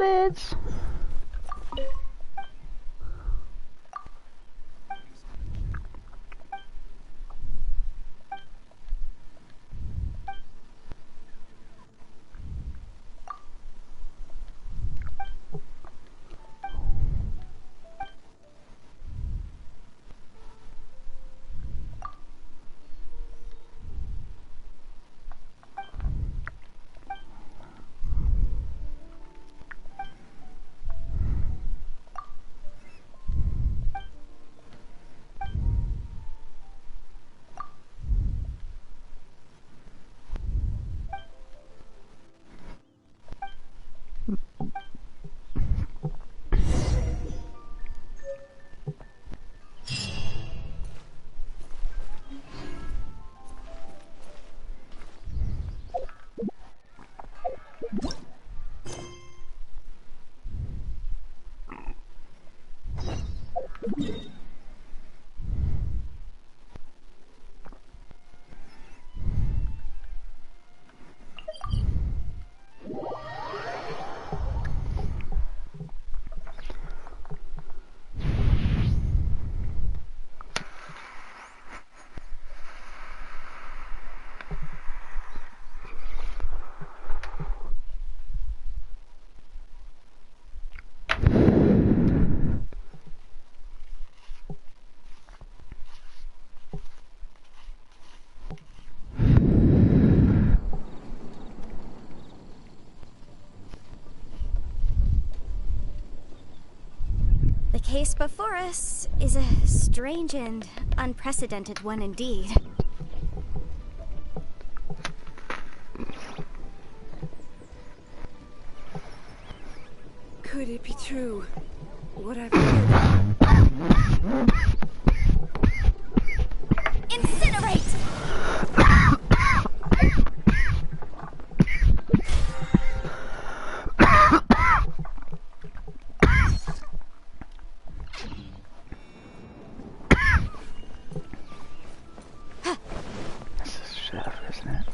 footage. The case before us is a strange and unprecedented one indeed. Could it be true? What I've heard? Incinerate! This is chef, isn't it?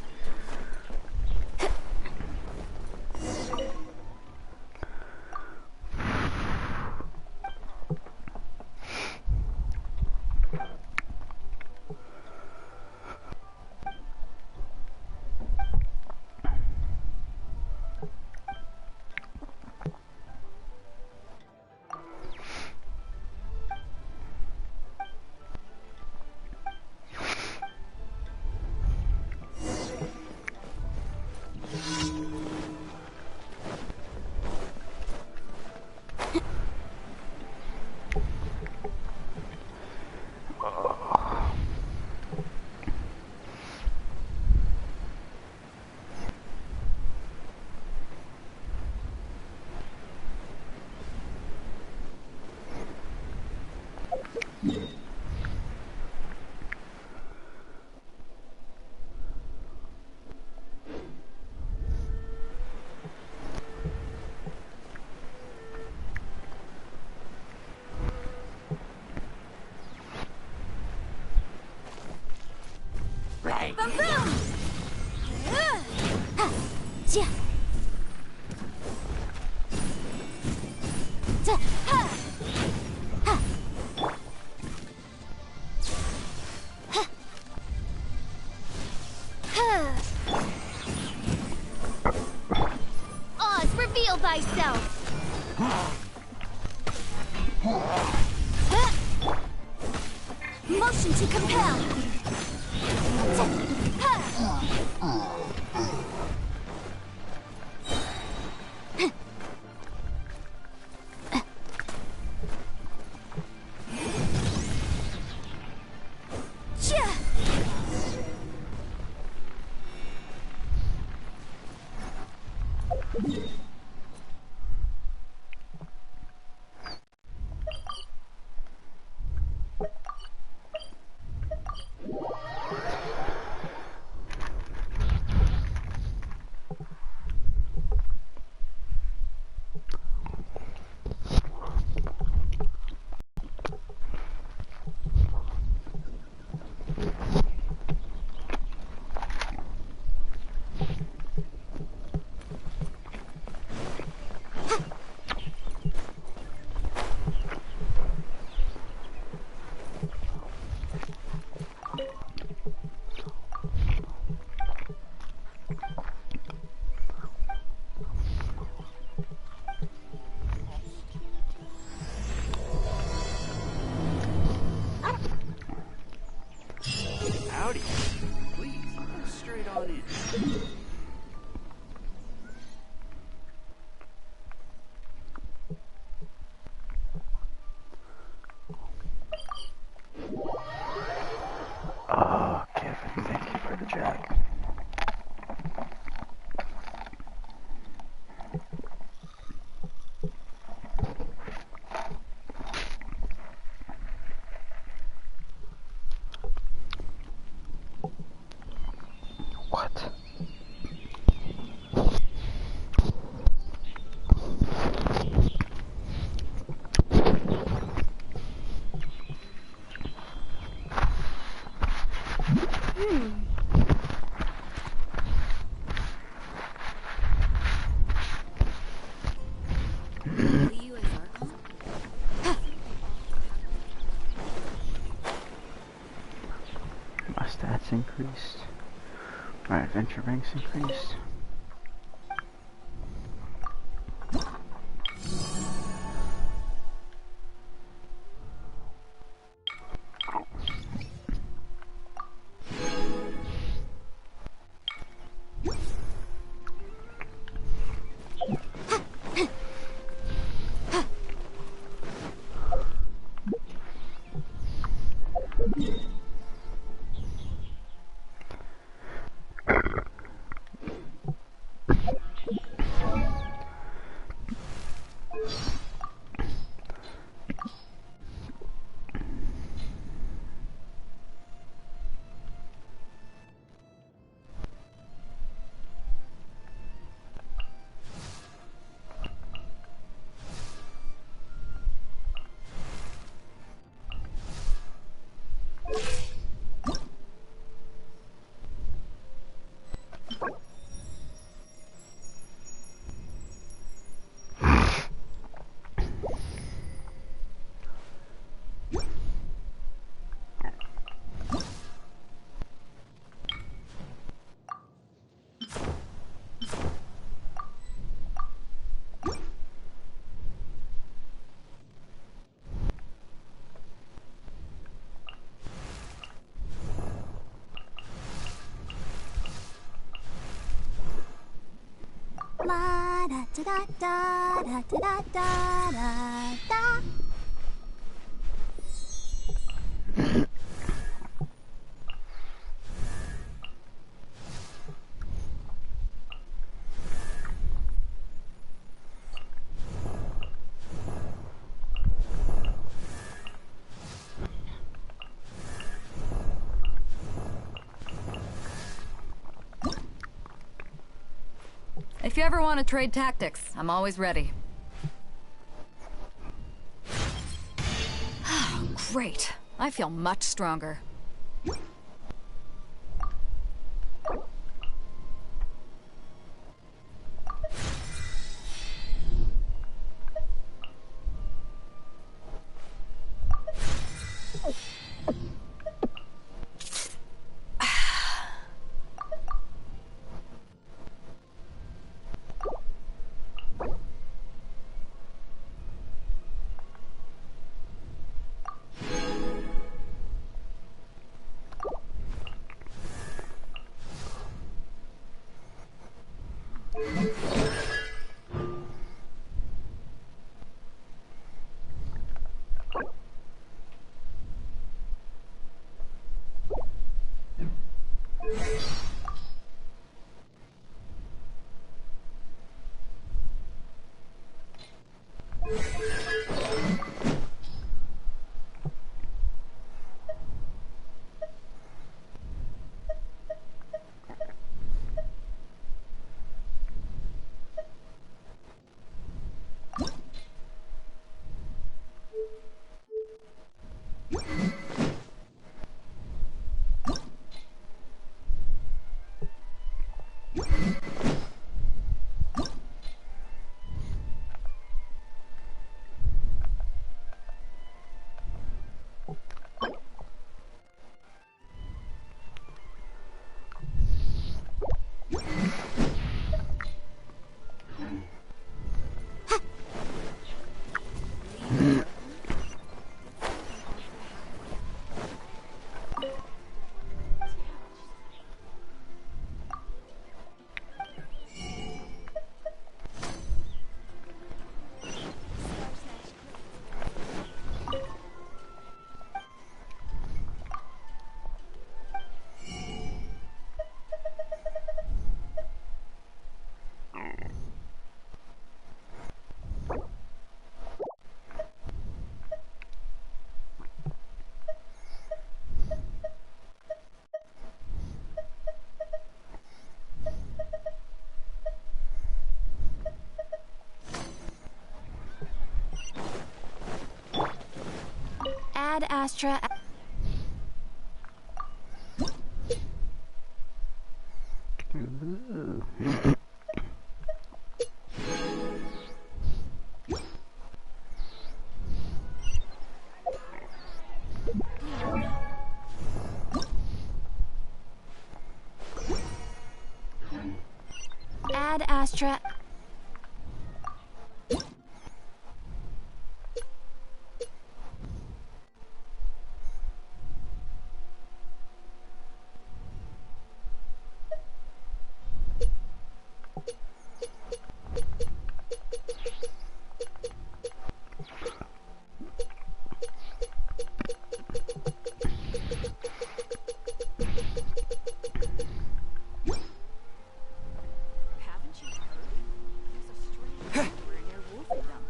Boom boom! Yeah. Oz, reveal thyself! Motion to compel! Stats increased. My adventure ranks increased. La da da da da da da da da. If you ever want to trade tactics, I'm always ready. Great. I feel much stronger. Ad Astra. Ooh. mousetrap. Haven't you heard? There's a strange number near Wolfendom.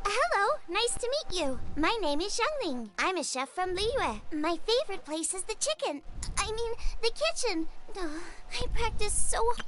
Hello, nice to meet you. My name is Xiangling. I'm a chef from Liyue. My favorite place is the chicken. I mean, the kitchen. I practice so hard.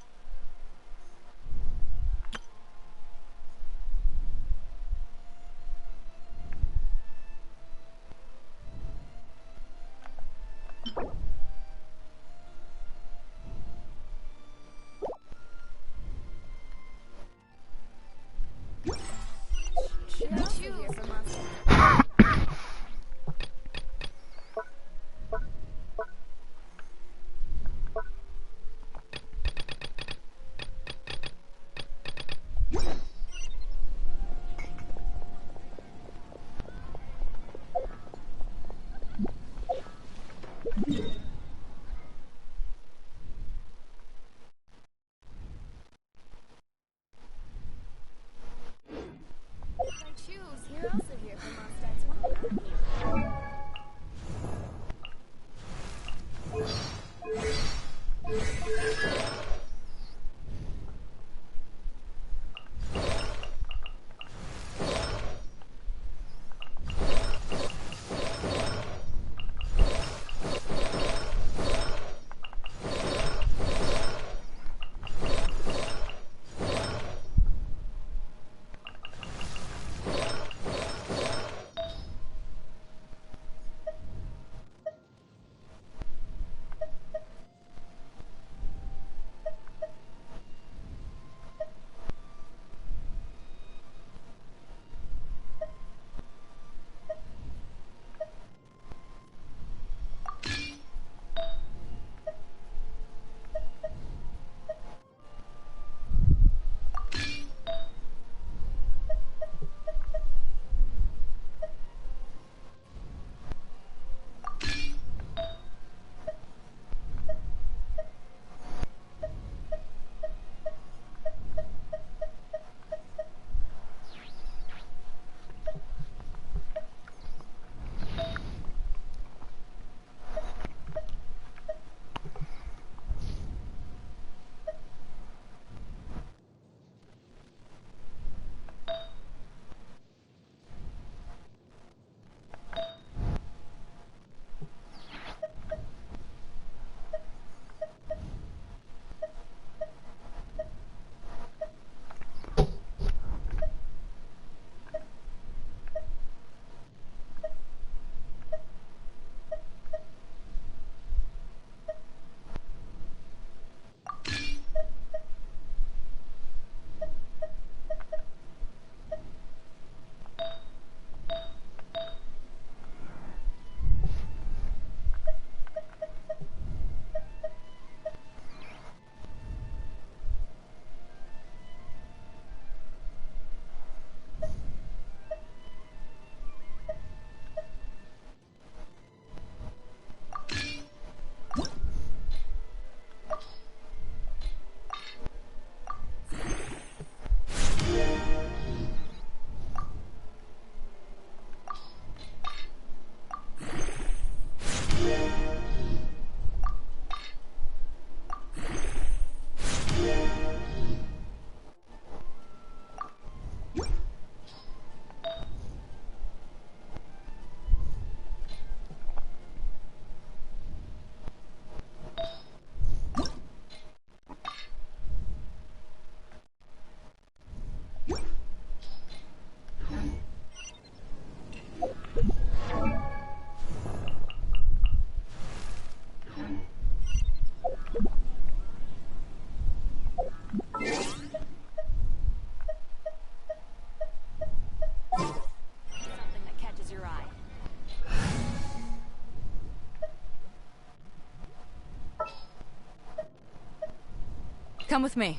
come with me.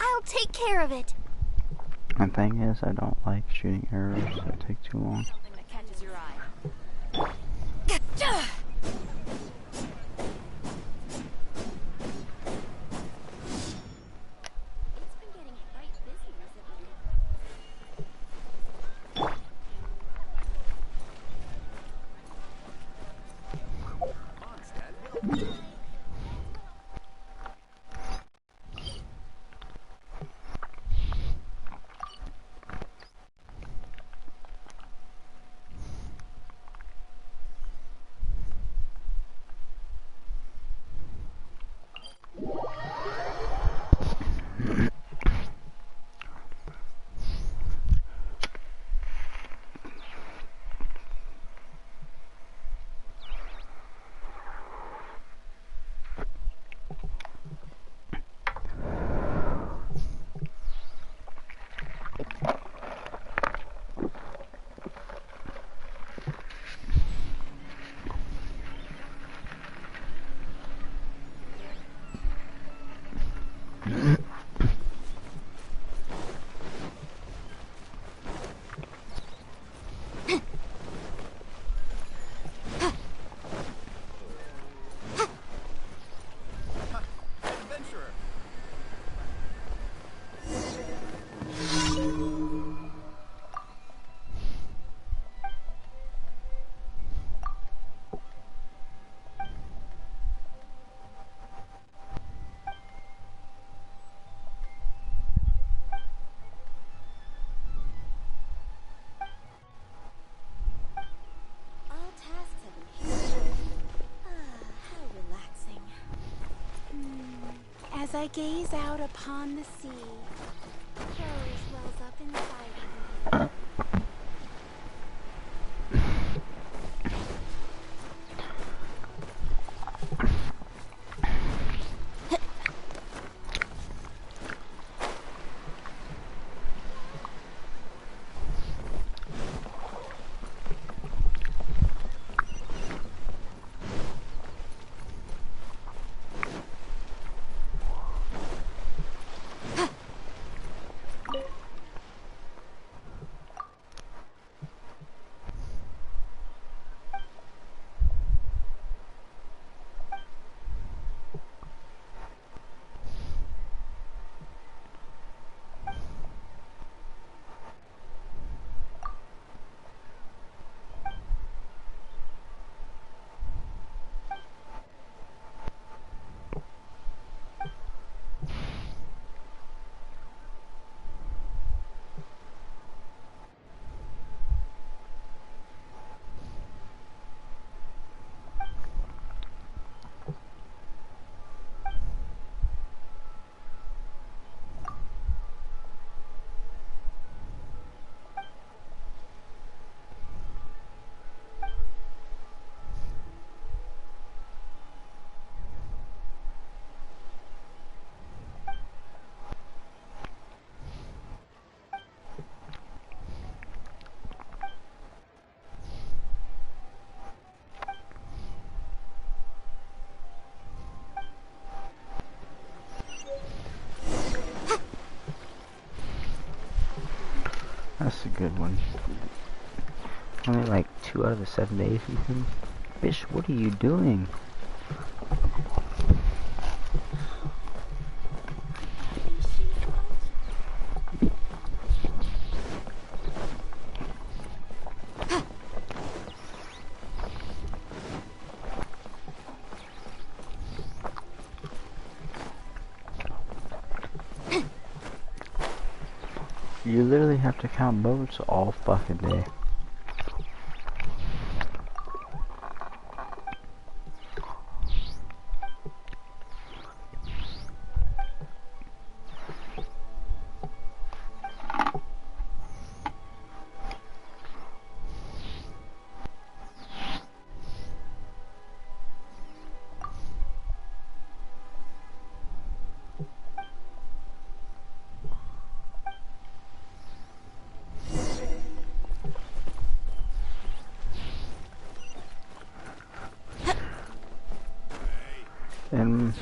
I'll take care of it. The thing is, I don't like shooting arrows that take too long. Something that catches your eye. It's been getting quite busy recently. As I gaze out upon the sea, rose wells up inside of me. That's a good one. Only like 2 out of the 7 days, Ethan. Bitch, what are you doing? You literally have to count boats all fucking day. And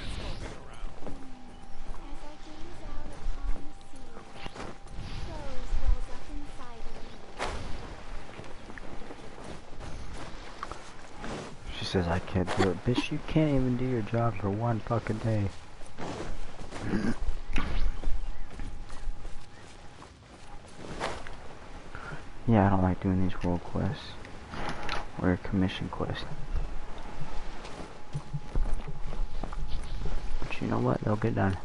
she says I can't do it. Bitch, you can't even do your job for 1 fucking day. Yeah, I don't like doing these world quests or commission quests. But you know what? They'll get done.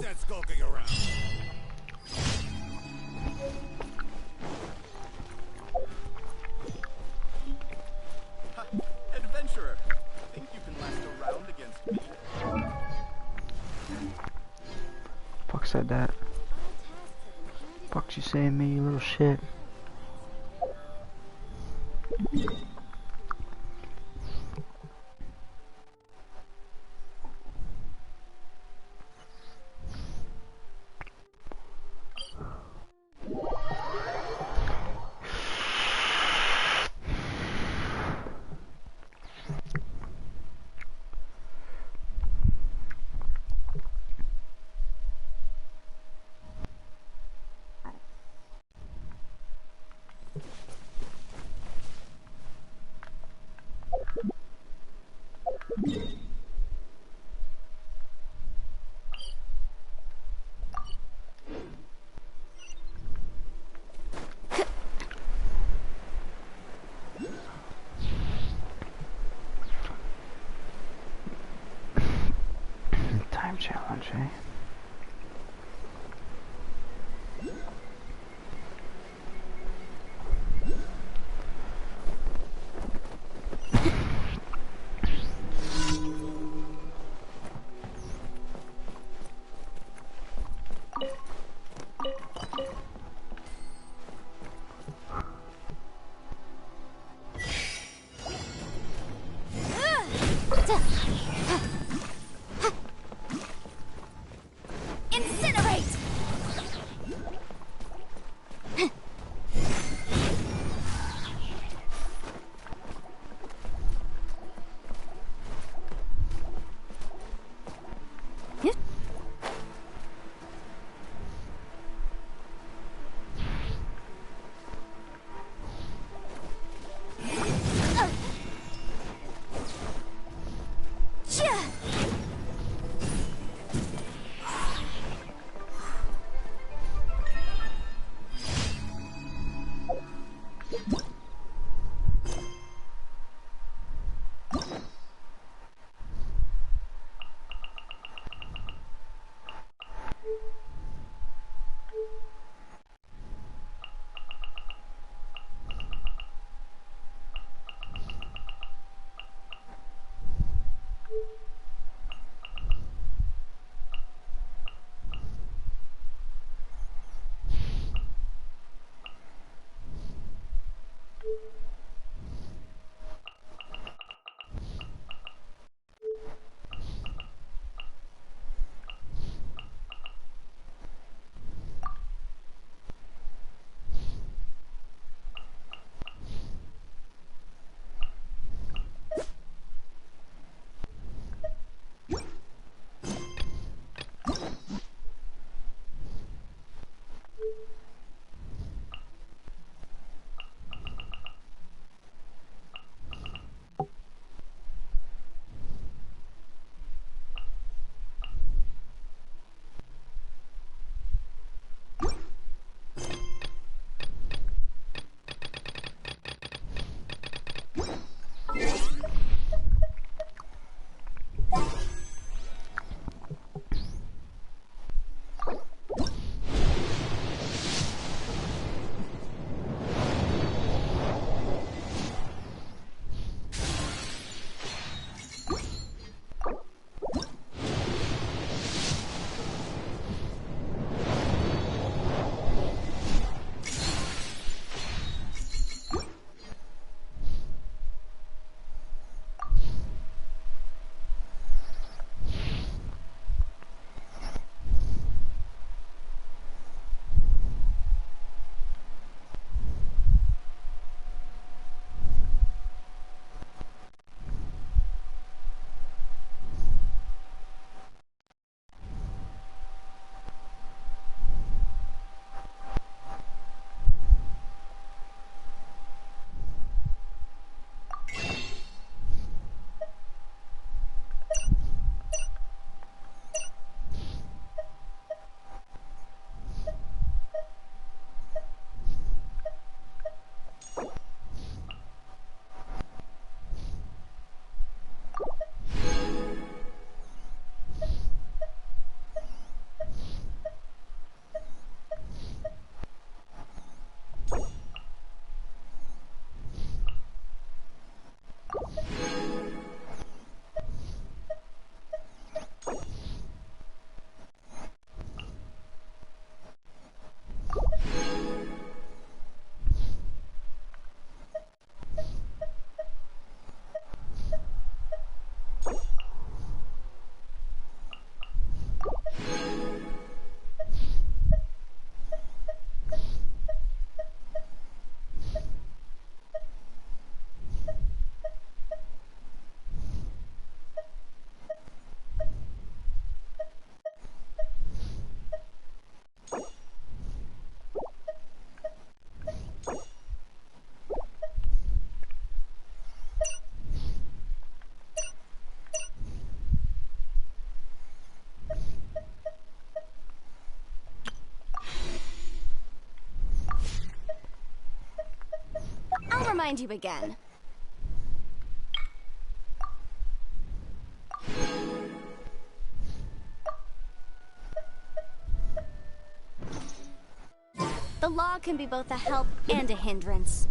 that skulking around? Adventurer, think you can last a round against me? Fuck said that. Fuck you saying, me, you little shit. Time challenge, eh? Incinerate! remind you again. The law can be both a help and a hindrance.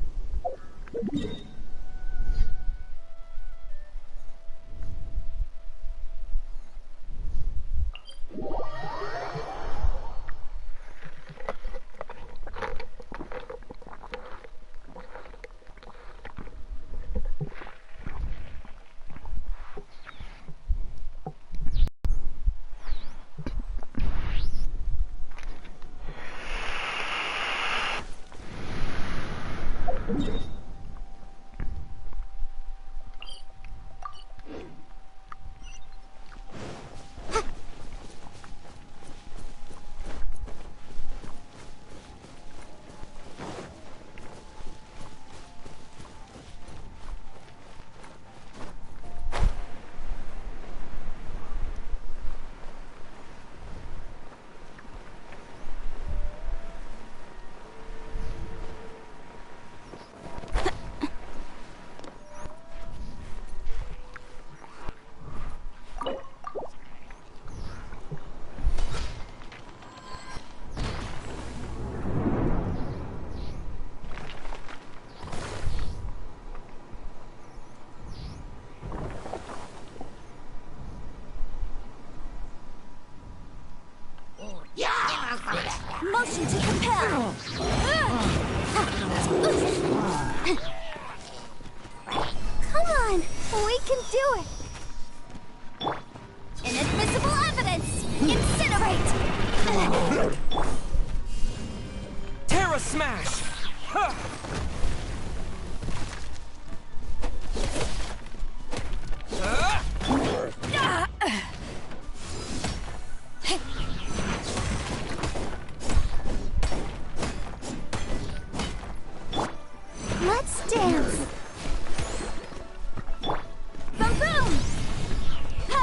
Motion to compel! Come on! We can do it! Inadmissible evidence! Incinerate! Terra Smash! Huh. Let's dance. Boom boom! Ha!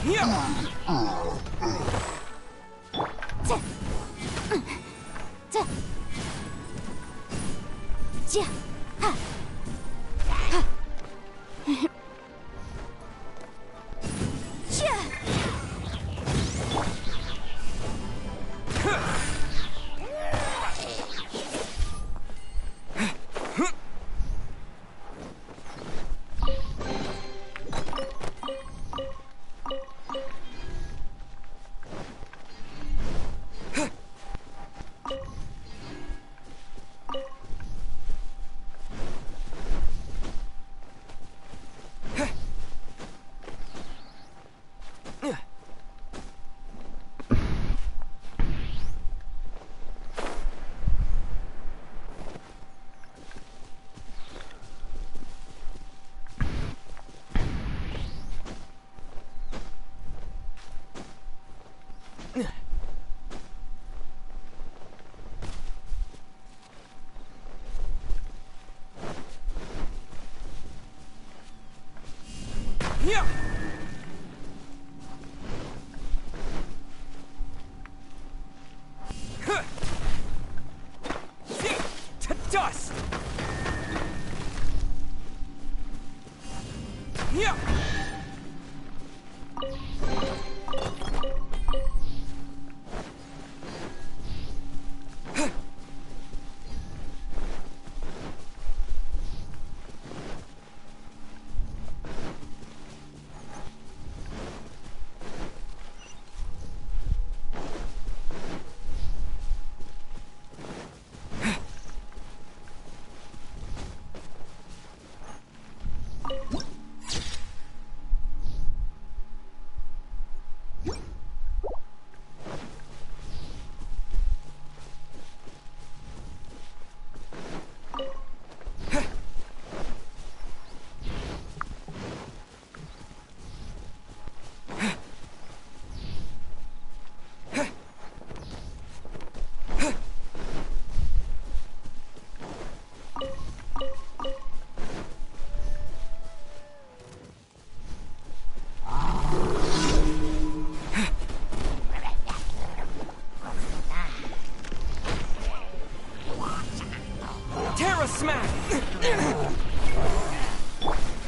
Yeah. Ha. Ha. Yeah.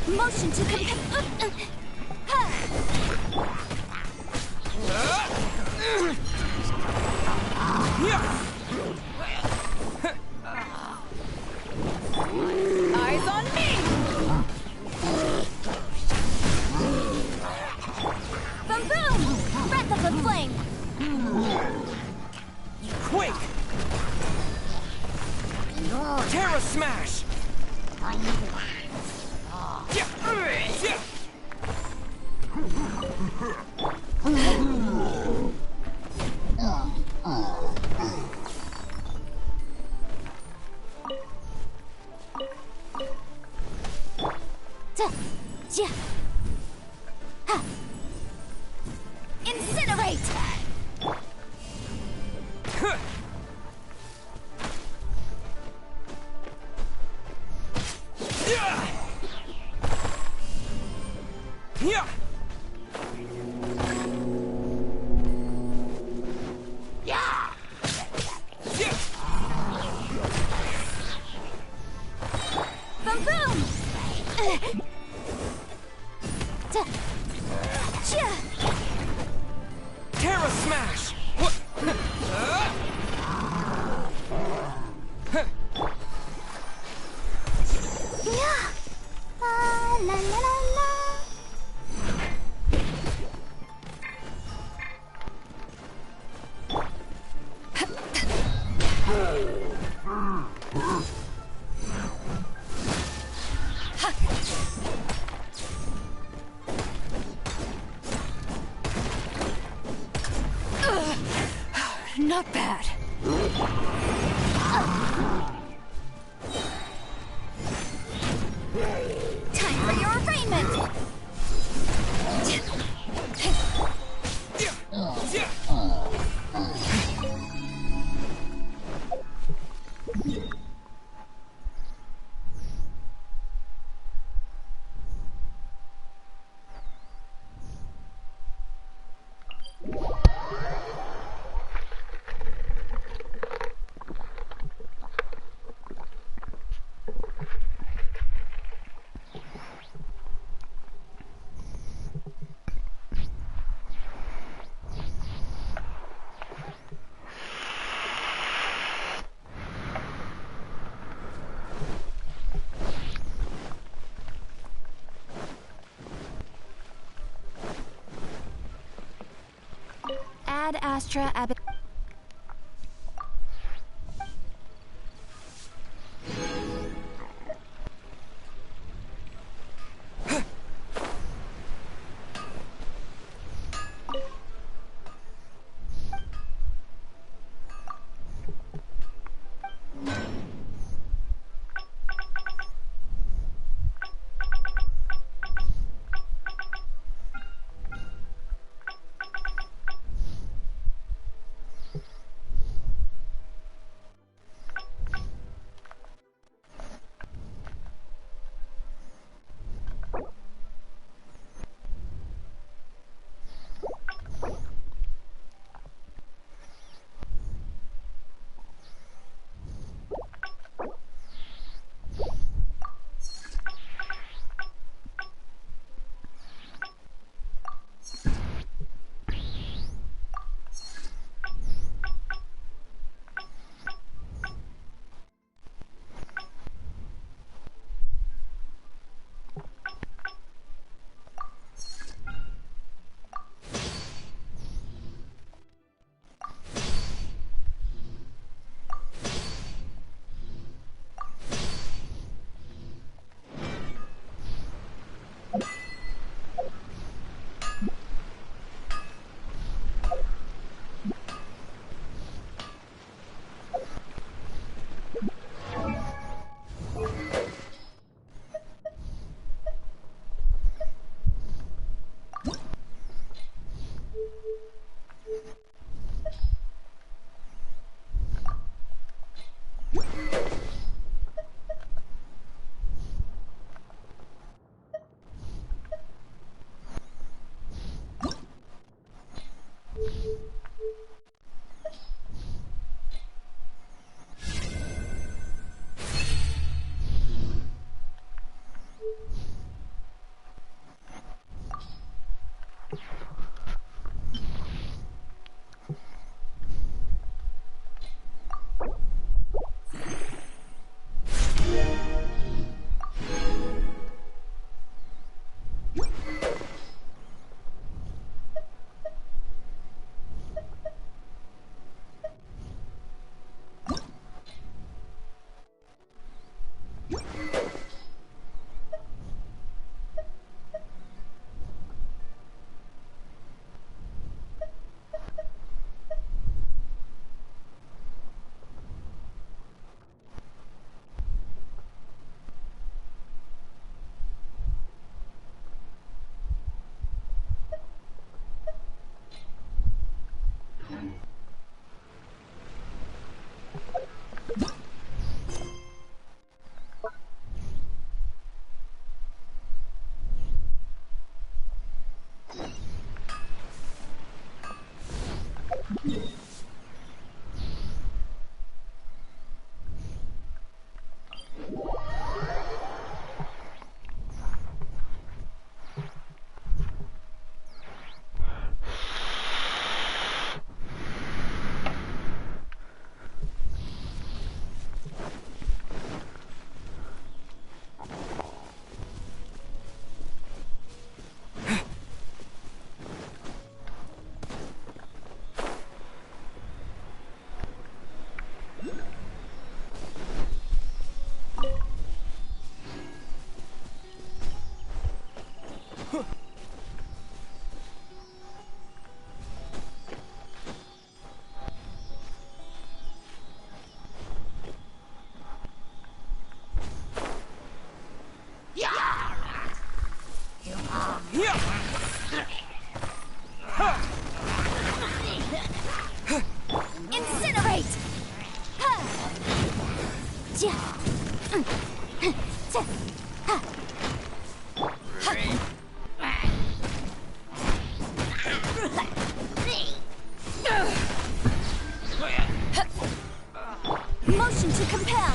Motion to Eyes on me! Boom boom! Breath of the flame! Quick! Terra Smash! Yeah. Yeah. Yeah. Ha. Incinerate! Huh. Yeah. Yeah. Yeah. Boom boom! Terra Smash! Yeah. La la la la. Not bad. Time for your arraignment. Ad Astra Ab. Incinerate! Motion to compel!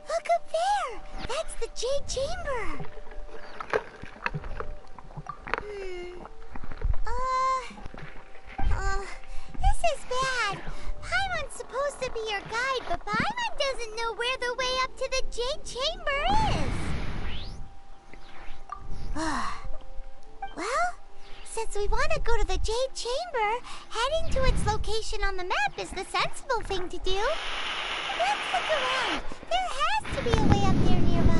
Look up there! That's the Jade Chamber! This is bad. Paimon's supposed to be your guide, but Paimon doesn't know where the way up to the Jade Chamber is. Well, since we want to go to the Jade Chamber, heading to its location on the map is the sensible thing to do. Let's look around. There has to be a way up there nearby.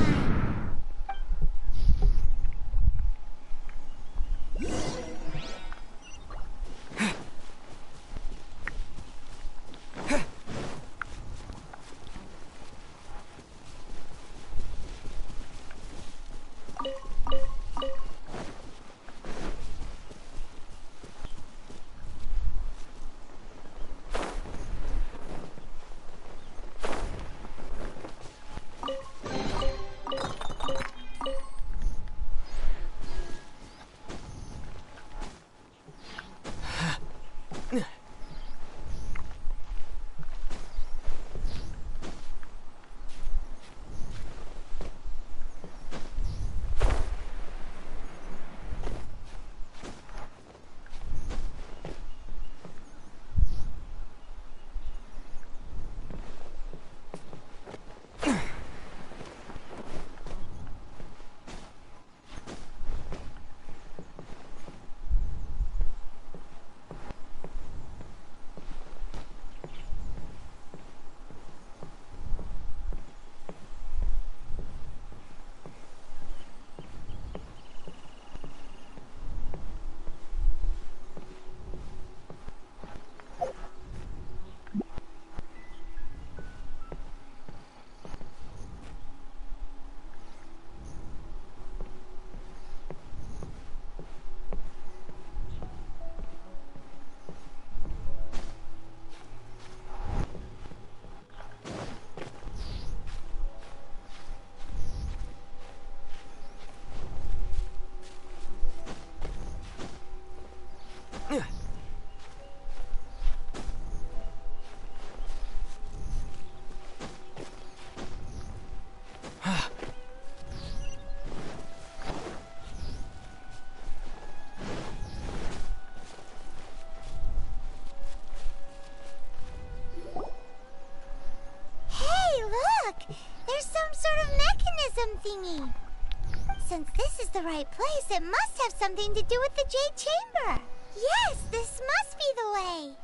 Since this is the right place, it must have something to do with the Jade Chamber. Yes, this must be the way.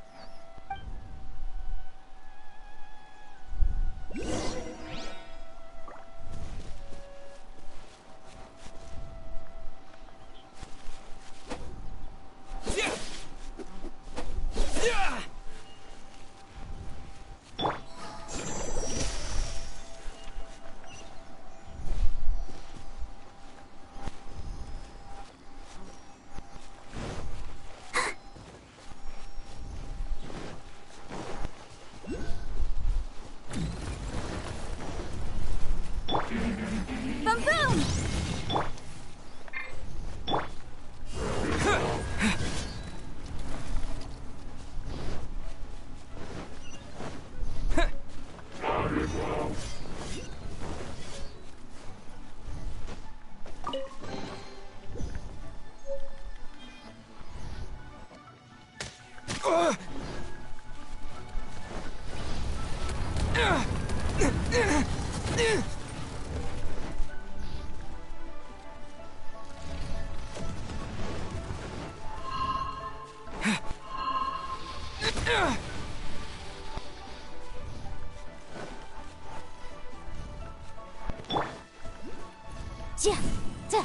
Boom boom! Ja, da.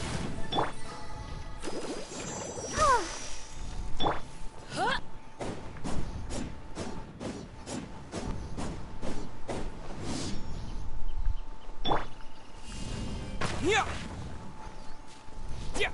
Yeah. Yeah.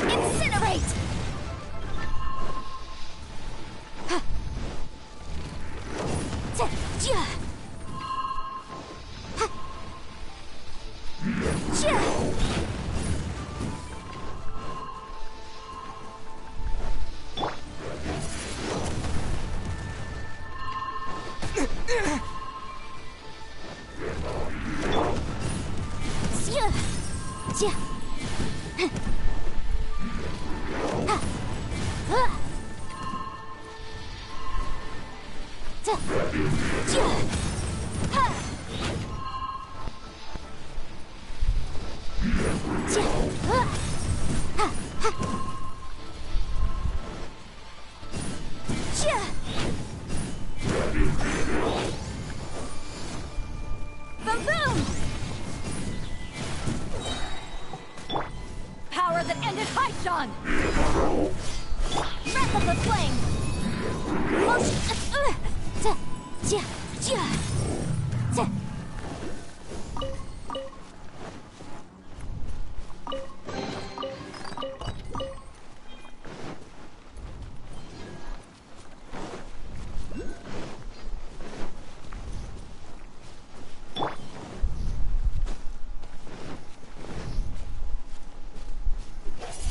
Incinerate! Power that ended Haishan! Breath of the flame!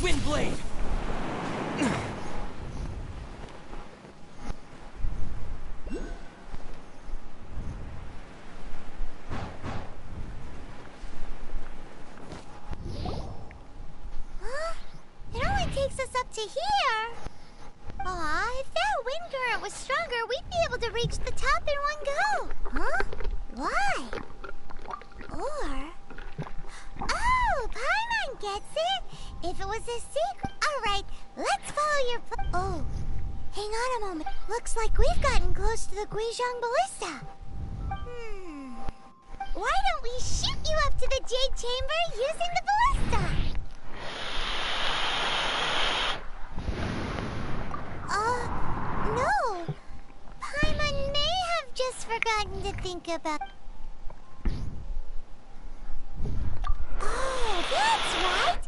Windblade! It only takes us up to here. Aw, if that wind current was stronger, we'd be able to reach the top in one go. Huh? Why? Or... Oh, Paimon gets it. If it was a secret... Alright, let's follow your... Oh, hang on a moment. Looks like we've gotten close to the Guizhong Ballista. Why don't we shoot you up to the Jade Chamber using the ballista? No. Paimon may have just forgotten to think about... Oh, that's right.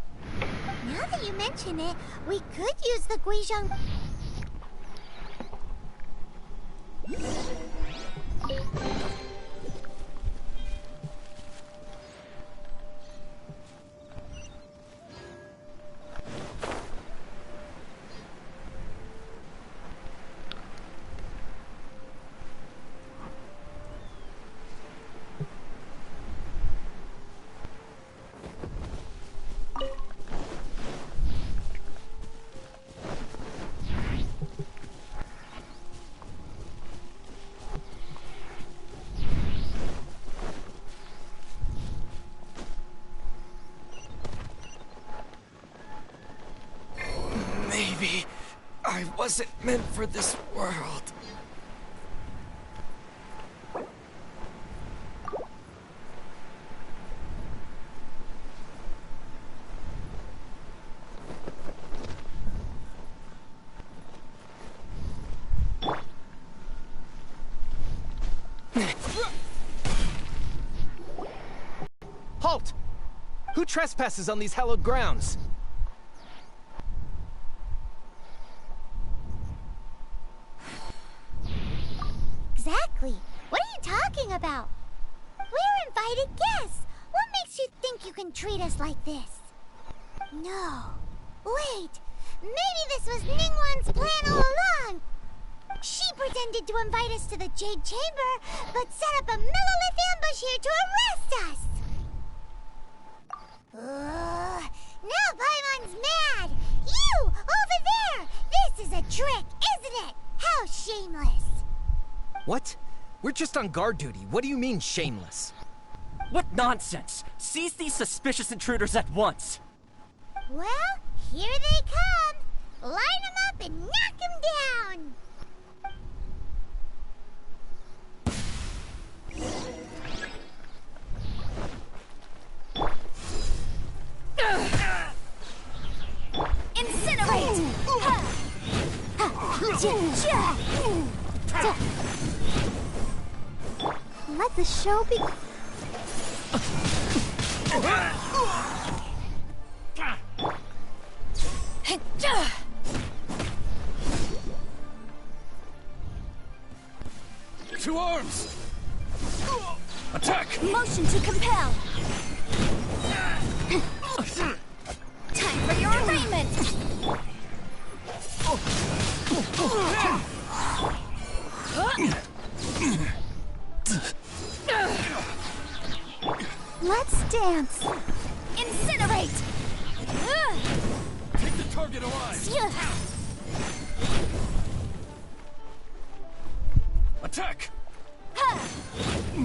Now that you mention it, we could use the Guizhong... Maybe I wasn't meant for this world. Halt! Who trespasses on these hallowed grounds? Exactly. What are you talking about? We're invited guests. What makes you think you can treat us like this? No. Wait. Maybe this was Ningguang's plan all along. She pretended to invite us to the Jade Chamber, but set up a millilith ambush here to arrest us. Now Paimon's mad. You, over there. This is a trick, isn't it? How shameless. What? We're just on guard duty. What do you mean, shameless? What nonsense! Seize these suspicious intruders at once! Well, here they come. Line them up and knock them down. Incinerate! Let the show be... Two arms! Attack! Motion to compel. Time for your arraignment. Let's dance. Incinerate. Take the target alive! Attack!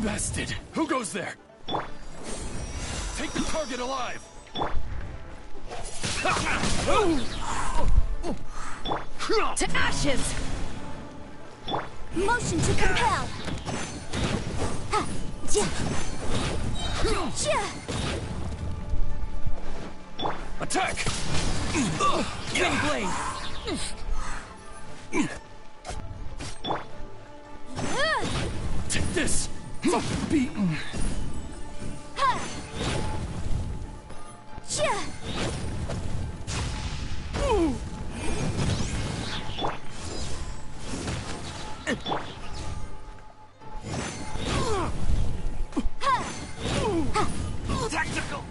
Bested! Who goes there? Take the target alive! To ashes! Motion to compel. Attack! Twin blade! Take this! Beaten! Tactical!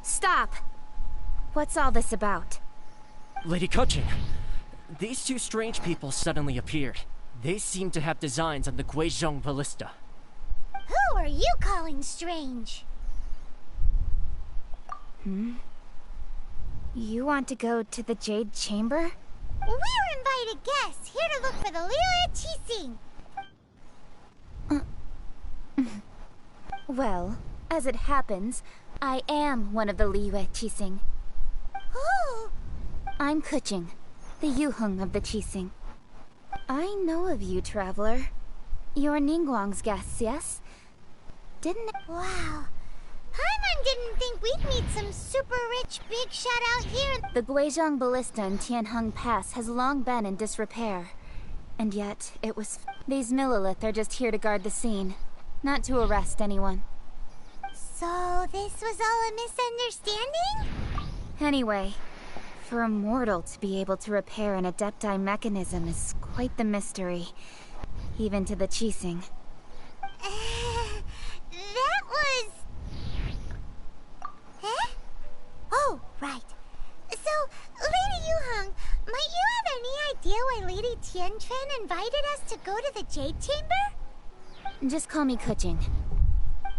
Stop. What's all this about? Lady Kuching, these two strange people suddenly appeared. They seem to have designs on the GeNsHiN ballista. Who are you calling strange? You want to go to the Jade Chamber? We're invited guests here to look for the Liu Qixing. Well, as it happens, I am one of the Liu Qixing. Who? I'm Kuching, the Yuheng of the Qixing. I know of you, traveler. You're Ningguang's guests, yes? Didn't it? Wow. Paimon didn't think we'd meet some super rich big shot out here. The GeNsHiN ballista in Tianheng Pass has long been in disrepair. And yet, it was... These Millilith are just here to guard the scene, not to arrest anyone. So this was all a misunderstanding? Anyway, for a mortal to be able to repair an Adepti mechanism is quite the mystery, even to the Qixing. That was... Huh? Oh, right. So, Lady Yuheng, might you have any idea why Lady Tianquan invited us to go to the Jade Chamber? Just call me Kuching.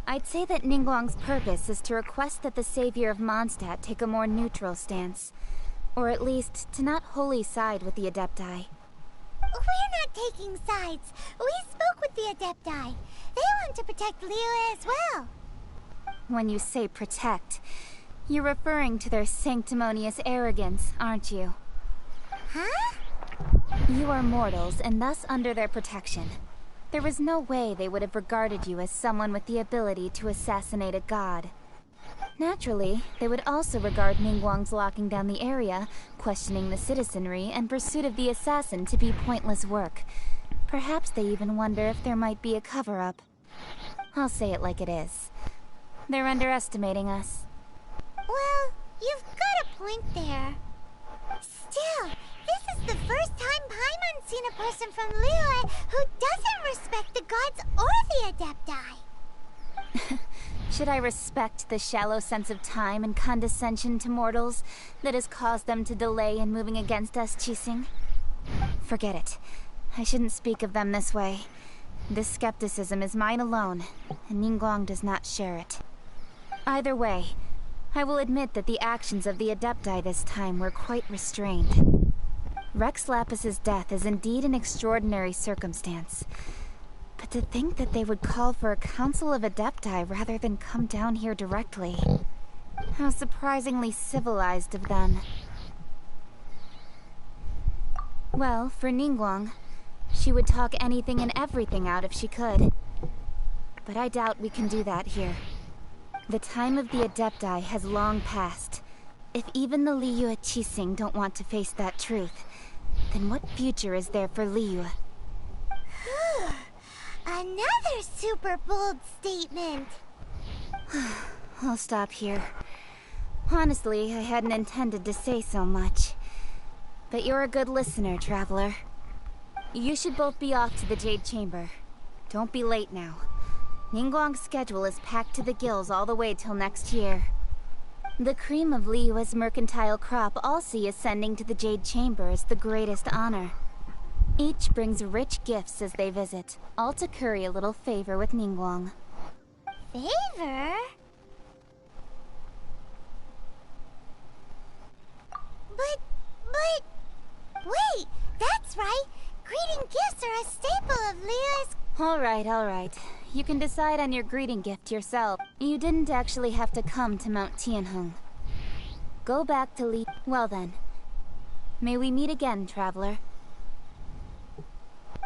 I'd say that Ningguang's purpose is to request that the savior of Mondstadt take a more neutral stance. Or at least, to not wholly side with the Adepti. We're not taking sides. We spoke with the Adepti. They want to protect Liu as well. When you say protect, you're referring to their sanctimonious arrogance, aren't you? Huh? You are mortals, and thus under their protection. There was no way they would have regarded you as someone with the ability to assassinate a god. Naturally, they would also regard Ningguang's locking down the area, questioning the citizenry, and pursuit of the assassin to be pointless work. Perhaps they even wonder if there might be a cover-up. I'll say it like it is. They're underestimating us. Well, you've got a point there. Still, this is the first time Paimon's seen a person from Liyue who doesn't respect the gods or the Adepti. Should I respect the shallow sense of time and condescension to mortals that has caused them to delay in moving against us, Qixing? Forget it. I shouldn't speak of them this way. This skepticism is mine alone, and Ningguang does not share it. Either way, I will admit that the actions of the Adepti this time were quite restrained. Rex Lapis's death is indeed an extraordinary circumstance. But to think that they would call for a council of Adepti rather than come down here directly. How surprisingly civilized of them. Well, for Ningguang, she would talk anything and everything out if she could. But I doubt we can do that here. The time of the Adepti has long passed. If even the Liu Qixing don't want to face that truth, then what future is there for Liu? Another super bold statement. I'll stop here. Honestly, I hadn't intended to say so much. But you're a good listener, Traveler. You should both be off to the Jade Chamber. Don't be late now. Ningguang's schedule is packed to the gills all the way till next year. The cream of Liyue's mercantile crop all see ascending to the Jade Chamber as the greatest honor. Each brings rich gifts as they visit, all to curry a little favor with Ningguang. Favor? But... Wait, that's right! Greeting gifts are a staple of Liyue's... Alright. You can decide on your greeting gift yourself. You didn't actually have to come to Mount Tianheng. Go back to Li... Well then. May we meet again, Traveler.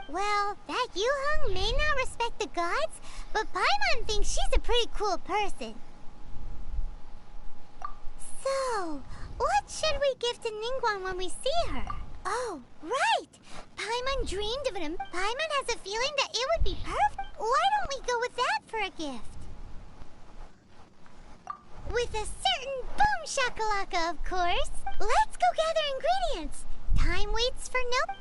Well, that Yuheng may not respect the gods, but Paimon thinks she's a pretty cool person. So, what should we give to Ningguang when we see her? Oh, right! Paimon dreamed of it and Paimon has a feeling that it would be perfect. Why don't we go with that for a gift? With a certain boom shakalaka, of course. Let's go gather ingredients. Time waits for no...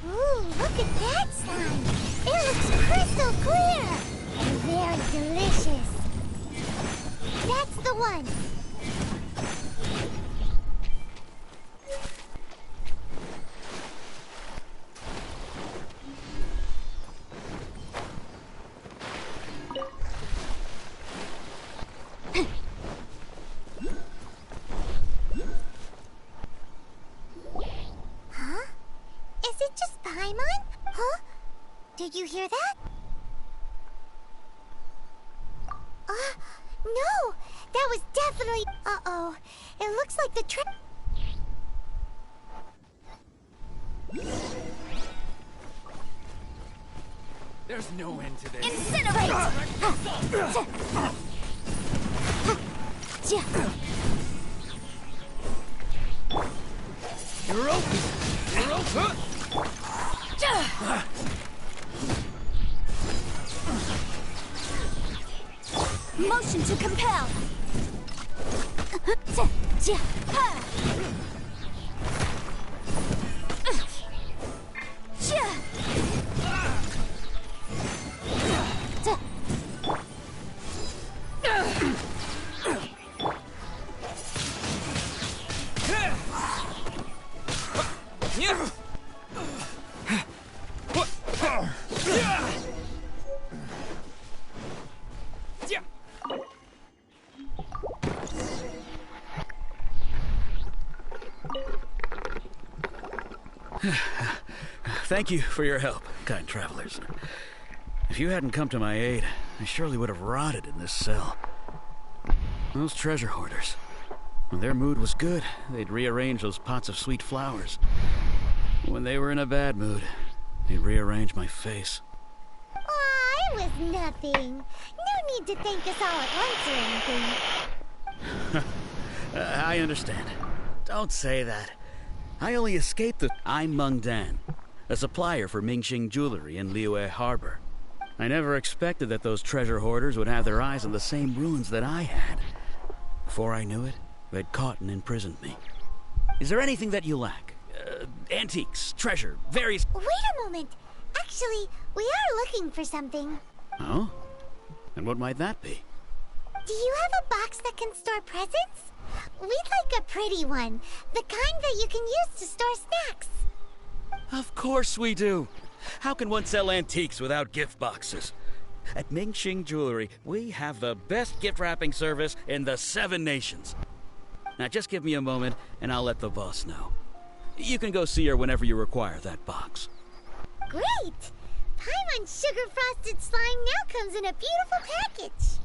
Ooh, look at that slime! It looks crystal clear! And very delicious! That's the one! Huh? Is it just Paimon? Huh? Did you hear that? No! That was definitely... Uh-oh. It looks like the There's no end to this. Incinerate! You're open! You're open! Motion to compel! Thank you for your help, kind travelers. If you hadn't come to my aid, I surely would have rotted in this cell. Those treasure hoarders, when their mood was good, they'd rearrange those pots of sweet flowers. When they were in a bad mood, they'd rearrange my face. Aw, it was nothing. No need to thank us all at once or anything. I understand. Don't say that. I only escaped the... I'm Meng Dan, a supplier for Mingxing Jewelry in Liyue Harbor. I never expected that those treasure hoarders would have their eyes on the same ruins that I had. Before I knew it, they'd caught and imprisoned me. Is there anything that you lack? Antiques, treasure, various... Wait a moment. Actually, we are looking for something. Oh? And what might that be? Do you have a box that can store presents? We'd like a pretty one. The kind that you can use to store snacks. Of course we do. How can one sell antiques without gift boxes? At Mingxing Jewelry, we have the best gift wrapping service in the 7 nations. Now just give me a moment and I'll let the boss know. You can go see her whenever you require that box. Great! Paimon sugar frosted slime now comes in a beautiful package.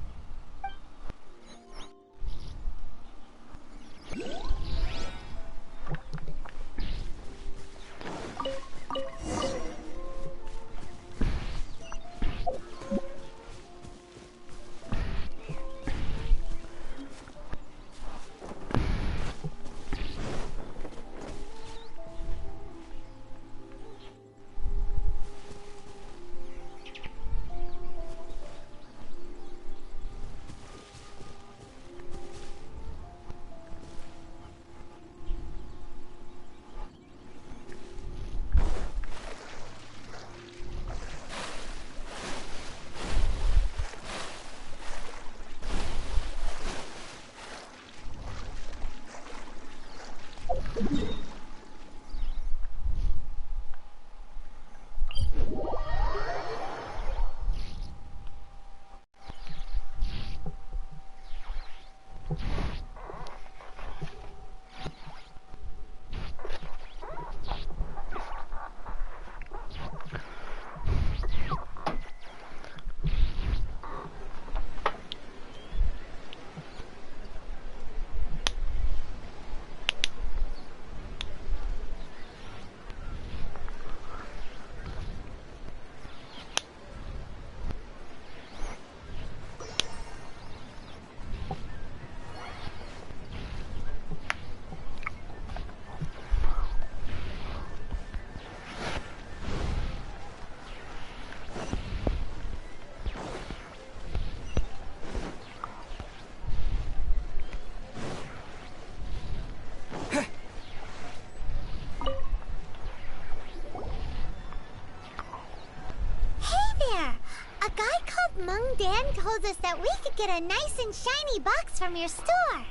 Dan told us that we could get a nice and shiny box from your store.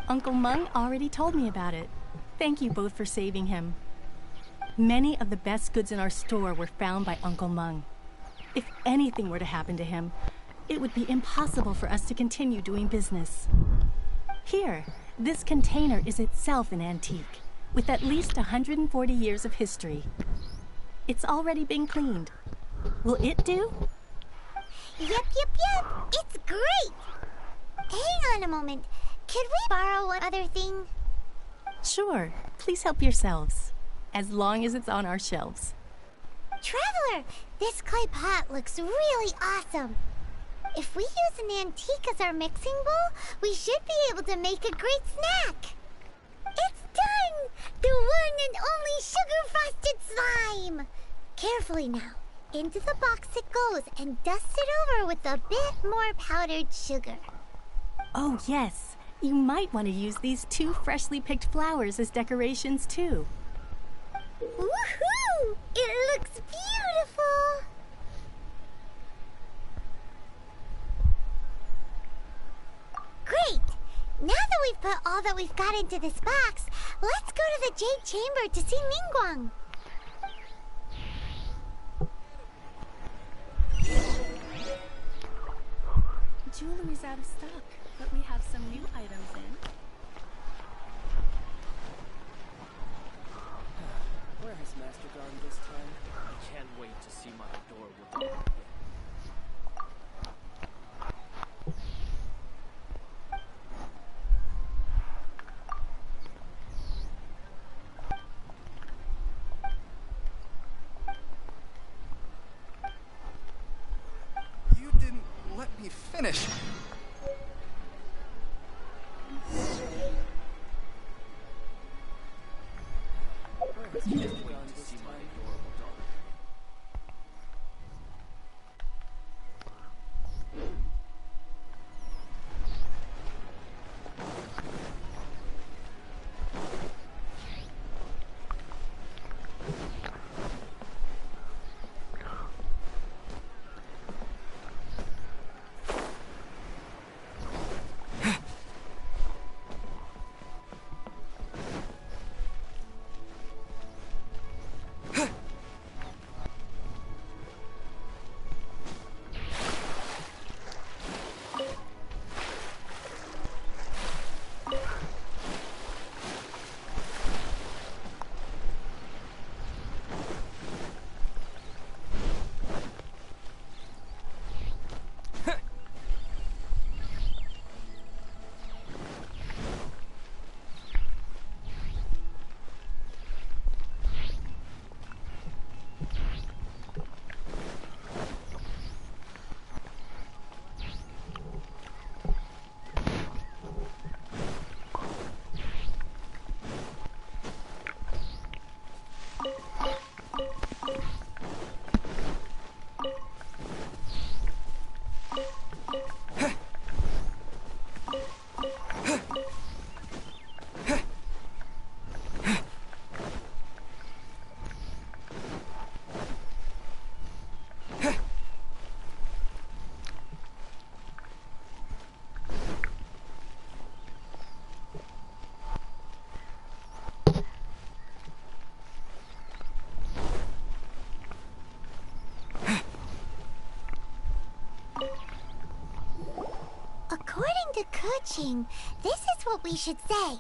Uncle Meng already told me about it. Thank you both for saving him. Many of the best goods in our store were found by Uncle Meng. If anything were to happen to him, it would be impossible for us to continue doing business. Here, this container is itself an antique, with at least 140 years of history. It's already been cleaned. Will it do? Yep. It's great. Hang on a moment. Could we borrow one other thing? Sure. Please help yourselves. As long as it's on our shelves. Traveler, this clay pot looks really awesome. If we use an antique as our mixing bowl, we should be able to make a great snack. It's done! The one and only sugar-frosted slime! Carefully now. Into the box it goes and dust it over with a bit more powdered sugar. Oh, yes. You might want to use these 2 freshly picked flowers as decorations, too. Woohoo! It looks beautiful! Great! Now that we've put all that we've got into this box, let's go to the Jade Chamber to see Ningguang. Jewelry's out of stock, but we have some new items in. Where has Master gone this time? I can't wait to see my adorable dog. You didn't let me finish. to Kuching, this is what we should say.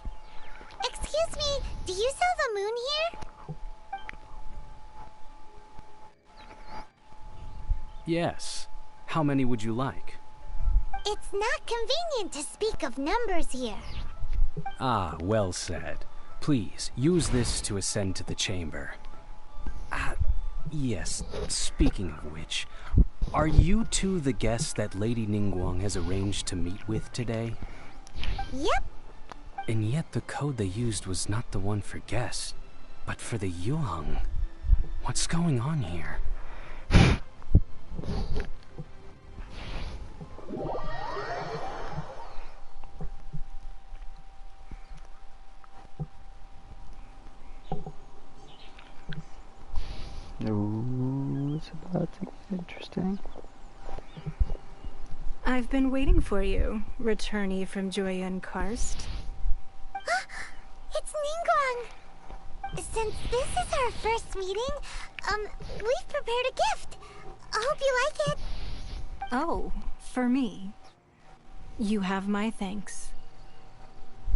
Excuse me, do you sell the moon here? Yes. How many would you like? It's not convenient to speak of numbers here. Ah, well said. Please, use this to ascend to the chamber. Yes, speaking of which, are you two the guests that Lady Ningguang has arranged to meet with today? Yep. And yet the code they used was not the one for guests, but for the Yuheng. What's going on here? Ooh, it's about to get interesting. I've been waiting for you, returnee from Joyun Karst. It's Ningguang. Since this is our first meeting, we've prepared a gift. I hope you like it. Oh, for me. You have my thanks.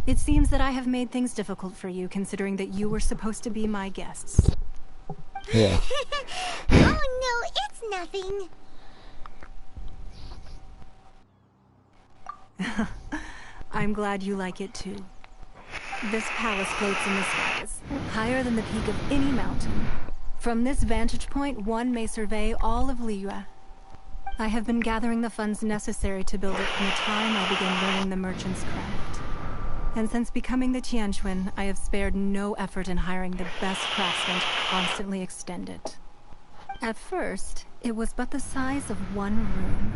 It seems that I have made things difficult for you, considering that you were supposed to be my guests. Yeah. Oh no, it's nothing. I'm glad you like it too. This palace floats in the skies, higher than the peak of any mountain. From this vantage point, one may survey all of Liyue. I have been gathering the funds necessary to build it from the time I began learning the merchant's craft. And since becoming the GeNSHiN, I have spared no effort in hiring the best craftsmen to constantly extend it. At first, it was but the size of one room.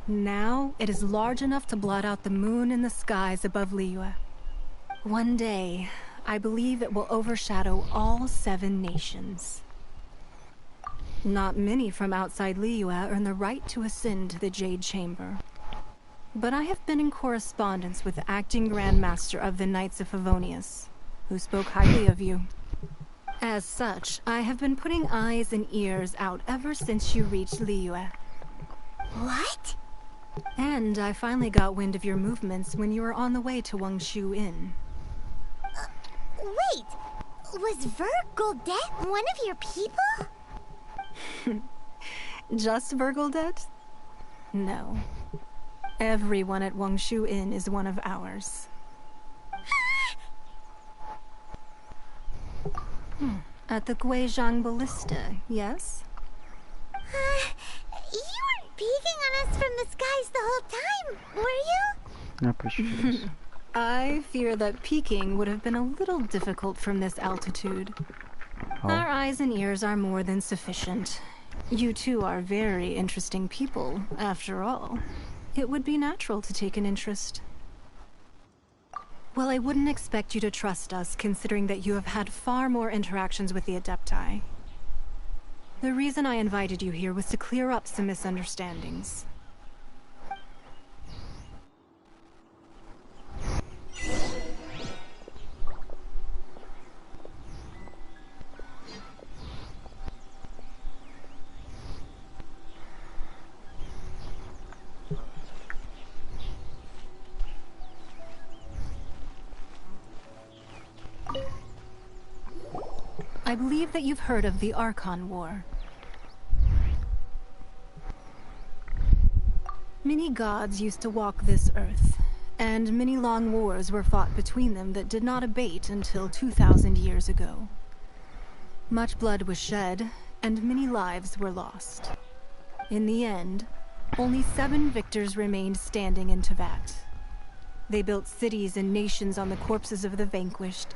Now, it is large enough to blot out the moon in the skies above Liyue. One day, I believe it will overshadow all 7 nations. Not many from outside Liyue earn the right to ascend to the Jade Chamber. But I have been in correspondence with the acting Grand Master of the Knights of Favonius, who spoke highly of you. As such, I have been putting eyes and ears out ever since you reached Liyue. What? And I finally got wind of your movements when you were on the way to Wangshu Inn. Wait, was Vergoldet one of your people? Just Vergoldet? No. Everyone at Wangshu Inn is one of ours. At the Guizhang Ballista, yes? You weren't peeking on us from the skies the whole time, were you? Not pretty sure. I fear that peeking would have been a little difficult from this altitude. Oh. Our eyes and ears are more than sufficient. You two are very interesting people, after all. It would be natural to take an interest. Well, I wouldn't expect you to trust us, considering that you have had far more interactions with the Adepti. The reason I invited you here was to clear up some misunderstandings. I believe that you've heard of the Archon War. Many gods used to walk this earth, and many long wars were fought between them that did not abate until 2,000 years ago. Much blood was shed, and many lives were lost. In the end, only 7 victors remained standing in Teyvat. They built cities and nations on the corpses of the vanquished,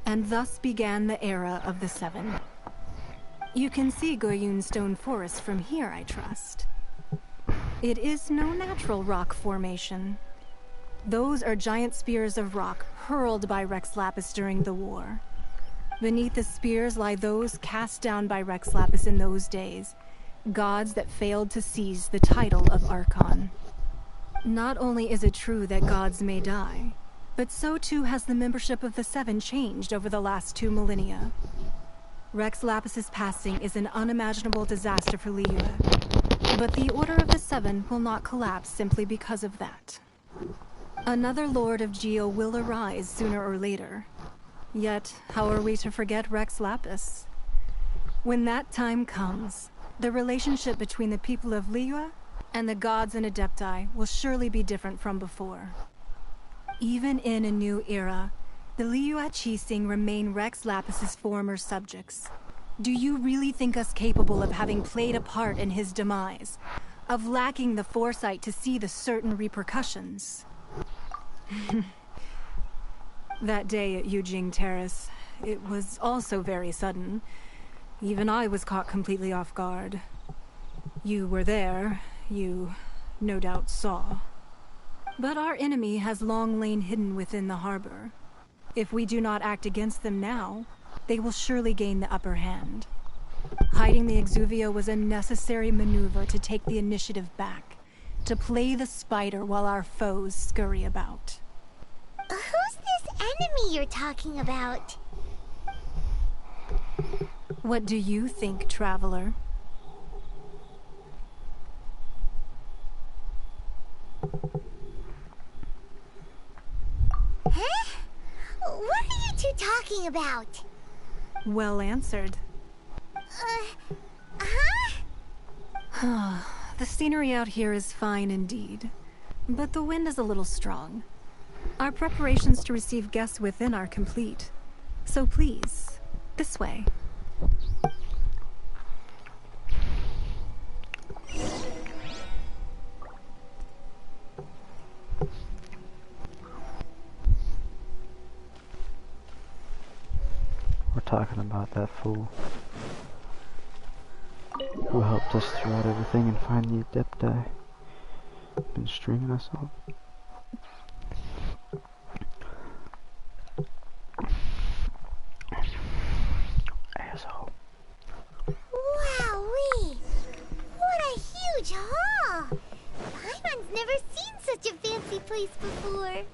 and thus began the era of the 7. You can see Goyun Stone Forest from here, I trust. It is no natural rock formation. Those are giant spears of rock hurled by Rex Lapis during the war. Beneath the spears lie those cast down by Rex Lapis in those days, gods that failed to seize the title of Archon. Not only is it true that gods may die, but so too has the membership of the 7 changed over the last 2 millennia. Rex Lapis's passing is an unimaginable disaster for Liyue, but the Order of the 7 will not collapse simply because of that. Another Lord of Geo will arise sooner or later. Yet, how are we to forget Rex Lapis? When that time comes, the relationship between the people of Liyue and the gods and Adepti will surely be different from before. Even in a new era, the Liyue Qixing remain Rex Lapis's former subjects. Do you really think us capable of having played a part in his demise? Of lacking the foresight to see the certain repercussions? That day at Yujing Terrace, it was also very sudden. Even I was caught completely off guard. You were there, you no doubt saw. But our enemy has long lain hidden within the harbor. If we do not act against them now, they will surely gain the upper hand. Hiding the Exuvia was a necessary maneuver to take the initiative back, to play the spider while our foes scurry about. Who's this enemy you're talking about? What do you think, Traveler? Huh? What are you two talking about? Well answered. The scenery out here is fine indeed, but the wind is a little strong. Our preparations to receive guests within are complete. So please, this way. We're talking about that fool who helped us throughout everything and find the Adepti. Been stringing us up. Asshole. Wowee! What a huge hall! Paimon's never seen such a fancy place before.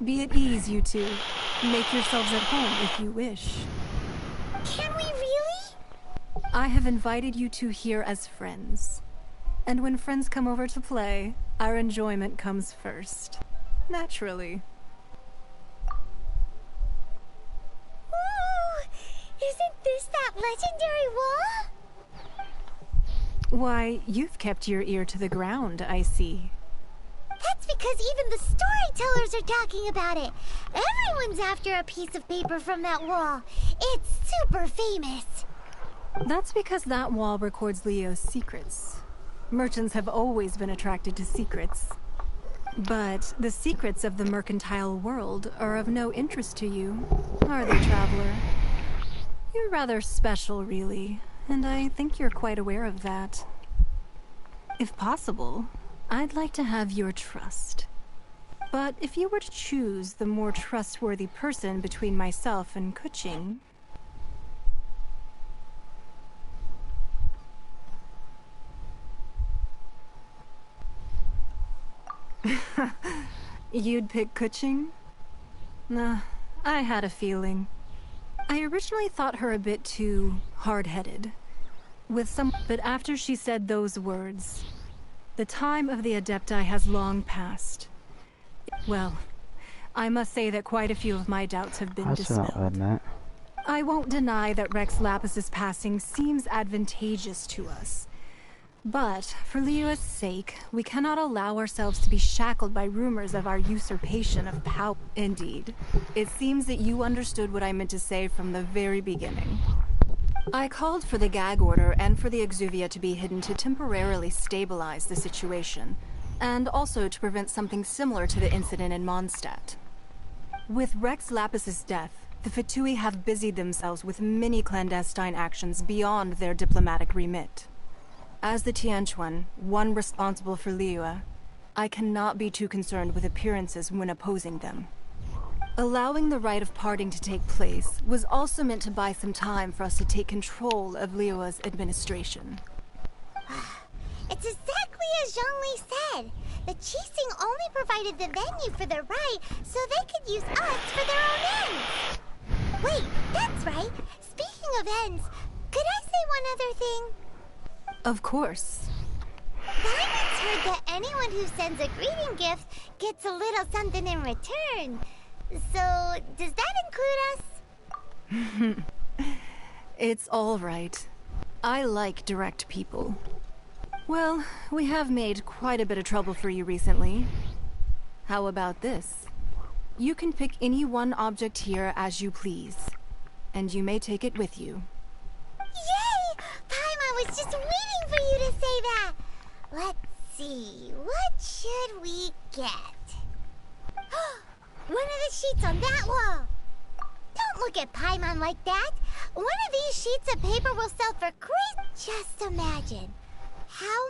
Be at ease, you two. Make yourselves at home if you wish. Can we really? I have invited you two here as friends. And when friends come over to play, our enjoyment comes first. Naturally. Ooh! Isn't this that legendary wall? Why, you've kept your ear to the ground, I see. That's because even the storytellers are talking about it. Everyone's after a piece of paper from that wall. It's super famous. That's because that wall records Leo's secrets. Merchants have always been attracted to secrets. But the secrets of the mercantile world are of no interest to you, are they, Traveler? You're rather special, really, and I think you're quite aware of that. If possible, I'd like to have your trust. But if you were to choose the more trustworthy person between myself and Kuching... You'd pick Kuching? Nah, I had a feeling. I originally thought her a bit too hard-headed. But after she said those words... The time of the Adepti has long passed. Well, I must say that quite a few of my doubts have been dispelled. I won't deny that Rex Lapis's passing seems advantageous to us. But, for Liyue's sake, we cannot allow ourselves to be shackled by rumors of our usurpation of power. Indeed. It seems that you understood what I meant to say from the very beginning. I called for the gag order and for the Exuvia to be hidden to temporarily stabilize the situation, and also to prevent something similar to the incident in Mondstadt. With Rex Lapis's death, the Fatui have busied themselves with many clandestine actions beyond their diplomatic remit. As the Tianquan, one responsible for Liyue, I cannot be too concerned with appearances when opposing them. Allowing the rite of parting to take place was also meant to buy some time for us to take control of Liyue's administration. It's exactly as Zhongli said. The Qixing only provided the venue for the rite so they could use us for their own ends. Wait, that's right. Speaking of ends, could I say one other thing? Of course. Diamond's heard that anyone who sends a greeting gift gets a little something in return. So, does that include us? It's all right. I like direct people. Well, we have made quite a bit of trouble for you recently. How about this? You can pick any one object here as you please, and you may take it with you. Yay! Paimon was just waiting for you to say that! Let's see, what should we get? One of the sheets on that wall! Don't look at Paimon like that! One of these sheets of paper will sell for great... Just imagine. How...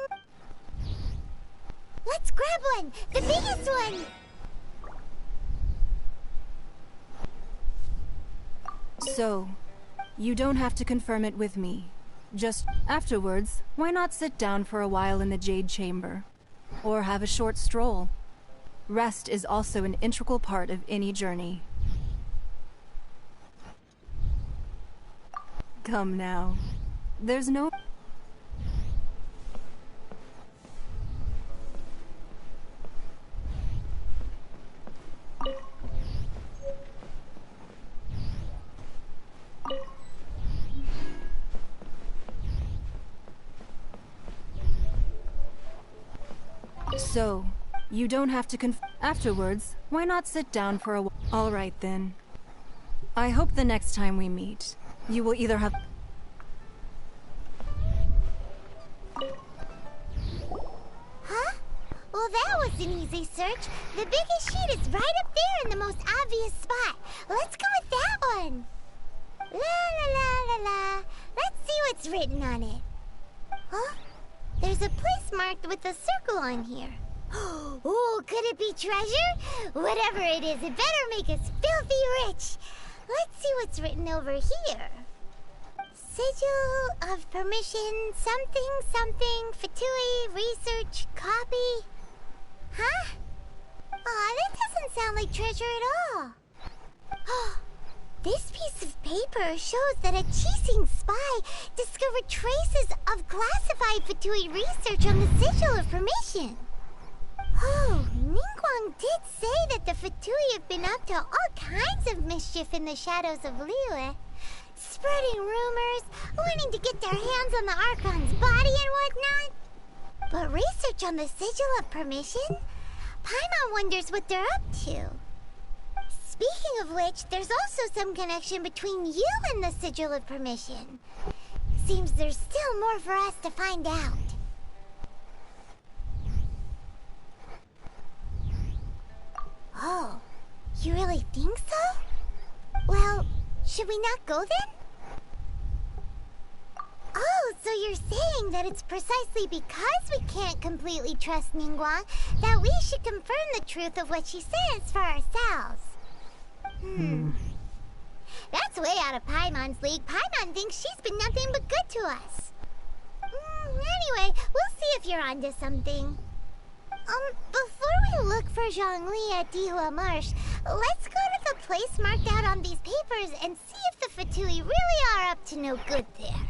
Let's grab one! The biggest one! So, you don't have to confirm it with me. Just afterwards, why not sit down for a while in the Jade Chamber? Or have a short stroll? Rest is also an integral part of any journey. Come now. There's no... So, you don't have to afterwards, why not sit down for a while? All right then. I hope the next time we meet, you will either have... Huh? Well, that was an easy search. The biggest sheet is right up there in the most obvious spot. Let's go with that one. La la la la la. Let's see what's written on it. Huh? There's a place marked with a circle on here. Oh, could it be treasure? Whatever it is, it better make us filthy rich. Let's see what's written over here. Sigil of permission, something, something, Fatui, research, copy. Huh? Aw, that doesn't sound like treasure at all. This piece of paper shows that a Qixing spy discovered traces of classified Fatui research on the Sigil of Permission. Oh, Ningguang did say that the Fatui have been up to all kinds of mischief in the shadows of Liyue. Spreading rumors, wanting to get their hands on the Archon's body and whatnot. But research on the Sigil of Permission? Paimon wonders what they're up to. Speaking of which, there's also some connection between you and the Sigil of Permission. Seems there's still more for us to find out. Oh, you really think so? Well, should we not go then? Oh, so you're saying that it's precisely because we can't completely trust Ningguang that we should confirm the truth of what she says for ourselves. That's way out of Paimon's league. Paimon thinks she's been nothing but good to us. Anyway, we'll see if you're onto something. Before we look for Zhongli at Dihua Marsh, let's go to the place marked out on these papers and see if the Fatui really are up to no good there.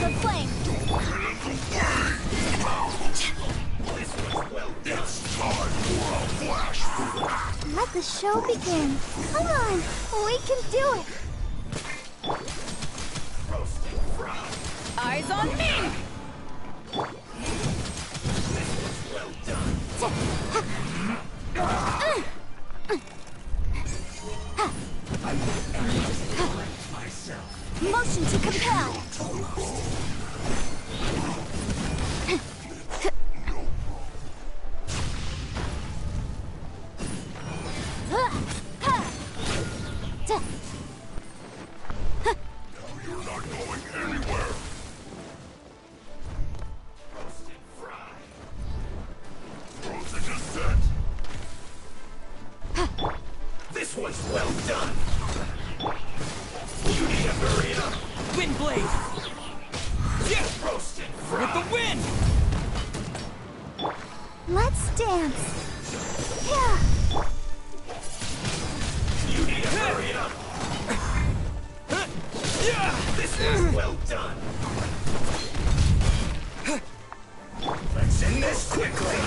shield of flame. Let the show begin. Come on, we can do it. Eyes on me! Motion to compel. This one's well done. You need to hurry up. Wind blade! Yeah, roasted With the wind! Let's dance. Yeah. You need to hurry up. This one's well done. Let's end this quickly.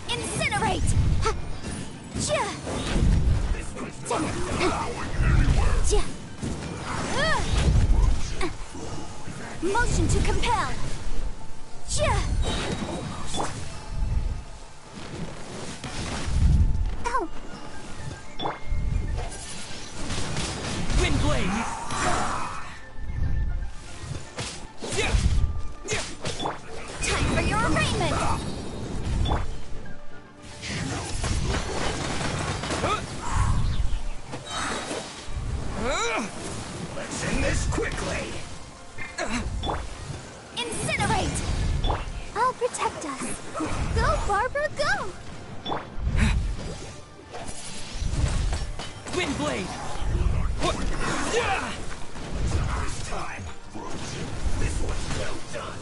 Incinerate. This one's well done. Motion to compel. Oh, Wind blade! Time for your arraignment. Let's end this quickly. Incinerate. I'll protect us. Go, Barbara, go. Wind blade! This time. This one's well done.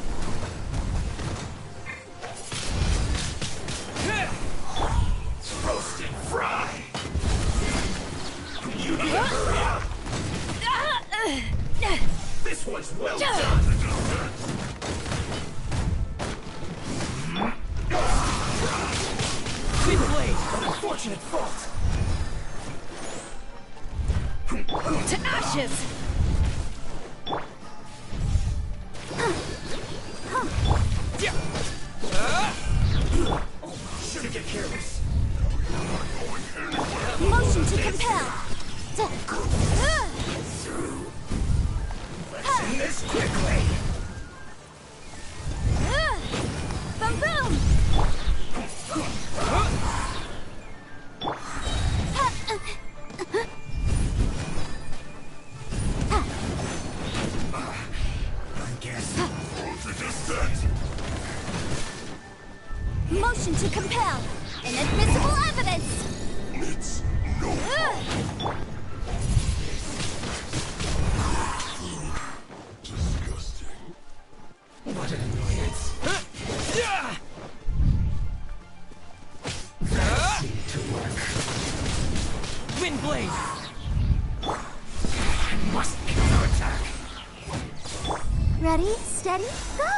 Roast and fry. You need to hurry up. This one's well done. Wind blade! Unfortunate fault. To ashes! Shouldn't get careless. Motion to compel. Let's end this quickly. Boom boom. I guess. Just that. Motion to compel. Inadmissible evidence. It's no. Disgusting. What an annoyance. That seemed to work. Wind blade! I must counterattack. Ready, steady, go.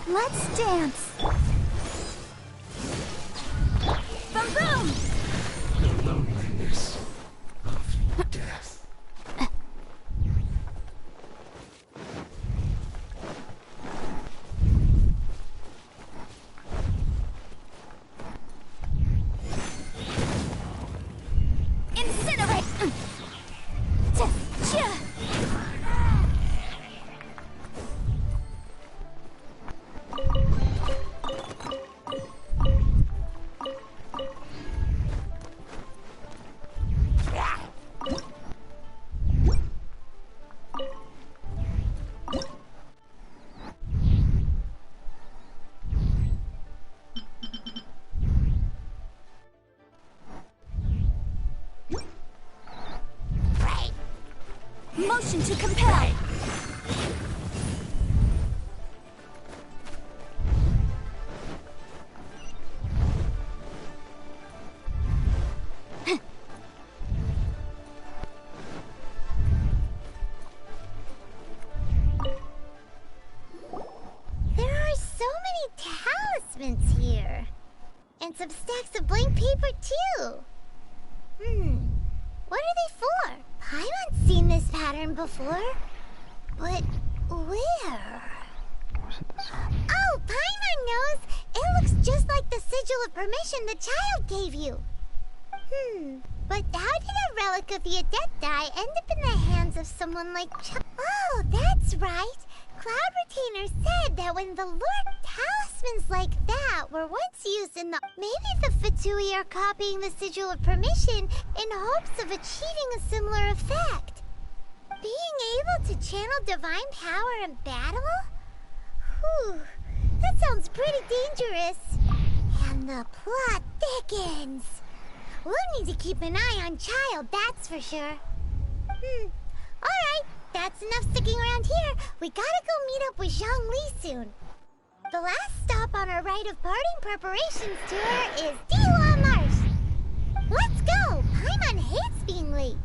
Let's dance. Boom boom. The loneliness of death. Incinerate. Motion to compel. too. What are they for? Paimon's seen this pattern before. But where? Oh, Paimon knows! It looks just like the sigil of permission the child gave you. But how did a relic of your death end up in the hands of someone like Oh, that's right! Cloud Retainer said that when the Lord talismans like that were once used in the... Maybe the Fatui are copying the sigil of permission in hopes of achieving a similar effect. Being able to channel divine power in battle? Whew, that sounds pretty dangerous. And the plot thickens. We'll need to keep an eye on Child, that's for sure. Alright, that's enough sticking around here. We gotta go meet up with Zhongli soon. The last stop on our rite of parting preparations tour is Dihua Marsh. Let's go! Paimon hates being late.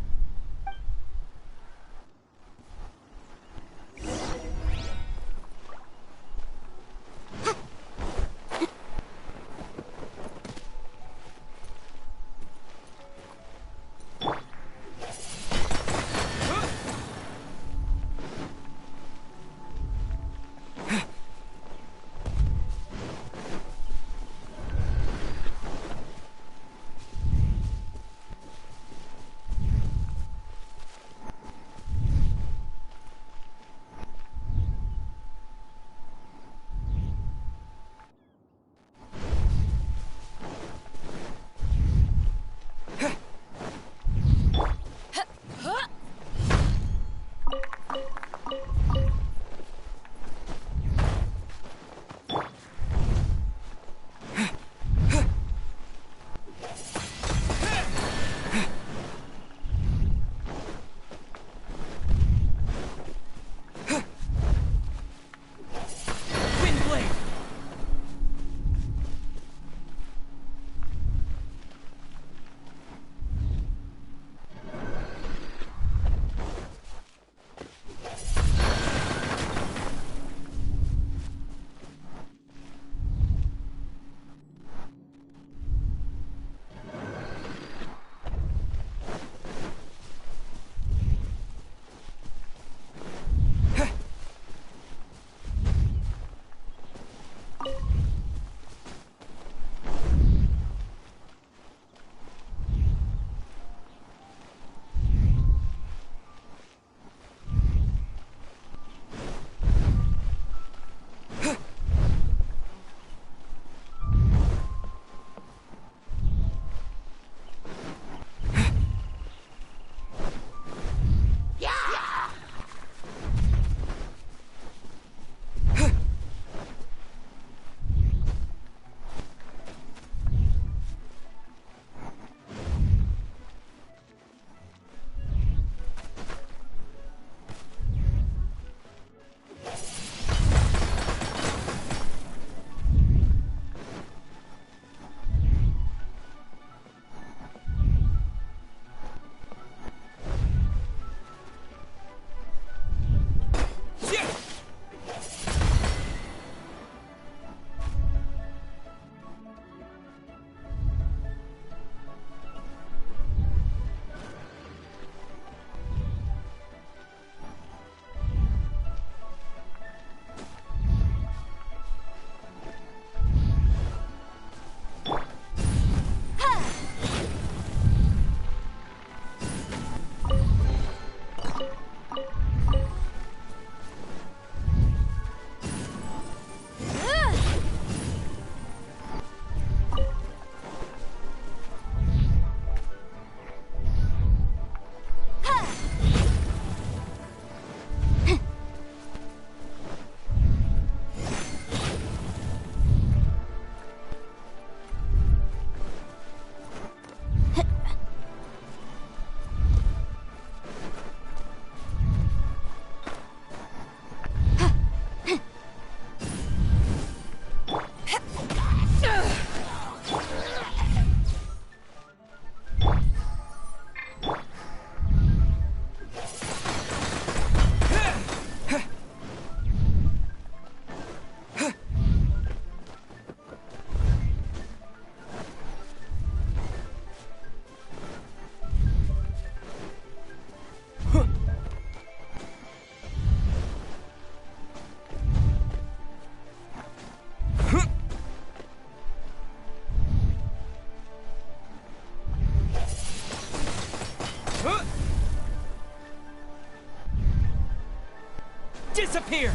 Disappear!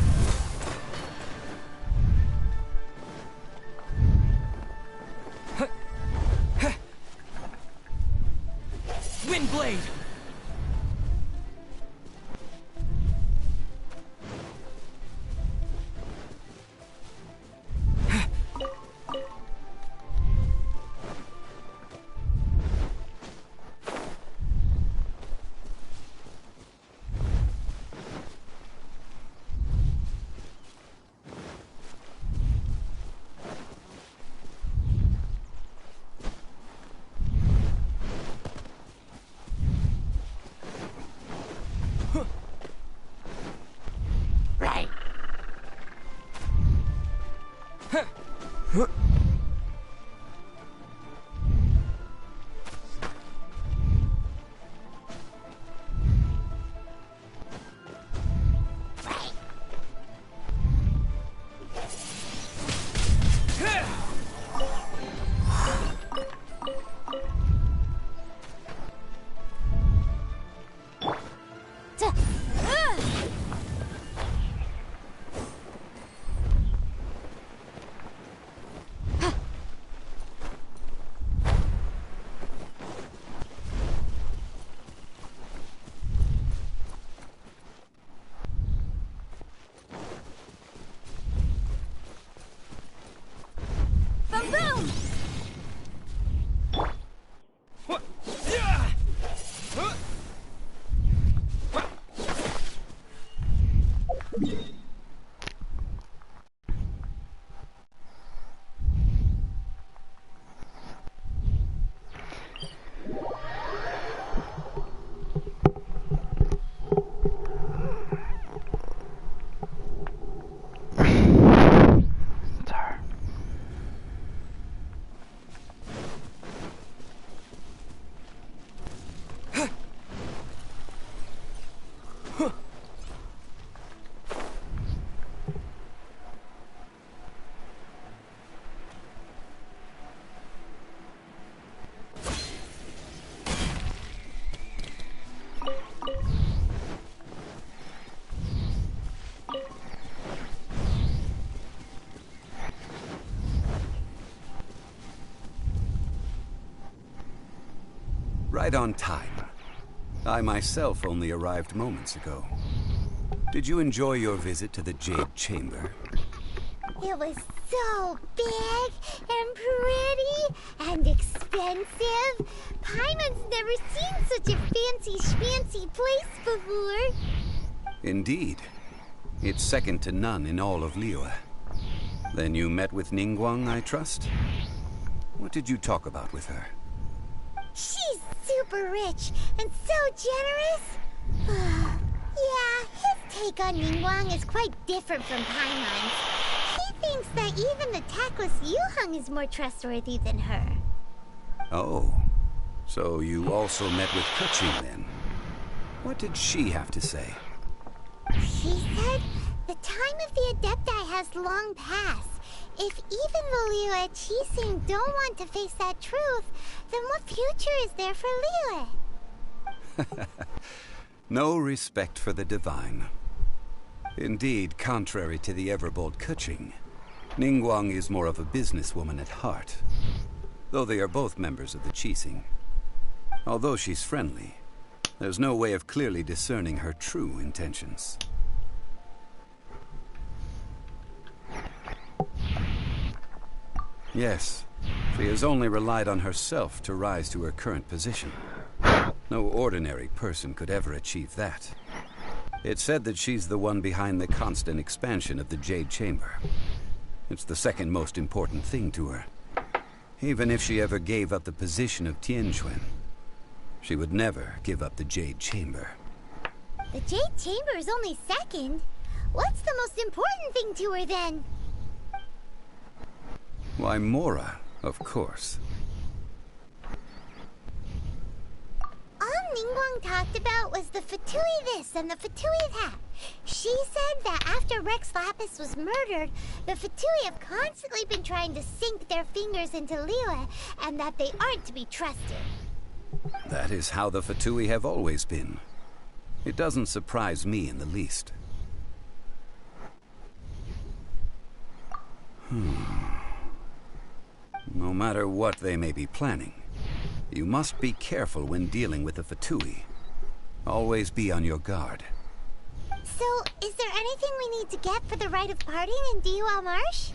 Windblade! Right on time. I myself only arrived moments ago. Did you enjoy your visit to the Jade Chamber? It was so big and pretty and expensive. Paimon's never seen such a fancy schmancy place before. Indeed. It's second to none in all of Liyue. Then you met with Ningguang, I trust? What did you talk about with her? She's super rich and so generous. Yeah, his take on Ningguang is quite different from Paimon's. He thinks that even the tactless Yuheng is more trustworthy than her. Oh, so you also met with Keqing then? What did she have to say? She said the time of the Adepti has long passed. If even the Liyue Qixing don't want to face that truth, then what future is there for Liyue? No respect for the divine. Indeed, contrary to the ever-bold Keqing, Ningguang is more of a businesswoman at heart, though they are both members of the Qixing. Although she's friendly, there's no way of clearly discerning her true intentions. Yes, she has only relied on herself to rise to her current position. No ordinary person could ever achieve that. It's said that she's the one behind the constant expansion of the Jade Chamber. It's the second most important thing to her. Even if she ever gave up the position of Tianquan, she would never give up the Jade Chamber. The Jade Chamber is only second. What's the most important thing to her then? Why, Mora, of course. All Ningguang talked about was the Fatui this and the Fatui that. She said that after Rex Lapis was murdered, the Fatui have constantly been trying to sink their fingers into Liyue, and that they aren't to be trusted. That is how the Fatui have always been. It doesn't surprise me in the least. No matter what they may be planning, you must be careful when dealing with the Fatui. Always be on your guard. So, is there anything we need to get for the rite of parting in Diwa Marsh?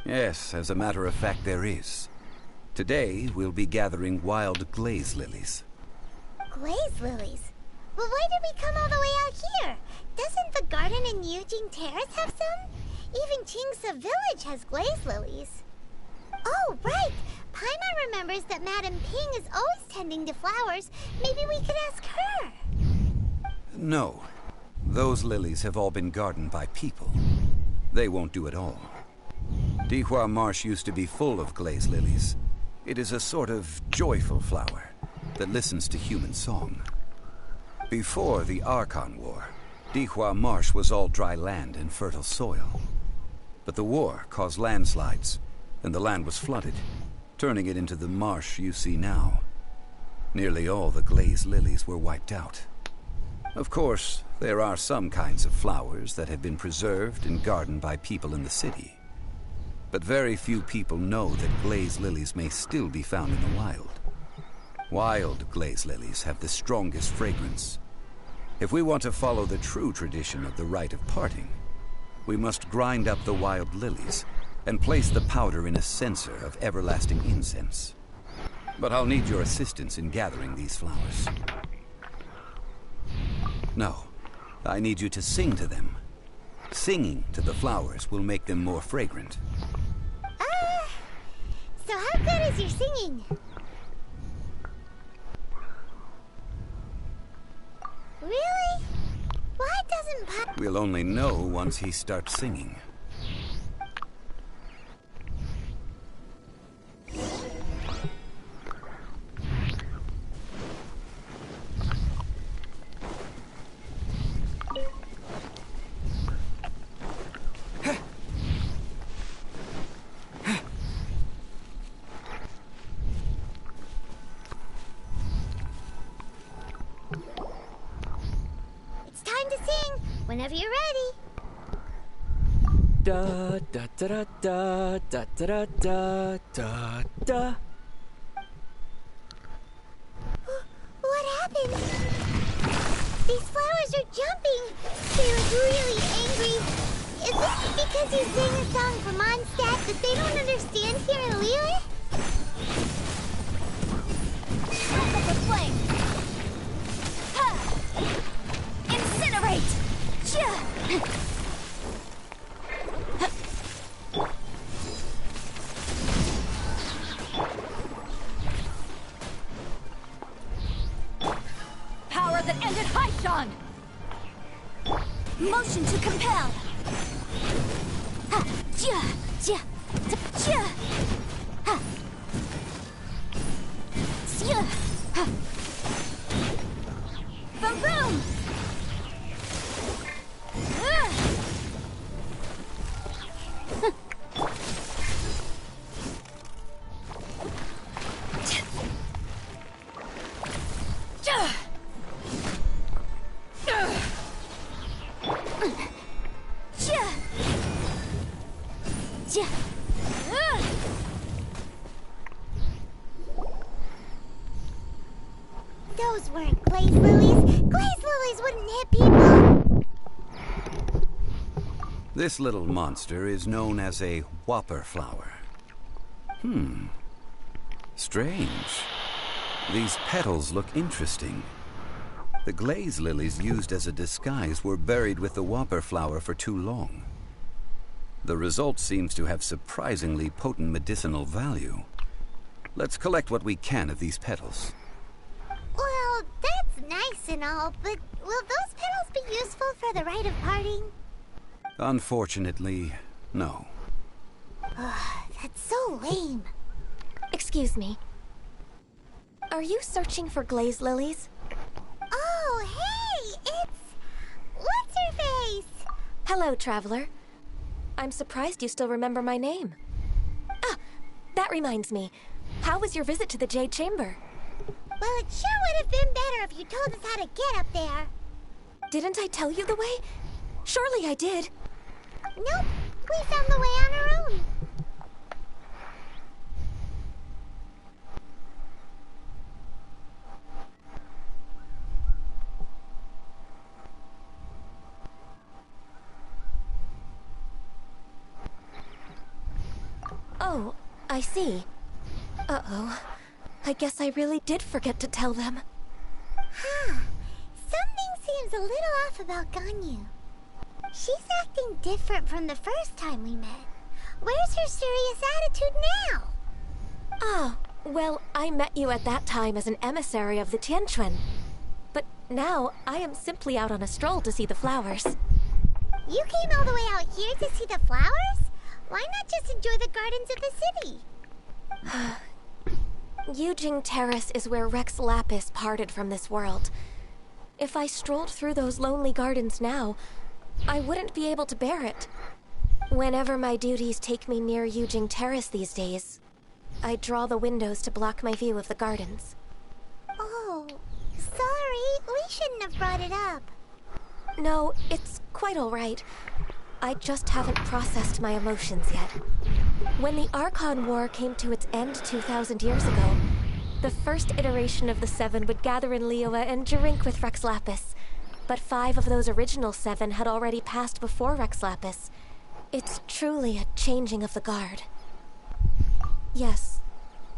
Yes, as a matter of fact, there is. Today, we'll be gathering wild glaze lilies. Glaze lilies? Well, why did we come all the way out here? Doesn't the garden in Yujing Terrace have some? Even Chingsa Village has glaze lilies. Oh, right! Paimon remembers that Madame Ping is always tending to flowers. Maybe we could ask her. No. Those lilies have all been gardened by people. They won't do it all. Dihua Marsh used to be full of glaze lilies. It is a sort of joyful flower that listens to human song. Before the Archon War, Dihua Marsh was all dry land and fertile soil. But the war caused landslides, and the land was flooded, turning it into the marsh you see now. Nearly all the glaze lilies were wiped out. Of course, there are some kinds of flowers that have been preserved and gardened by people in the city. But very few people know that glaze lilies may still be found in the wild. Wild glaze lilies have the strongest fragrance. If we want to follow the true tradition of the rite of parting, we must grind up the wild lilies and place the powder in a censer of everlasting incense. But I'll need your assistance in gathering these flowers. No, I need you to sing to them. Singing to the flowers will make them more fragrant. So how good is your singing? Really? Why doesn't We'll only know once he starts singing. Whenever you're ready. Da da da da da da da da da. What happened? These flowers are jumping. They look really angry. Is this because you sang a song from Mondstadt that they don't understand here in Liyue? Strike up the flame! Ha! Incinerate! Power that ended Haishan! Motion to compel! Ha! Jia! Jia! Jia! Ha! Jia! Ha! Boom boom! Those weren't glaze lilies. Glaze lilies wouldn't hit people. This little monster is known as a whopper flower. Strange. These petals look interesting. The glaze lilies used as a disguise were buried with the whopper flower for too long. The result seems to have surprisingly potent medicinal value. Let's collect what we can of these petals. Well, that's nice and all, but will those petals be useful for the rite of parting? Unfortunately, no. That's so lame. Excuse me. Are you searching for glaze lilies? Oh, hey! It's... What's-her-face? Hello, traveler. I'm surprised you still remember my name. Ah, that reminds me. How was your visit to the Jade Chamber? Well, it sure would have been better if you told us how to get up there. Didn't I tell you the way? Surely I did. Nope, We found the way on our own. Oh, I see. Uh-oh. I guess I really did forget to tell them. Huh. Something seems a little off about Ganyu. She's acting different from the first time we met. Where's her serious attitude now? Ah, well, I met you at that time as an emissary of the GeNSHiN. But now, I am simply out on a stroll to see the flowers. You came all the way out here to see the flowers? Why not just enjoy the gardens of the city? Yujing Terrace is where Rex Lapis parted from this world. If I strolled through those lonely gardens now, I wouldn't be able to bear it. Whenever my duties take me near Yujing Terrace these days, I draw the windows to block my view of the gardens. Oh, sorry. We shouldn't have brought it up. No, it's quite all right. I just haven't processed my emotions yet. When the Archon War came to its end 2,000 years ago, the first iteration of the Seven would gather in Liyue and drink with Rex Lapis. But 5 of those original 7 had already passed before Rex Lapis. It's truly a changing of the guard. Yes,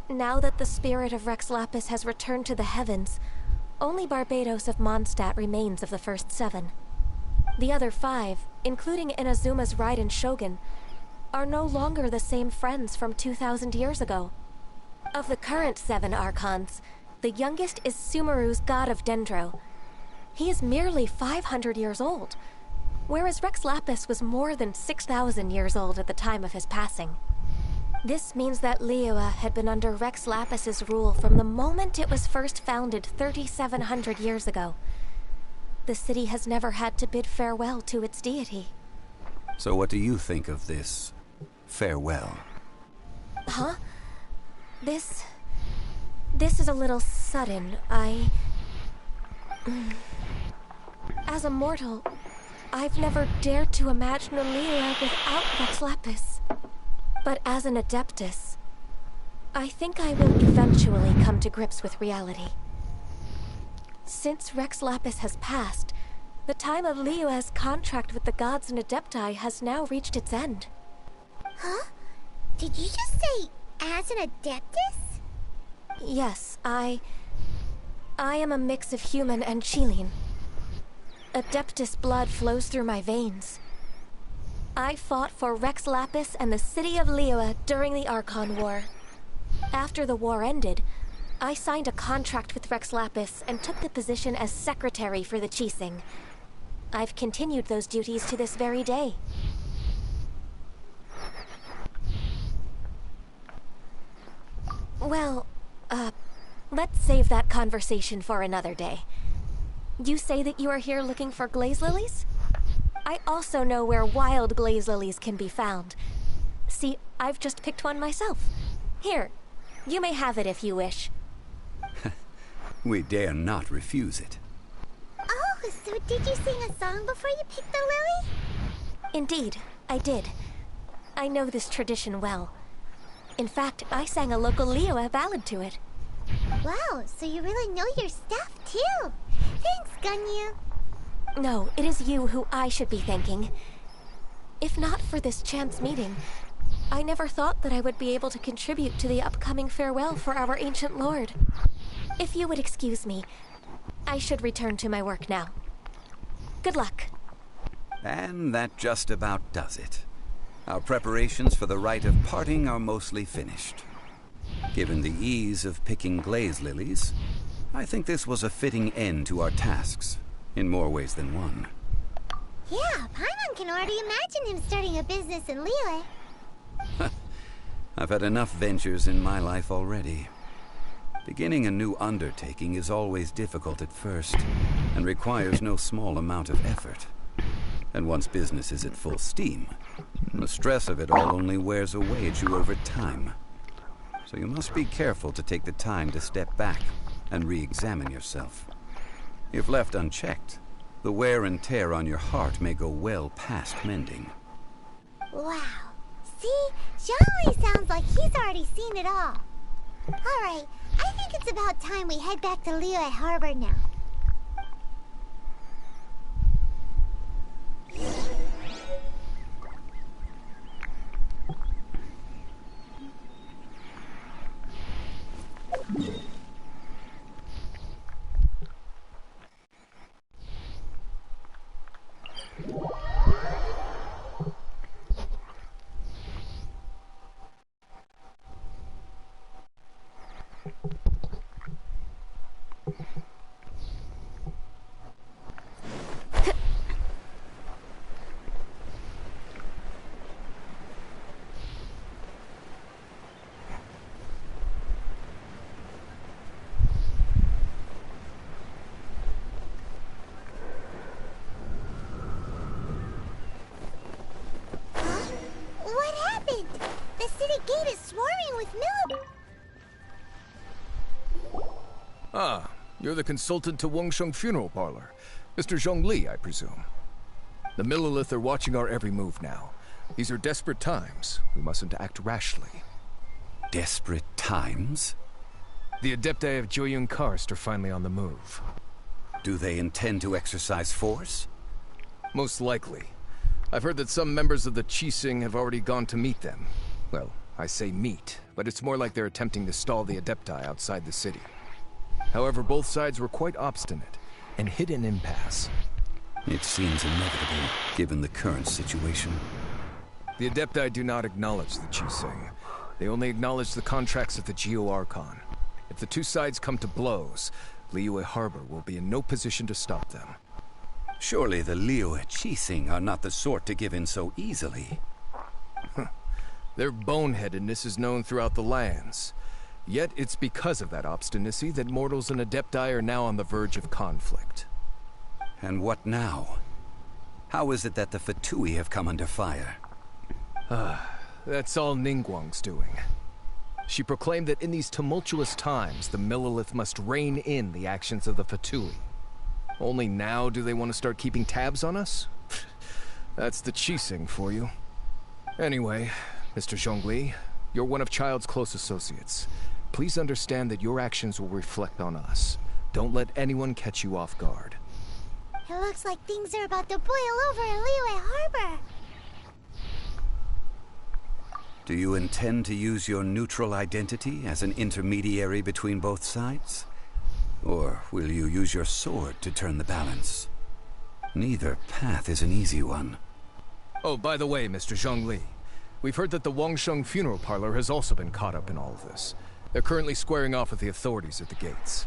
now that the spirit of Rex Lapis has returned to the heavens, only Barbados of Mondstadt remains of the first 7. The other 5, including Inazuma's Raiden Shogun, are no longer the same friends from 2,000 years ago. Of the current 7 Archons, the youngest is Sumeru's god of Dendro. He is merely 500 years old, whereas Rex Lapis was more than 6,000 years old at the time of his passing. This means that Liyue had been under Rex Lapis's rule from the moment it was first founded 3,700 years ago. The city has never had to bid farewell to its deity. So what do you think of this farewell? Huh? This is a little sudden. As a mortal, I've never dared to imagine a Liyue without Rex Lapis. But as an Adeptus, I think I will eventually come to grips with reality. Since Rex Lapis has passed, the time of Liyue's contract with the gods and Adepti has now reached its end. Huh? Did you just say, as an Adeptus? Yes, I am a mix of human and Qilin. Adeptus blood flows through my veins. I fought for Rex Lapis and the city of Liyue during the Archon War. After the war ended, I signed a contract with Rex Lapis and took the position as secretary for the Qixing. I've continued those duties to this very day. Well, let's save that conversation for another day. You say that you are here looking for glaze lilies? I also know where wild glaze lilies can be found. See, I've just picked one myself. Here, you may have it if you wish. We dare not refuse it. Oh, so did you sing a song before you picked the lily? Indeed, I did. I know this tradition well. In fact, I sang a local Liyue ballad to it. Wow, so you really know your stuff, too. Thanks, Ganyu. No, it is you who I should be thanking. If not for this chance meeting, I never thought that I would be able to contribute to the upcoming farewell for our ancient lord. If you would excuse me, I should return to my work now. Good luck. And that just about does it. Our preparations for the rite of parting are mostly finished. Given the ease of picking glaze lilies, I think this was a fitting end to our tasks, in more ways than one. Yeah, Paimon can already imagine him starting a business in Liyue. I've had enough ventures in my life already. Beginning a new undertaking is always difficult at first, and requires no small amount of effort. And once business is at full steam, the stress of it all only wears away at you over time. So you must be careful to take the time to step back and re-examine yourself. If left unchecked, the wear and tear on your heart may go well past mending. Wow. See? Zhongli sounds like he's already seen it all. Alright, I think it's about time we head back to Liyue Harbor now. What happened? The city gate is swarming with Ah, you're the consultant to Wangsheng Funeral Parlor. Mr. Zhongli, I presume. The Millilith are watching our every move now. These are desperate times. We mustn't act rashly. Desperate times? The Adepti of Joyun Karst are finally on the move. Do they intend to exercise force? Most likely. I've heard that some members of the GeNSHiN have already gone to meet them. Well, I say meet, but it's more like they're attempting to stall the Adepti outside the city. However, both sides were quite obstinate and hit an impasse. It seems inevitable, given the current situation. The Adepti do not acknowledge the GeNSHiN. They only acknowledge the contracts of the Geo-Archon. If the two sides come to blows, Liyue Harbor will be in no position to stop them. Surely the Liyue GeNSHiN are not the sort to give in so easily. Their boneheadedness is known throughout the lands. Yet it's because of that obstinacy that mortals and Adepti are now on the verge of conflict. And what now? How is it that the Fatui have come under fire? That's all Ningguang's doing. She proclaimed that in these tumultuous times, the Millilith must rein in the actions of the Fatui. Only now do they want to start keeping tabs on us? That's the GeNSHiN for you. Anyway, Mr. Zhongli, you're one of Child's close associates. Please understand that your actions will reflect on us. Don't let anyone catch you off guard. It looks like things are about to boil over in Liyue Harbor. Do you intend to use your neutral identity as an intermediary between both sides? Or will you use your sword to turn the balance? Neither path is an easy one. Oh, by the way, Mr. Zhongli, we've heard that the Wangsheng Funeral Parlor has also been caught up in all of this. They're currently squaring off with the authorities at the gates.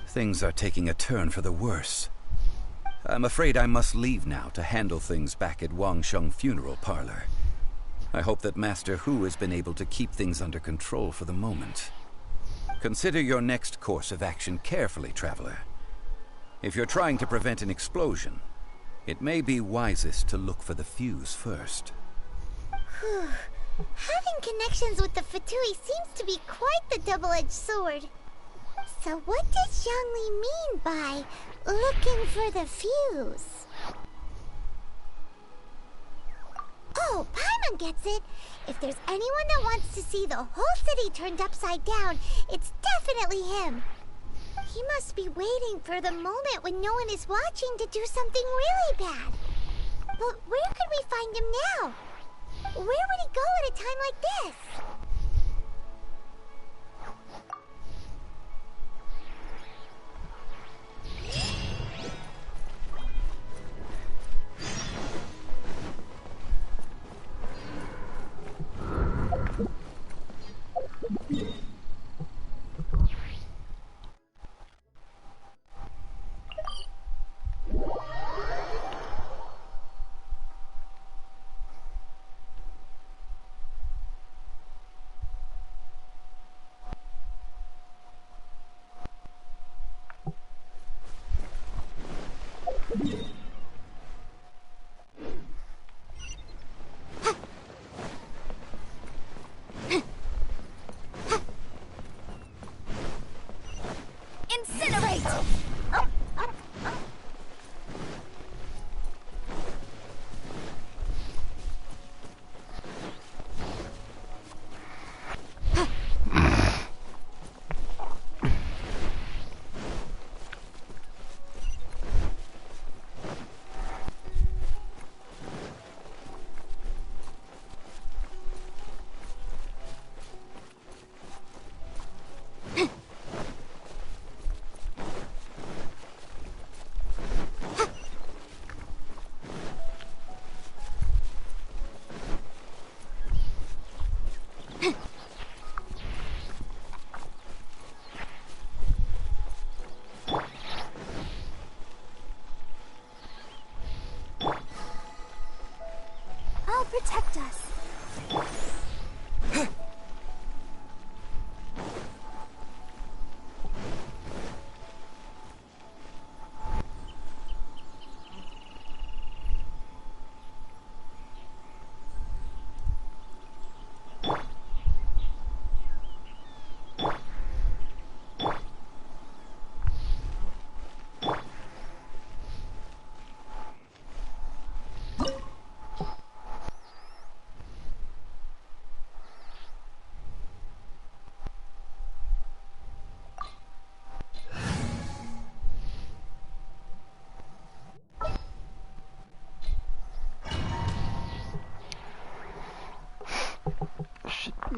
Things are taking a turn for the worse. I'm afraid I must leave now to handle things back at Wangsheng Funeral Parlor. I hope that Master Hu has been able to keep things under control for the moment. Consider your next course of action carefully, Traveler. If you're trying to prevent an explosion, it may be wisest to look for the fuse first. Whew. Having connections with the Fatui seems to be quite the double-edged sword. So what does Zhongli mean by looking for the fuse? Oh, Paimon gets it. If there's anyone that wants to see the whole city turned upside down, it's definitely him. He must be waiting for the moment when no one is watching to do something really bad. But where could we find him now? Where would he go at a time like this?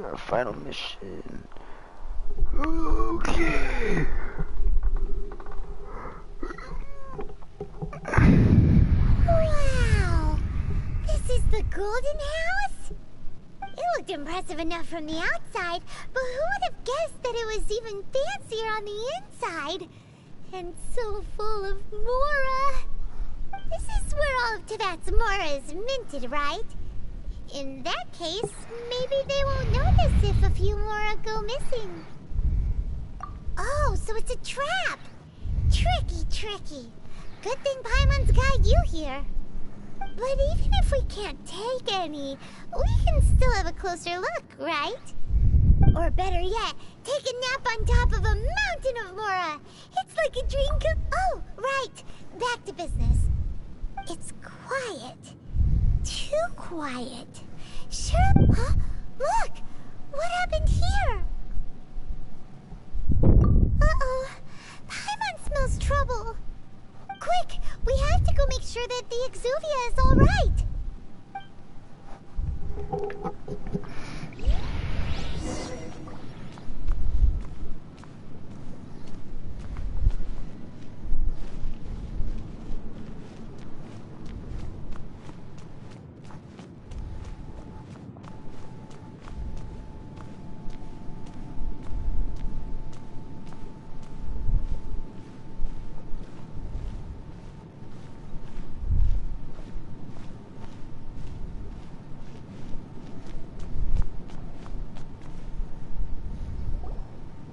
our final mission. Okay. Wow! This is the Golden House? It looked impressive enough from the outside, but who would have guessed that it was even fancier on the inside? And so full of Mora. This is where all of Tibet's Mora is minted, right? In that case, maybe they won't notice if a few Mora go missing. Oh, so it's a trap! Tricky, tricky. Good thing Paimon's got you here. But even if we can't take any, we can still have a closer look, right? Or better yet, take a nap on top of a mountain of Mora. It's like a dream come... Oh, right. Back to business. It's quiet. Too quiet. Sure... Huh? Look! What happened here? Uh-oh. Paimon smells trouble. Quick! We have to go make sure that the Exuvia is all right.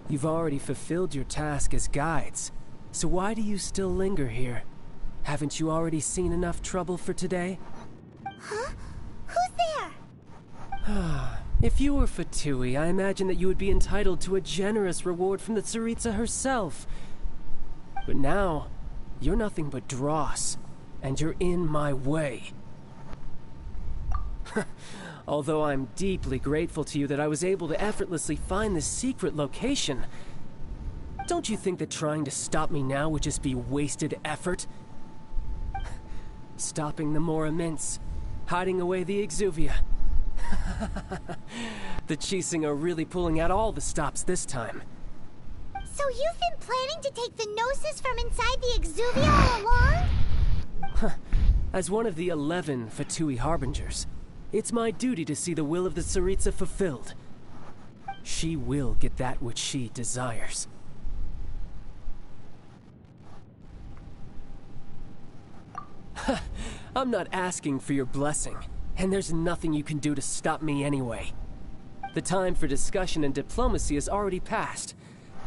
You've already fulfilled your task as guides, so why do you still linger here? Haven't you already seen enough trouble for today? Huh? Who's there? If you were Fatui, I imagine that you would be entitled to a generous reward from the Tsaritsa herself. But now, you're nothing but dross, and you're in my way. Although I'm deeply grateful to you that I was able to effortlessly find this secret location, don't you think that trying to stop me now would just be wasted effort? Stopping the Mora Mints, hiding away the Exuvia. The GeNSHiN are really pulling out all the stops this time. So you've been planning to take the Gnosis from inside the Exuvia all along? As one of the 11 Fatui Harbingers, it's my duty to see the will of the Tsaritsa fulfilled. She will get that which she desires. I'm not asking for your blessing, and there's nothing you can do to stop me anyway. The time for discussion and diplomacy has already passed.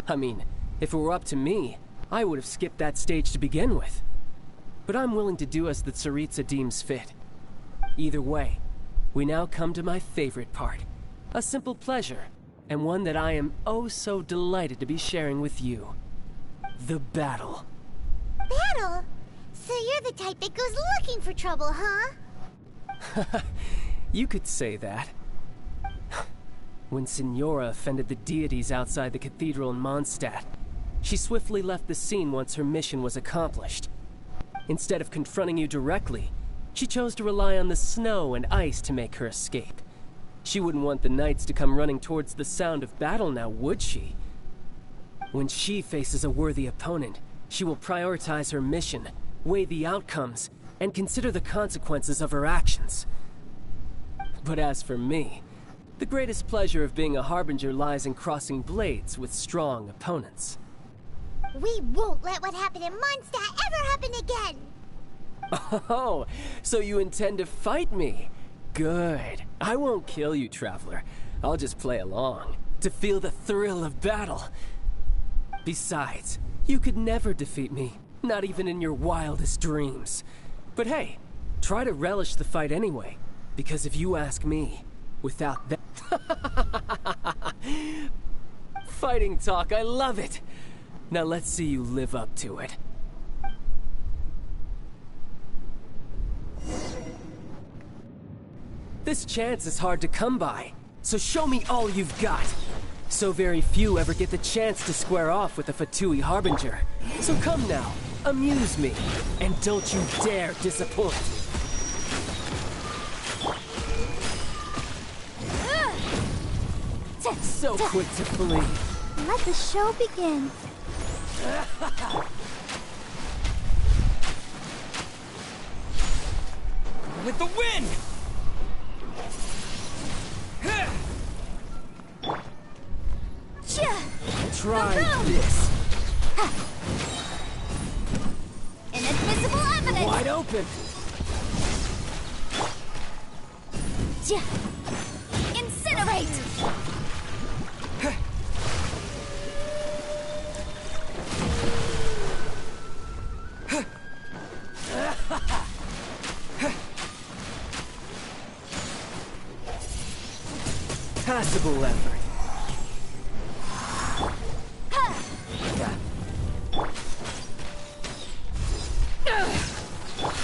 I mean, if it were up to me, I would have skipped that stage to begin with. But I'm willing to do as the Tsaritsa deems fit. Either way, we now come to my favorite part. A simple pleasure, and one that I am oh so delighted to be sharing with you. The battle. Battle? So you're the type that goes looking for trouble, huh? You could say that. When Signora offended the deities outside the cathedral in Mondstadt, she swiftly left the scene once her mission was accomplished. Instead of confronting you directly, she chose to rely on the snow and ice to make her escape. She wouldn't want the knights to come running towards the sound of battle now, would she? When she faces a worthy opponent, she will prioritize her mission, weigh the outcomes, and consider the consequences of her actions. But as for me, the greatest pleasure of being a Harbinger lies in crossing blades with strong opponents. We won't let what happened in Mondstadt ever happen again! Oh, so you intend to fight me? Good. I won't kill you, Traveler. I'll just play along, to feel the thrill of battle. Besides, you could never defeat me, not even in your wildest dreams. But hey, try to relish the fight anyway, because if you ask me, without that... Fighting talk, I love it! Now let's see you live up to it. This chance is hard to come by, so show me all you've got. So very few ever get the chance to square off with a Fatui Harbinger. So come now, amuse me, and don't you dare disappoint. So quick to flee. Let the show begin. With the wind! Try this. Inadmissible evidence! Wide open. Incinerate! Passable effort.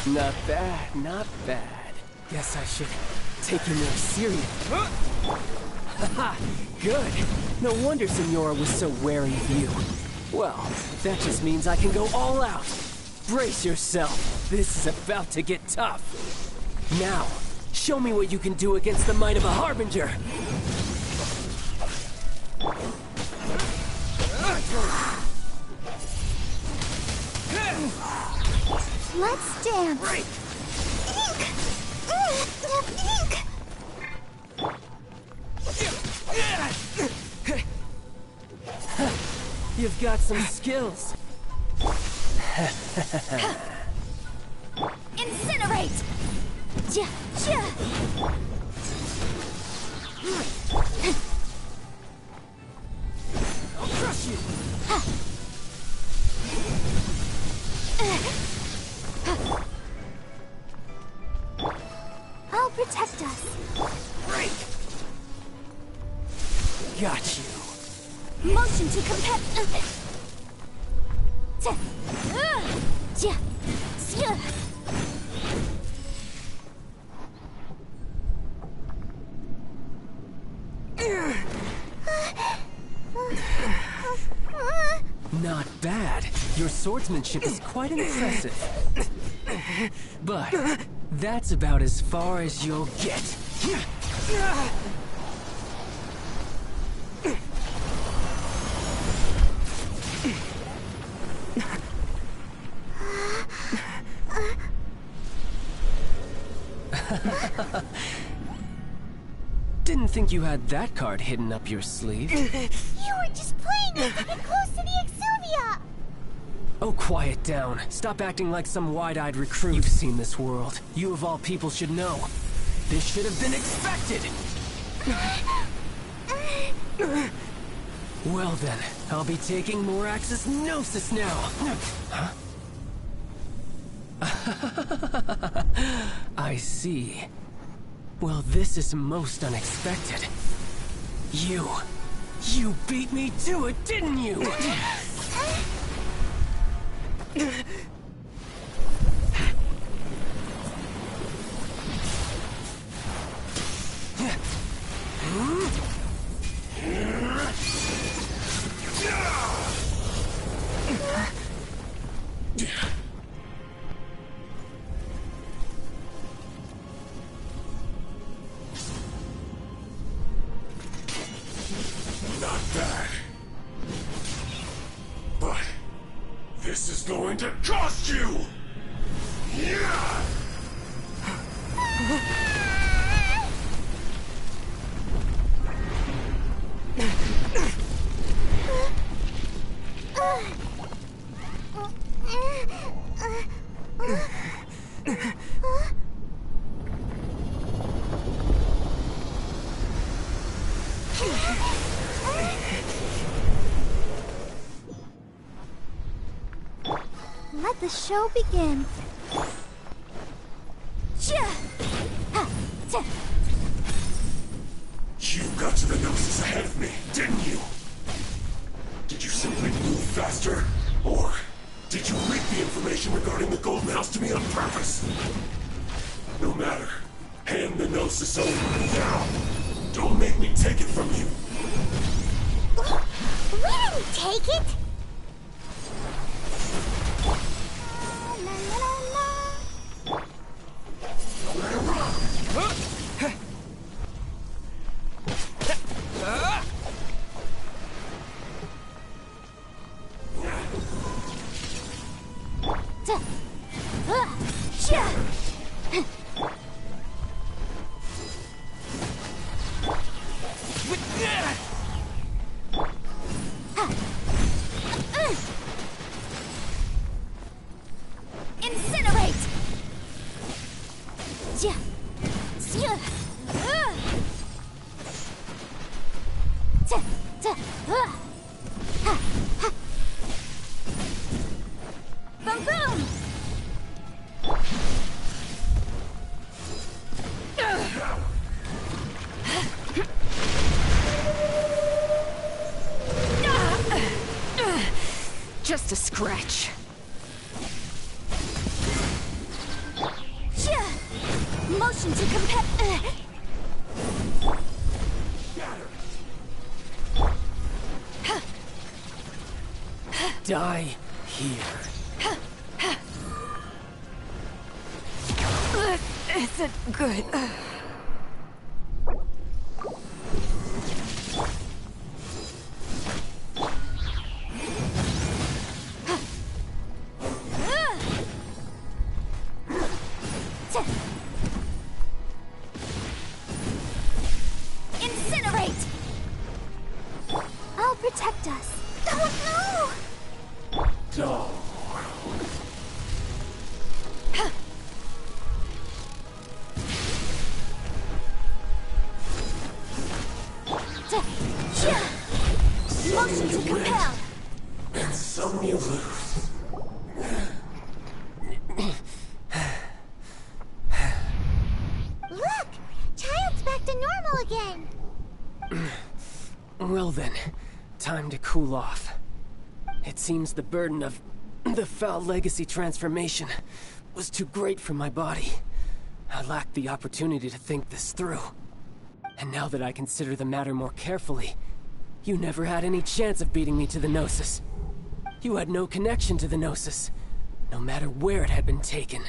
Not bad, not bad. Guess I should take you more serious. Haha, good. No wonder Senora was so wary of you. Well, that just means I can go all out. Brace yourself. This is about to get tough. Now, show me what you can do against the might of a Harbinger. Let's dance. Right. Ink! Ink! You've got some skills. Incinerate! I'll crush you. I'll protect us. Break. Got you. Motion to compet. Not bad. Your swordsmanship is quite impressive. But that's about as far as you'll get. Didn't think you had that card hidden up your sleeve. You were just playing it to get close to the Exuvia! Oh, quiet down. Stop acting like some wide-eyed recruit. You've seen this world. You of all people should know. This should have been expected! Well then, I'll be taking more Axis Gnosis now! Huh? I see. Well, this is most unexpected. You beat me to it, didn't you? Not bad. But this is going to cost you! Yeah! Let the show begin. You got to the Gnosis ahead of me, didn't you? Did you simply move faster? Or did you leak the information regarding the Golden House to me on purpose? No matter. Hand the Gnosis over now. Don't make me take it from you. We didn't take it! Incinerate! Boom boom! Just a scratch. Motion to compare. Die here. Isn't good. Incinerate! I'll protect us. Oh no! Dull. Motion to compel. And some you lose. Look! Child's back to normal again! Well then, time to cool off. It seems the burden of the foul legacy transformation was too great for my body. I lacked the opportunity to think this through. And now that I consider the matter more carefully, you never had any chance of beating me to the Gnosis. You had no connection to the Gnosis, no matter where it had been taken.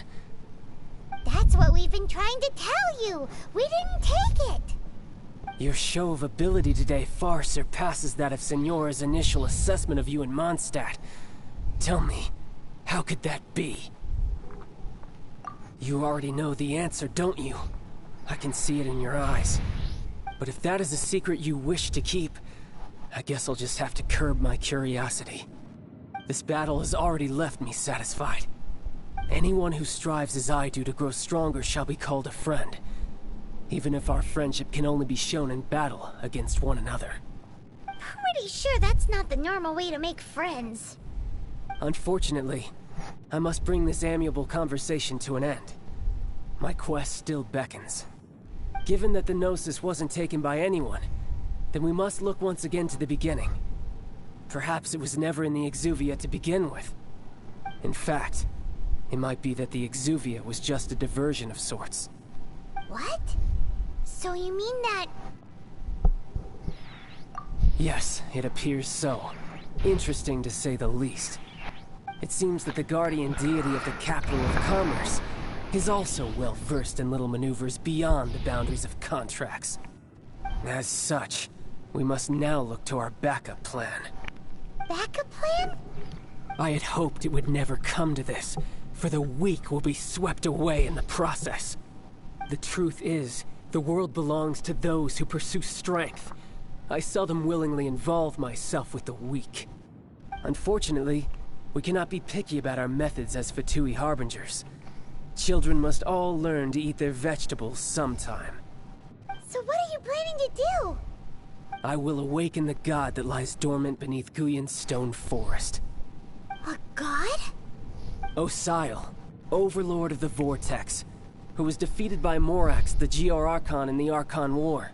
That's what we've been trying to tell you! We didn't take it! Your show of ability today far surpasses that of Signora's initial assessment of you in Mondstadt. Tell me, how could that be? You already know the answer, don't you? I can see it in your eyes. But if that is a secret you wish to keep, I guess I'll just have to curb my curiosity. This battle has already left me satisfied. Anyone who strives as I do to grow stronger shall be called a friend, even if our friendship can only be shown in battle against one another. Pretty sure that's not the normal way to make friends. Unfortunately, I must bring this amiable conversation to an end. My quest still beckons. Given that the Gnosis wasn't taken by anyone, then we must look once again to the beginning. Perhaps it was never in the Exuvia to begin with. In fact, it might be that the Exuvia was just a diversion of sorts. What? So you mean that... Yes, it appears so. Interesting to say the least. It seems that the guardian deity of the capital of commerce is also well versed in little maneuvers beyond the boundaries of contracts. As such, we must now look to our backup plan. Backup plan? I had hoped it would never come to this, for the weak will be swept away in the process. The truth is, the world belongs to those who pursue strength. I seldom willingly involve myself with the weak. Unfortunately, we cannot be picky about our methods as Fatui Harbingers. Children must all learn to eat their vegetables sometime. So what are you planning to do? I will awaken the god that lies dormant beneath Guyon's stone forest. A god? Osial, overlord of the Vortex, who was defeated by Morax, the Geo-Archon in the Archon War,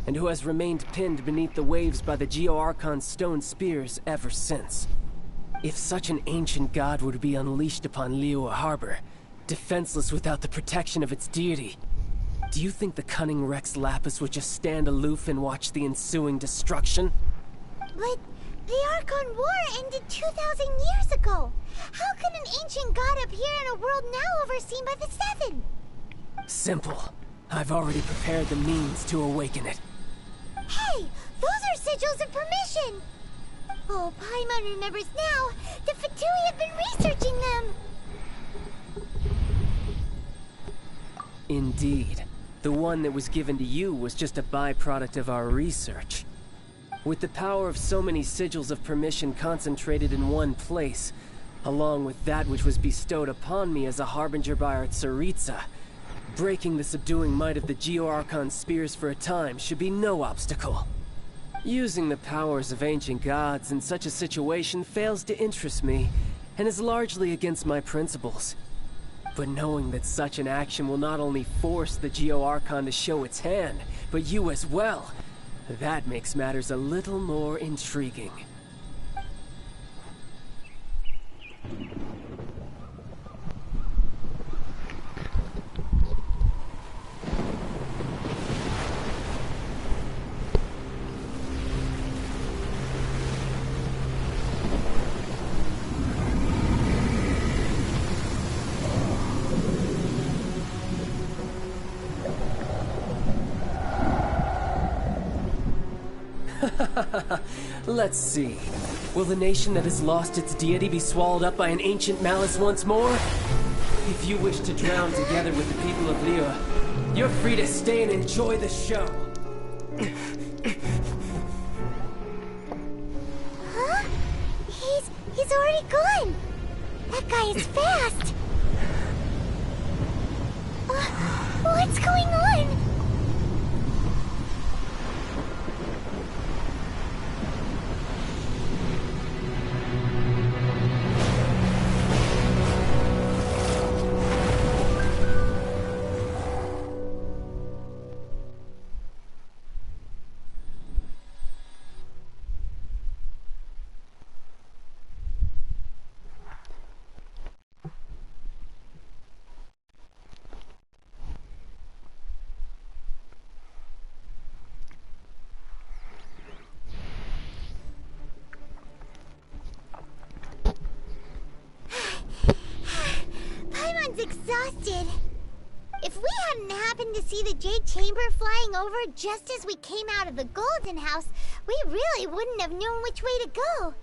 and who has remained pinned beneath the waves by the Geo-Archon's stone spears ever since. If such an ancient god were to be unleashed upon Liyue Harbor, defenseless without the protection of its deity, do you think the cunning Rex Lapis would just stand aloof and watch the ensuing destruction? But the Archon War ended 2,000 years ago. How can an ancient god appear in a world now overseen by the Seven? Simple. I've already prepared the means to awaken it. Hey, those are sigils of permission. Oh, Paimon remembers now. The Fatui have been researching them. Indeed. The one that was given to you was just a byproduct of our research. With the power of so many sigils of permission concentrated in one place, along with that which was bestowed upon me as a harbinger by our Tsaritsa, breaking the subduing might of the Geo-Archon spears for a time should be no obstacle. Using the powers of ancient gods in such a situation fails to interest me, and is largely against my principles. But knowing that such an action will not only force the Geo-Archon to show its hand, but you as well, that makes matters a little more intriguing. Let's see. Will the nation that has lost its deity be swallowed up by an ancient malice once more? If you wish to drown together with the people of Liyue, you're free to stay and enjoy the show. Huh? He's already gone. That guy is fast. What's going on? Exhausted. If we hadn't happened to see the Jade Chamber flying over just as we came out of the Golden House, we really wouldn't have known which way to go.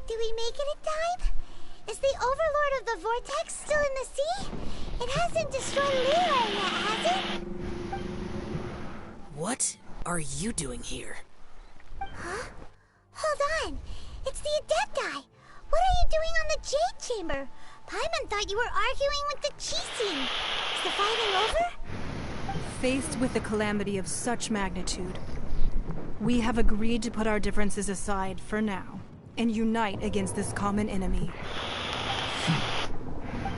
Did we make it in time? Is the Overlord of the Vortex still in the sea? It hasn't destroyed Liyue yet, has it? What are you doing here? Huh? Hold on. It's the Adepti. What are you doing on the Jade Chamber? Paimon thought you were arguing with the GeNSHiN. Is the fighting over? Faced with the calamity of such magnitude, we have agreed to put our differences aside for now and unite against this common enemy.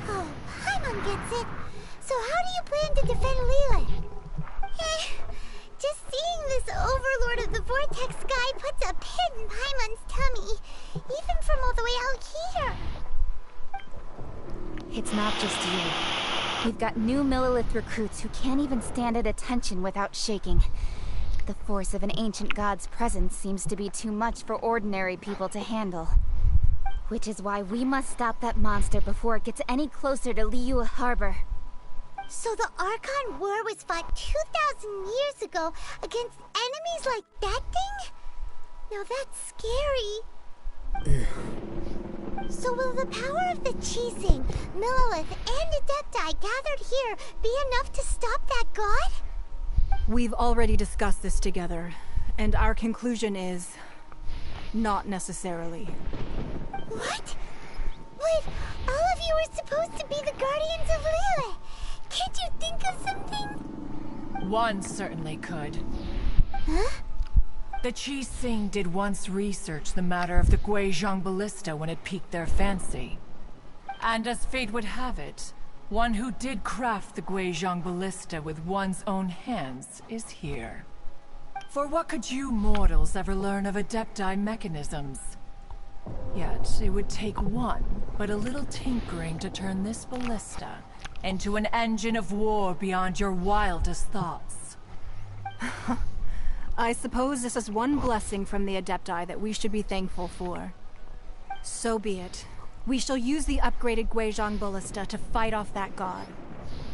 Oh, Paimon gets it. So how do you plan to defend Liyue? Just seeing this Overlord of the Vortex guy puts a pit in Paimon's tummy, even from all the way out here. It's not just you. We've got new Millilith recruits who can't even stand at attention without shaking. The force of an ancient god's presence seems to be too much for ordinary people to handle. Which is why we must stop that monster before it gets any closer to Liyue Harbor. So the Archon War was fought 2,000 years ago against enemies like that thing? Now that's scary. So will the power of the GeNSHiN, Millilith, and Adepti gathered here be enough to stop that god? We've already discussed this together, and our conclusion is... not necessarily. What? But all of you are supposed to be the Guardians of Liyue. Can't you think of something? One certainly could. Huh? The GeNSHiN did once research the matter of the Guizhong Ballista when it piqued their fancy. And as fate would have it, one who did craft the Guizhong Ballista with one's own hands is here. For what could you mortals ever learn of Adepti mechanisms? Yet, it would take but a little tinkering to turn this ballista into an engine of war beyond your wildest thoughts. I suppose this is one blessing from the Adepti that we should be thankful for. So be it. We shall use the upgraded Guizhong Ballista to fight off that god.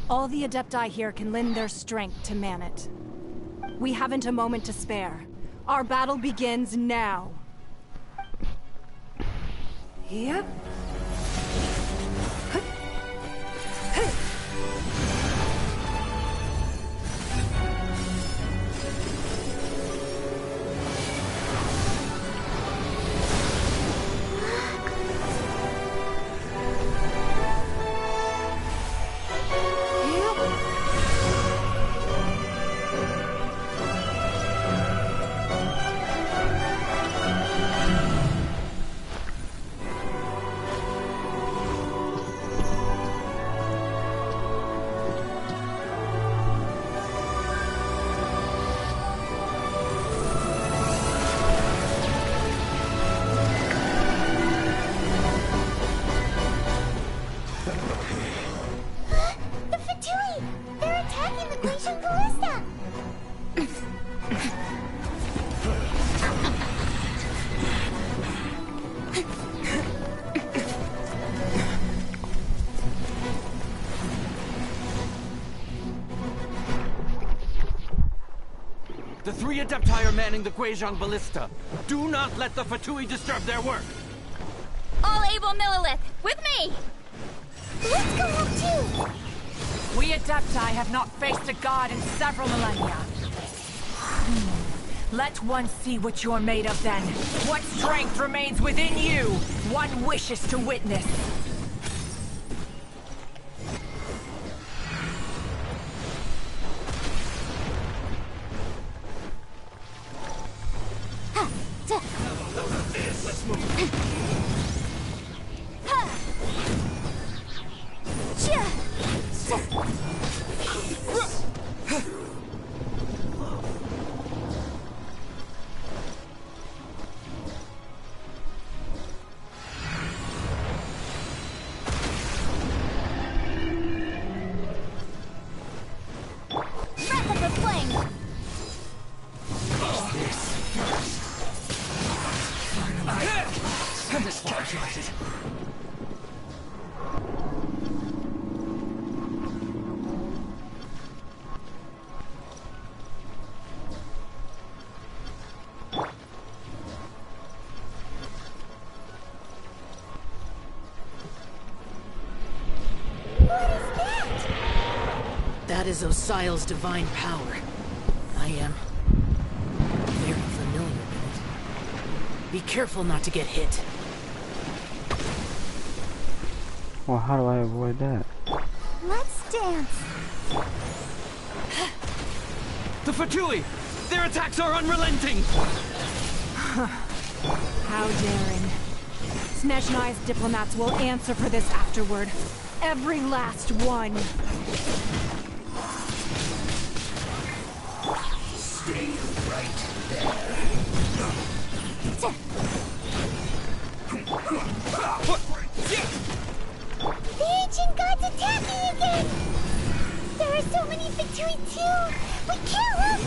All the Adepti here can lend their strength to man it. We haven't a moment to spare. Our battle begins now. Yep. The 3 Adepti are manning the GeNSHiN ballista. Do not let the Fatui disturb their work. All able Millilith, with me! Let's go up too! We Adepti have not faced a god in several millennia. Let one see what you're made of then. What strength remains within you, one wishes to witness. Let's move. That is Osial's divine power. I am very familiar with it. Be careful not to get hit. Well, how do I avoid that? Let's dance. The Fatui! Their attacks are unrelenting! How daring. Snesh and I's diplomats will answer for this afterward. Every last one. Stay right there. The ancient god's attacking again! There are so many Fatui too! We can't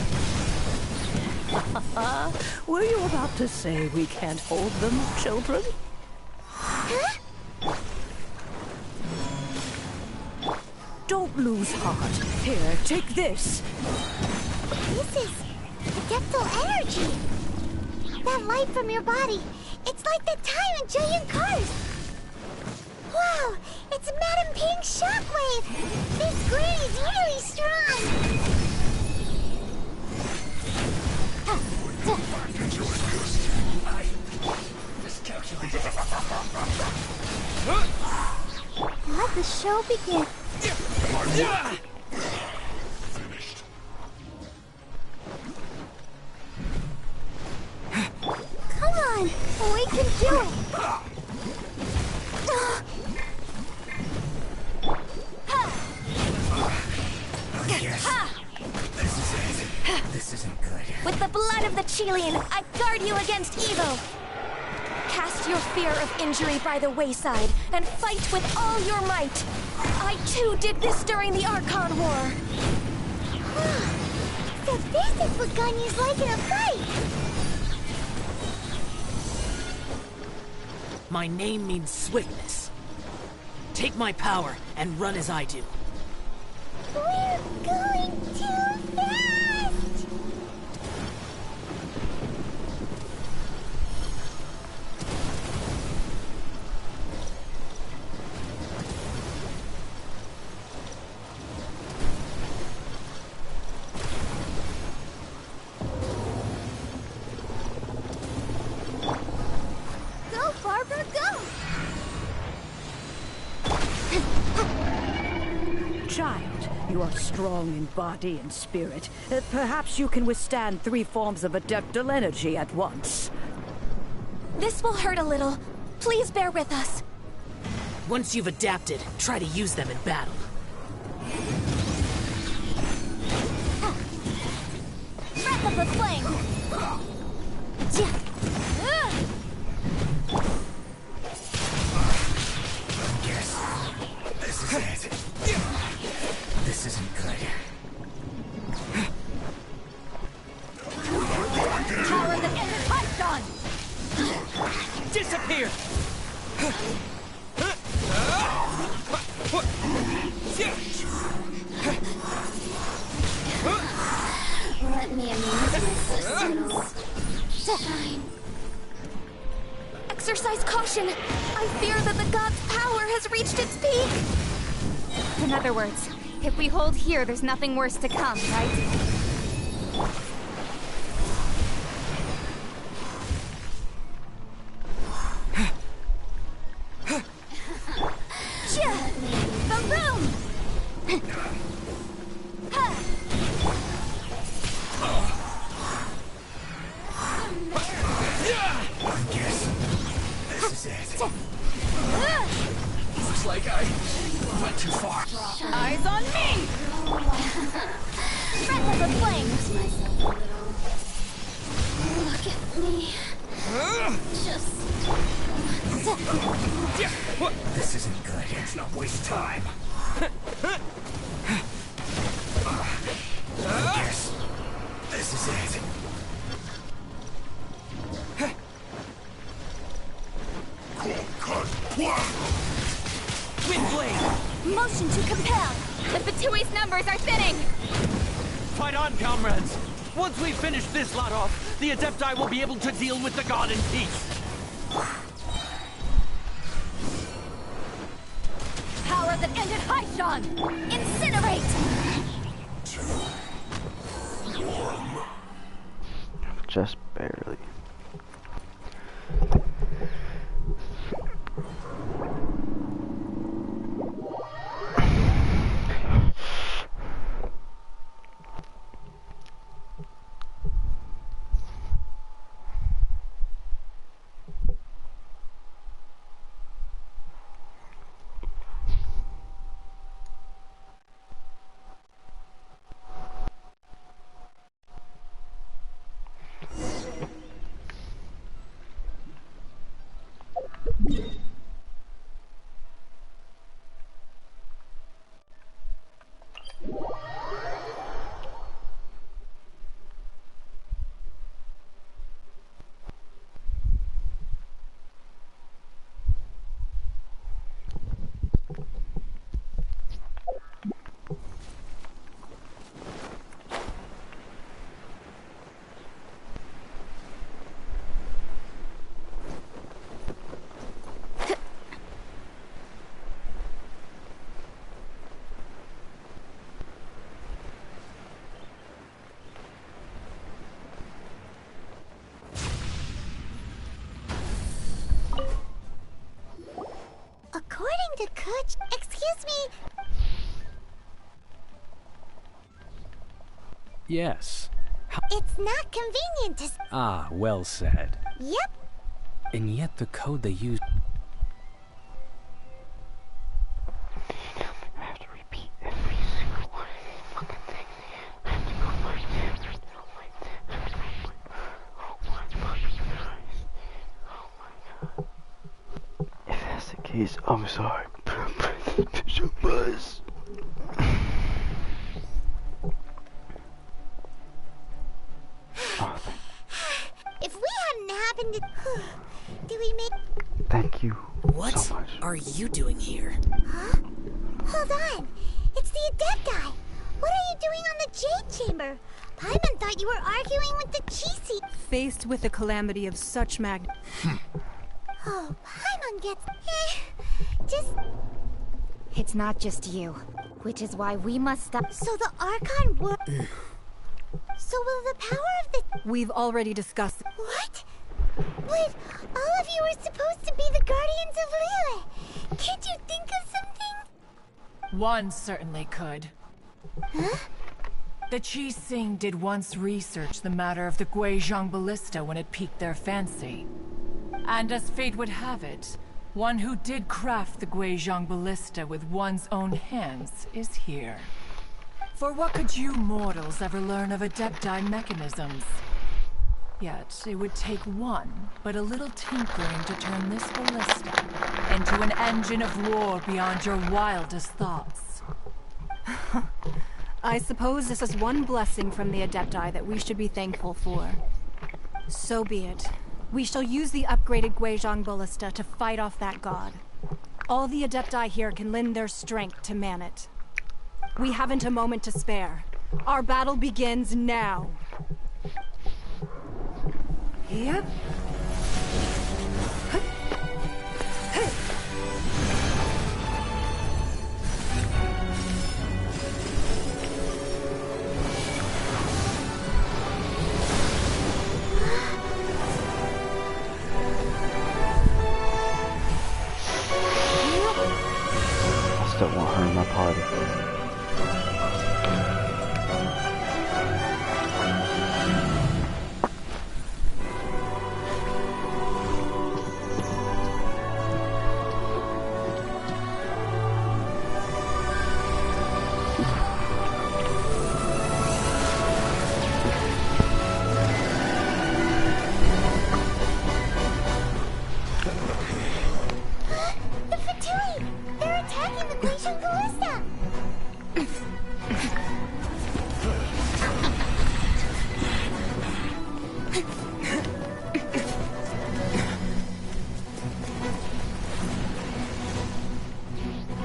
look! Were you about to say we can't hold them, children? Huh? Don't lose heart. Here, take this. This is Adeptal energy! That light from your body, it's like that time in Julian Cars! Wow, it's Madame Ping's shockwave! This granny's really strong! Let the show begin. Come on, we can do it. This isn't good. With the blood of the Chilean, I guard you against evil. Cast your fear of injury by the wayside and fight with all your might. I too did this during the Archon War. So this is what Ganya's like in a fight. My name means swiftness. Take my power and run as I do. We're going too fast! Go, Barbara, go! Child, you are strong in body and spirit. Perhaps you can withstand 3 forms of Adeptal energy at once. This will hurt a little. Please bear with us. Once you've adapted, try to use them in battle. Breath of the flame! Yes. This is it. This isn't good. Power the Python! Disappear! Let me amuse myself. Caution! I fear that the god's power has reached its peak! In other words, if we hold here, there's nothing worse to come, right? The room! I guess this is it. Looks like I went too far. Eyes on me! Breath of the flames! Look at me. Just... This isn't good. Let's not waste time. I guess this is it. Windblade! Motion to compel! The Fatui's numbers are thinning! Fight on, comrades! Once we finish this lot off, the Adepti will be able to deal with the god in peace. Power that ended Haishan! Incinerate! Just barely. According to Kuch, excuse me. Yes. It's not convenient to. Ah, well said. Yep. And yet the code they use. I have to repeat every single one of these fucking things. I have to go first. Oh my fucking Christ. Oh my god. If that's the case, I'm sorry. Bishop Buzz. If we hadn't happened to. Do we make. Thank you What so much. are you doing here? Huh? Hold on. It's the Adepti. What are you doing on the Jade Chamber? Paimon thought you were arguing with the Cheesy. Faced with the calamity of such Oh, Paimon gets. Just. It's not just you, which is why we must stop. So the Archon were. So will the power of the. We've already discussed. What? But all of you are supposed to be the Guardians of Liyue. Can't you think of something? One certainly could. Huh? The GeNsHiN did once research the matter of the Guizhong Ballista when it piqued their fancy. And as fate would have it, one who did craft the Guizhong Ballista with one's own hands is here. For what could you mortals ever learn of Adepti mechanisms? Yet, it would take one, but a little tinkering to turn this ballista into an engine of war beyond your wildest thoughts. I suppose this is one blessing from the Adepti that we should be thankful for. So be it. We shall use the upgraded Guizhong Ballista to fight off that god. All the Adepti here can lend their strength to man it. We haven't a moment to spare. Our battle begins now. Yep. still want her in my party. The Fatui! They're attacking the GeNsHiN ballista!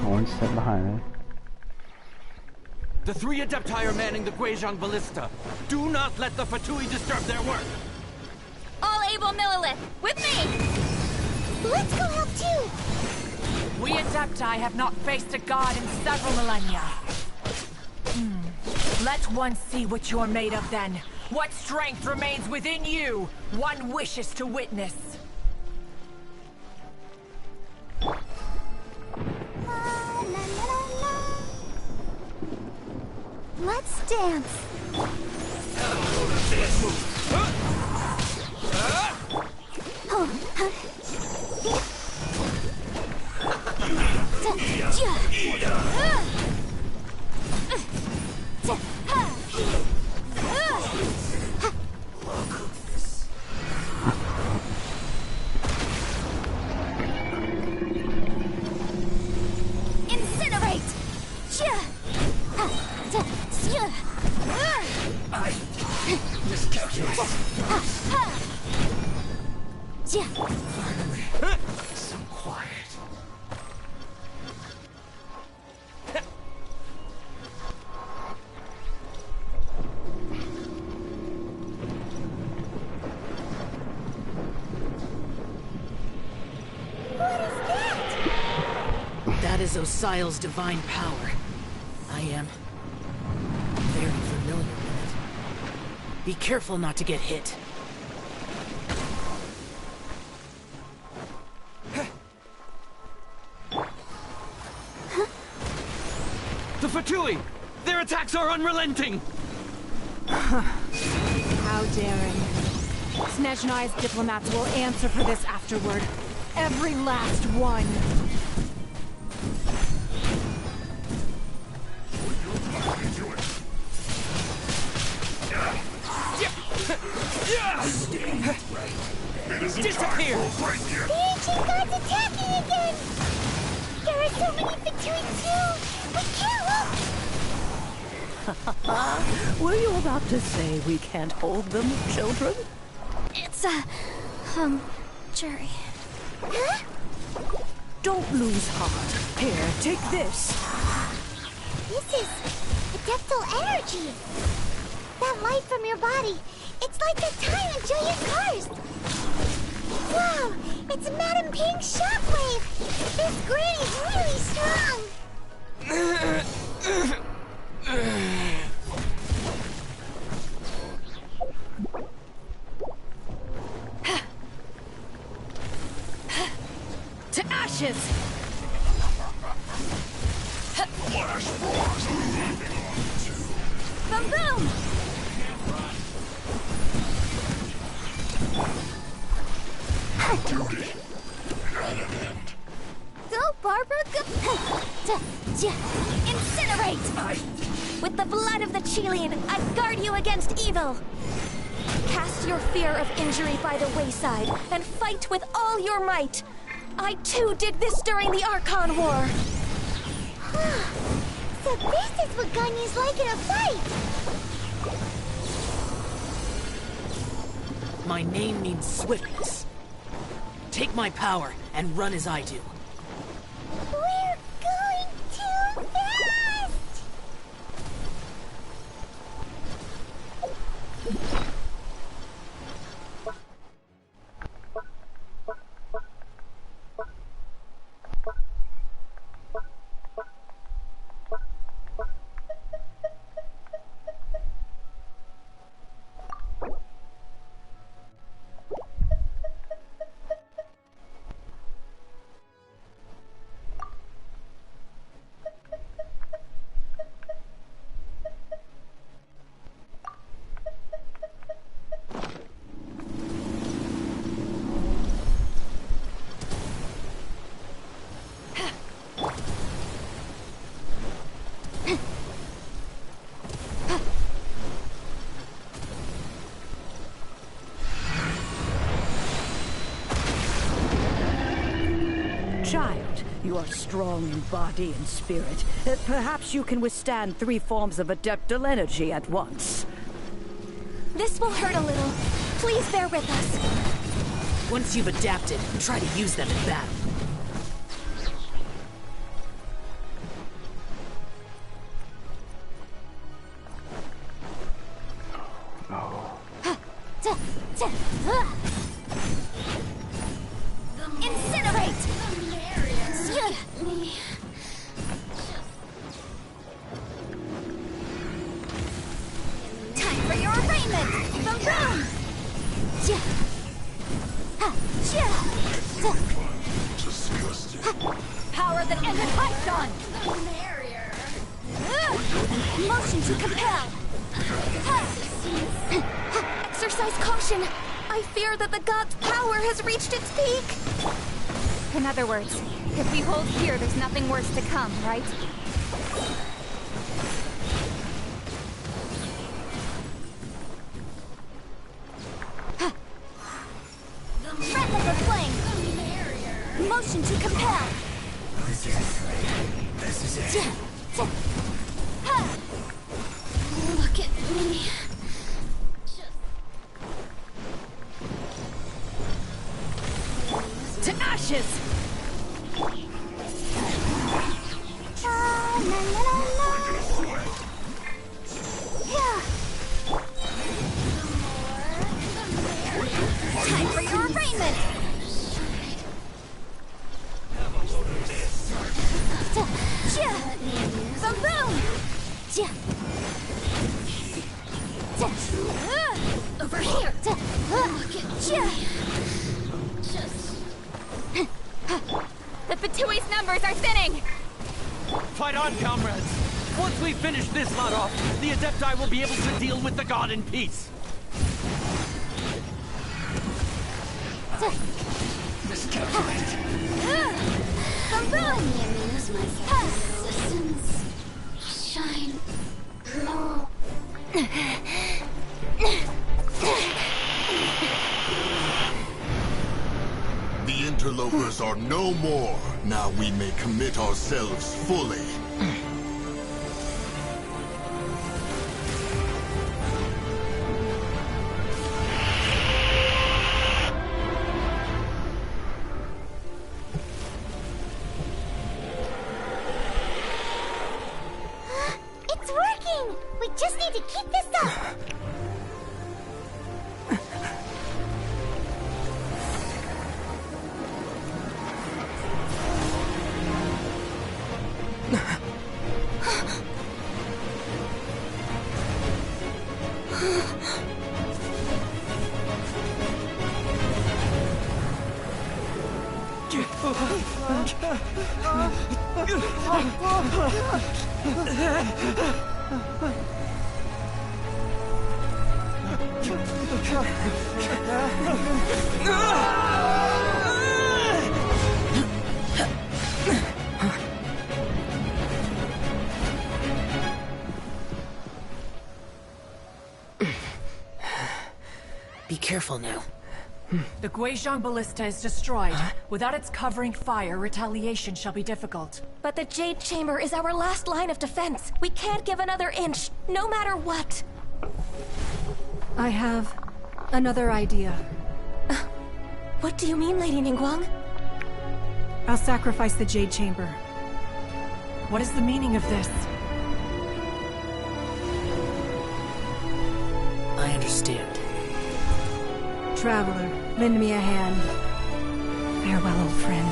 One step behind her. The 3 Adepti are manning the GeNsHiN ballista. Do not let the Fatui disturb their work. All able Millilith, with me! Let's go help too! We Adepti have not faced a god in several millennia. Let one see what you're made of then. What strength remains within you, one wishes to witness. Let's dance! Incinerate! So quiet. That is Osial's divine power. I am very familiar with it. Be careful not to get hit. The Fatui! Their attacks are unrelenting! How daring. Snezhnai's diplomats will answer for this afterward. Every last one. Disappear! The ancient god's attacking again! There are so many Fatui too! We can't look! Were you about to say we can't hold them, children? It's jury. Huh? Don't lose heart. Here, take this. This is adeptal energy! That light from your body, it's like that time in Julia's cars! Wow! It's Madame Ping's shockwave! This granny's really strong! To ashes! Boom boom! Duty. At an end. Go, Barbara, go! Incinerate! With the blood of the Chilean, I guard you against evil! Cast your fear of injury by the wayside, and fight with all your might! I too did this during the Archon War! So this is what Ganya's like in a fight! My name means swiftness. Take my power and run as I do. We're going too fast! are strong in body and spirit. Perhaps you can withstand 3 forms of adeptal energy at once. This will hurt a little. Please bear with us. Once you've adapted, try to use them in battle. Incinerate! Time for your arraignment! Boom boom! Power that ended Python! Motion to compel! Exercise caution. I fear that the god's power has reached its peak. In other words, if we hold here, there's nothing worse to come, right? Breath of the flame! Motion to compel! This is it. Look at me. To ashes! Time for your arraignment! Boom boom! Over here! Look at me! The Fatui's numbers are thinning! Fight on, comrades! Once we finish this lot off, the Adepti will be able to deal with the god in peace. Miscalculated. Boom boom! Use my resistance. Shine. Glow. The interlopers are no more. Now we may commit ourselves fully. It's working! We just need to keep this up! Be careful now. The GeNsHiN ballista is destroyed. Without its covering fire, retaliation shall be difficult. But the Jade Chamber is our last line of defense. We can't give another inch, no matter what. I have another idea. What do you mean, Lady Ningguang? I'll sacrifice the Jade Chamber. What is the meaning of this? I understand. Traveler, lend me a hand. Farewell, old friend.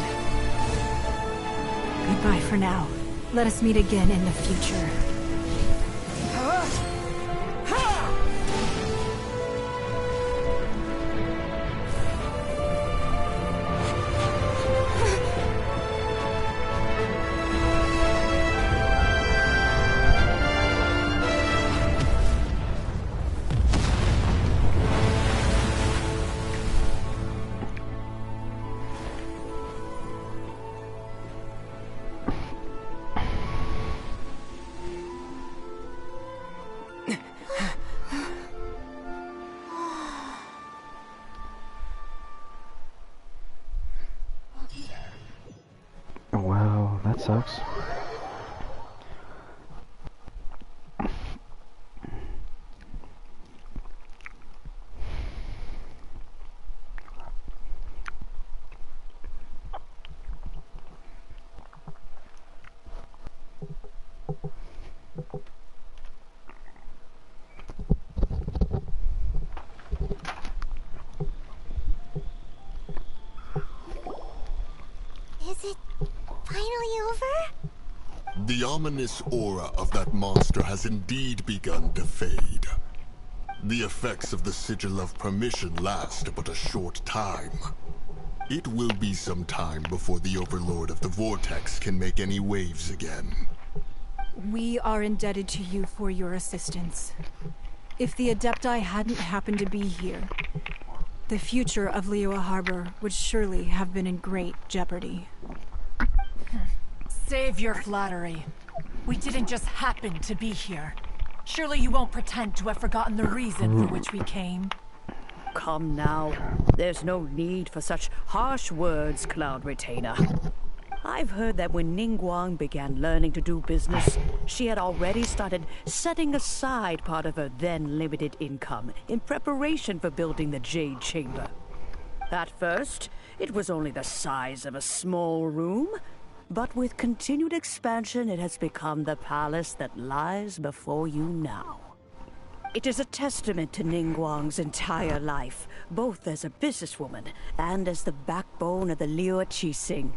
Goodbye for now. Let us meet again in the future. sucks. Is it finally over? The ominous aura of that monster has indeed begun to fade. The effects of the Sigil of Permission last but a short time. It will be some time before the Overlord of the Vortex can make any waves again. We are indebted to you for your assistance. If the Adepti hadn't happened to be here, the future of Liyue Harbor would surely have been in great jeopardy. Save your flattery. We didn't just happen to be here. Surely you won't pretend to have forgotten the reason for which we came. Come now. There's no need for such harsh words, Cloud Retainer. I've heard that when Ningguang began learning to do business, she had already started setting aside part of her then limited income in preparation for building the Jade Chamber. At first, it was only the size of a small room, but with continued expansion, it has become the palace that lies before you now. It is a testament to Ningguang's entire life, both as a businesswoman and as the backbone of the Liyue Qixing.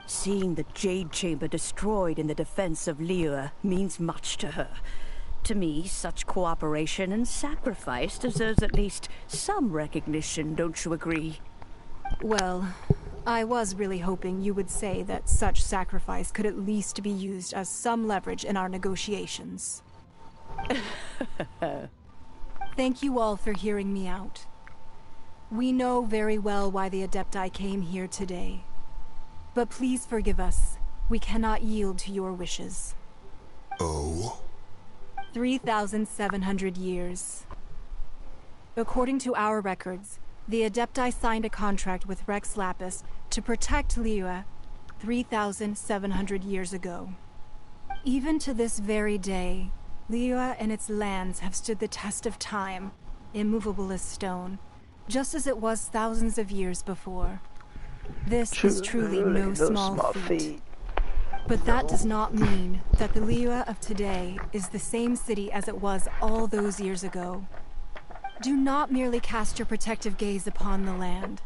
Seeing the Jade Chamber destroyed in the defense of Liyue means much to her. To me, such cooperation and sacrifice deserves at least some recognition, don't you agree? Well, I was really hoping you would say that such sacrifice could at least be used as some leverage in our negotiations. Thank you all for hearing me out. We know very well why the Adepti came here today. But please forgive us. We cannot yield to your wishes. Oh? 3,700 years. According to our records, the Adepti signed a contract with Rex Lapis to protect Liyue 3,700 years ago. Even to this very day, Liyue and its lands have stood the test of time, immovable as stone, just as it was thousands of years before. This is truly no small feat. But that does not mean that the Liyue of today is the same city as it was all those years ago. Do not merely cast your protective gaze upon the land.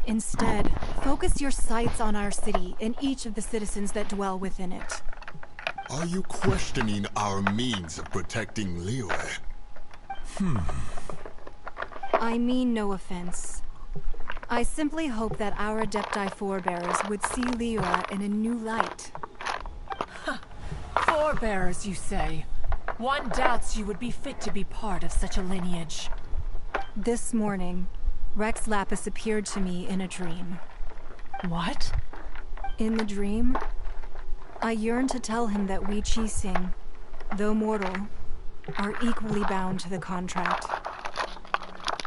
Instead, focus your sights on our city and each of the citizens that dwell within it. Are you questioning our means of protecting Liyue? I mean no offense. I simply hope that our Adepti forebears would see Liyue in a new light. Forebears, you say? One doubts you would be fit to be part of such a lineage. This morning, Rex Lapis appeared to me in a dream. What? In the dream, I yearned to tell him that we Qixing, though mortal, are equally bound to the contract.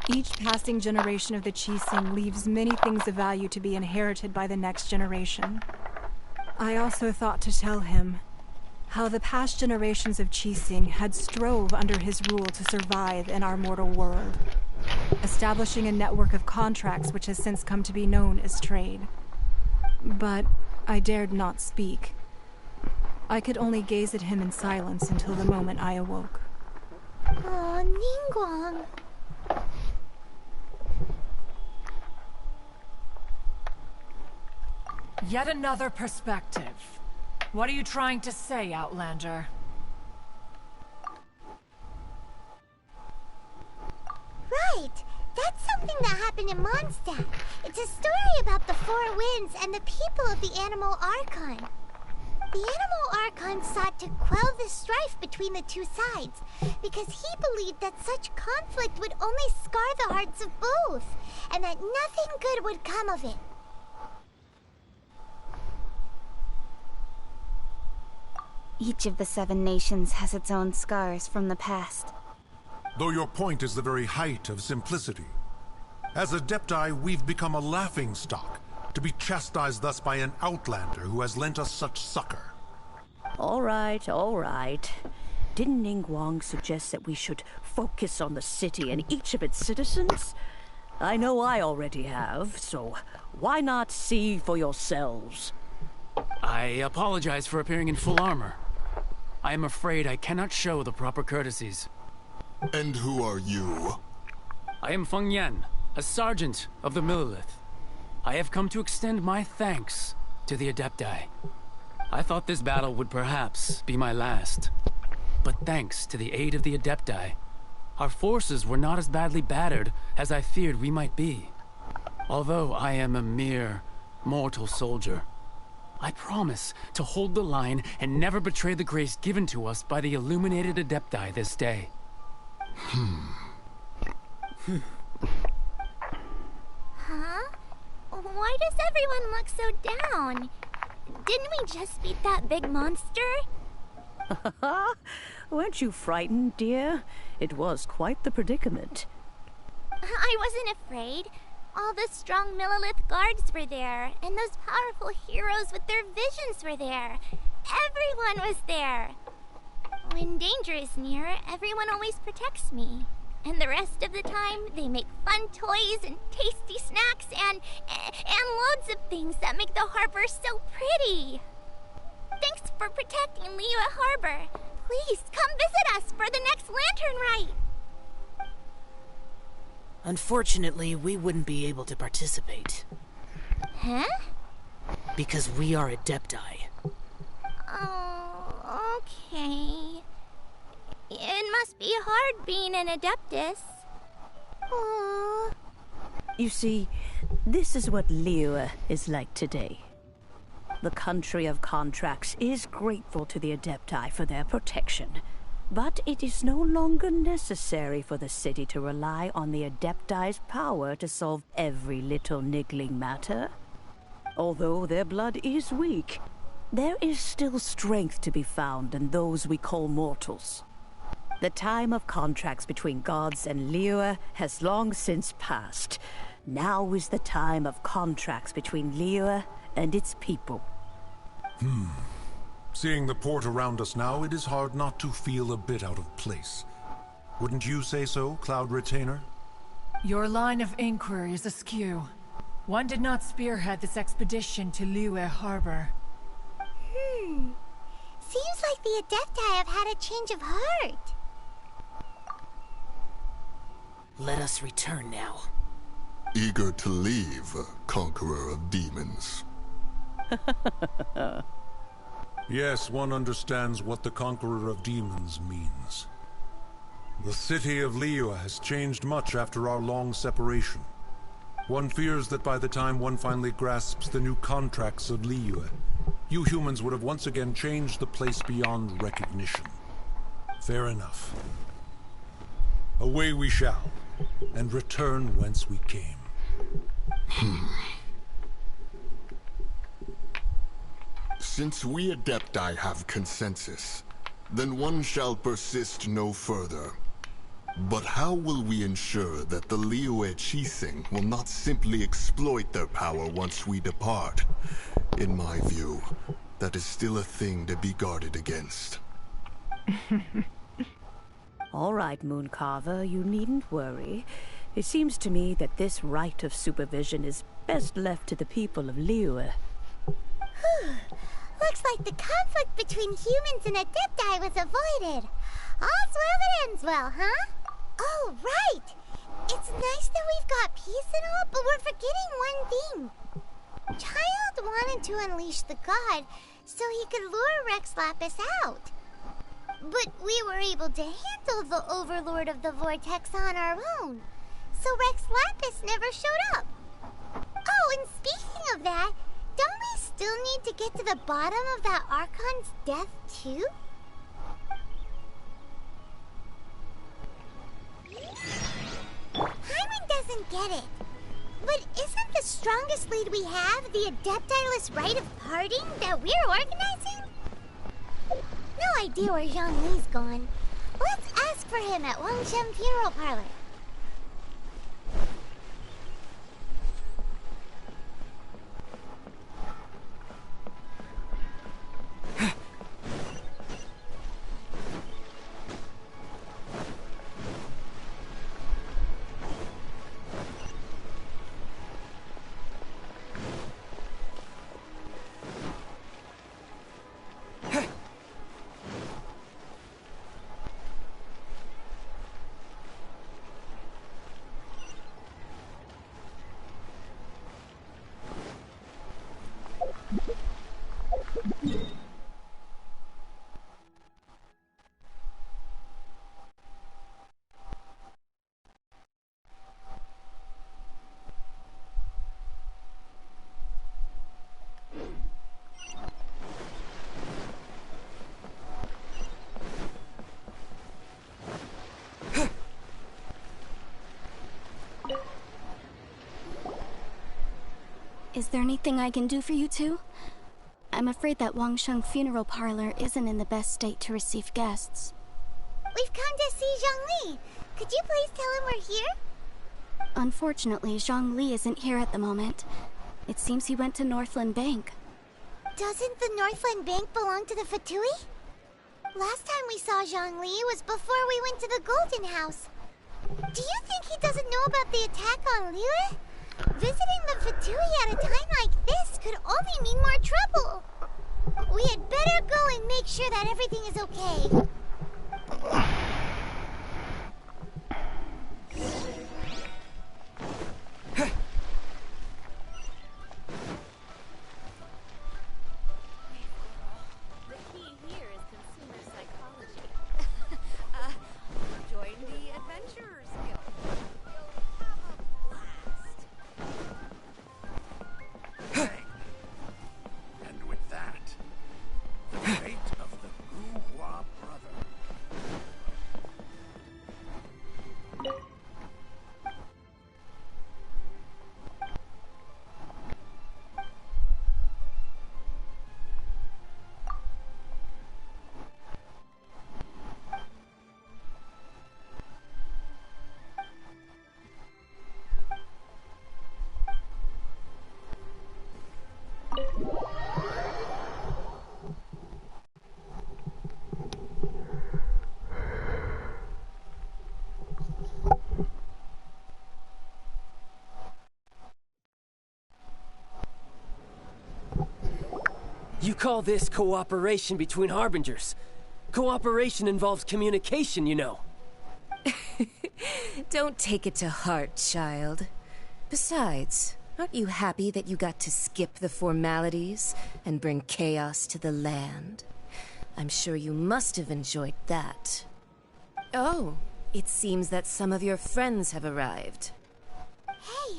Each passing generation of the Qixing leaves many things of value to be inherited by the next generation. I also thought to tell him how the past generations of Qixing had strove under his rule to survive in our mortal world, establishing a network of contracts which has since come to be known as trade. But I dared not speak. I could only gaze at him in silence until the moment I awoke. Oh, Ningguang. Yet another perspective. What are you trying to say, Outlander? Right! That's something that happened in Mondstadt. It's a story about the Four Winds and the people of the Animal Archon. The Animal Archon sought to quell the strife between the two sides, because he believed that such conflict would only scar the hearts of both, and that nothing good would come of it. Each of the 7 nations has its own scars from the past. Though your point is the very height of simplicity. As Adepti, we've become a laughingstock to be chastised thus by an outlander who has lent us such succor. All right, all right. Didn't Ningguang suggest that we should focus on the city and each of its citizens? I know I already have, so why not see for yourselves? I apologize for appearing in full armor. I am afraid I cannot show the proper courtesies. And who are you? I am Feng Yan, a sergeant of the Millelith. I have come to extend my thanks to the Adepti. I thought this battle would perhaps be my last. But thanks to the aid of the Adepti, our forces were not as badly battered as I feared we might be. Although I am a mere mortal soldier, I promise to hold the line and never betray the grace given to us by the illuminated Adepti this day. Huh? Why does everyone look so down? Didn't we just beat that big monster? Weren't you frightened, dear? It was quite the predicament. I wasn't afraid. All the strong Millelith guards were there, and those powerful heroes with their visions were there. Everyone was there. When danger is near, everyone always protects me. And the rest of the time, they make fun toys and tasty snacks and loads of things that make the harbor so pretty. Thanks for protecting Liyue Harbor. Please, come visit us for the next lantern rite. Unfortunately, we wouldn't be able to participate. Huh? Because we are Adepti. Oh, okay. It must be hard being an Adeptus. Aww. You see, this is what Liyue is like today. The country of contracts is grateful to the Adepti for their protection, but it is no longer necessary for the city to rely on the Adepti's power to solve every little niggling matter. Although their blood is weak, there is still strength to be found in those we call mortals. The time of contracts between gods and Liyue has long since passed. Now is the time of contracts between Liyue and its people. Seeing the port around us now, it is hard not to feel a bit out of place. Wouldn't you say so, Cloud Retainer? Your line of inquiry is askew. One did not spearhead this expedition to Liyue Harbor. Seems like the Adepti have had a change of heart. Let us return now. Eager to leave, Conqueror of Demons. Yes, one understands what the Conqueror of Demons means. The city of Liyue has changed much after our long separation. One fears that by the time one finally grasps the new contracts of Liyue, you humans would have once again changed the place beyond recognition. Fair enough. Away we shall, and return whence we came. Since we Adepti have consensus, then one shall persist no further. But how will we ensure that the Liyue Qixing will not simply exploit their power once we depart? In my view, that is still a thing to be guarded against. All right, Mooncarver, you needn't worry. It seems to me that this right of supervision is best left to the people of Liyue. Looks like the conflict between humans and Adepti was avoided. All's well that ends well, huh? Oh, right! It's nice that we've got peace and all, but we're forgetting one thing. Child wanted to unleash the god so he could lure Rex Lapis out. But we were able to handle the Overlord of the Vortex on our own, so Rex Lapis never showed up. Oh, and speaking of that, don't we still need to get to the bottom of that Archon's death, too? Hyman doesn't get it. But isn't the strongest lead we have the Adeptiless rite of parting that we're organizing? No idea where Zhang Li's gone. Let's ask for him at Wangshen Funeral Parlor. Is there anything I can do for you two? I'm afraid that Wangsheng funeral parlor isn't in the best state to receive guests. We've come to see Zhongli. Could you please tell him we're here? Unfortunately, Zhongli isn't here at the moment. It seems he went to Northland Bank. Doesn't the Northland Bank belong to the Fatui? Last time we saw Zhongli was before we went to the Golden House. Do you think he doesn't know about the attack on Liyue? Visiting the Fatui at a time like this could only mean more trouble. We had better go and make sure that everything is okay. The key here is consumer psychology. Join the Adventurers Guild. You'll have a blast. And with that, the fate of the Guhua brother. You call this cooperation between Harbingers? Cooperation involves communication, you know. Don't take it to heart, child. Besides, aren't you happy that you got to skip the formalities and bring chaos to the land? I'm sure you must have enjoyed that. Oh, it seems that some of your friends have arrived. Hey,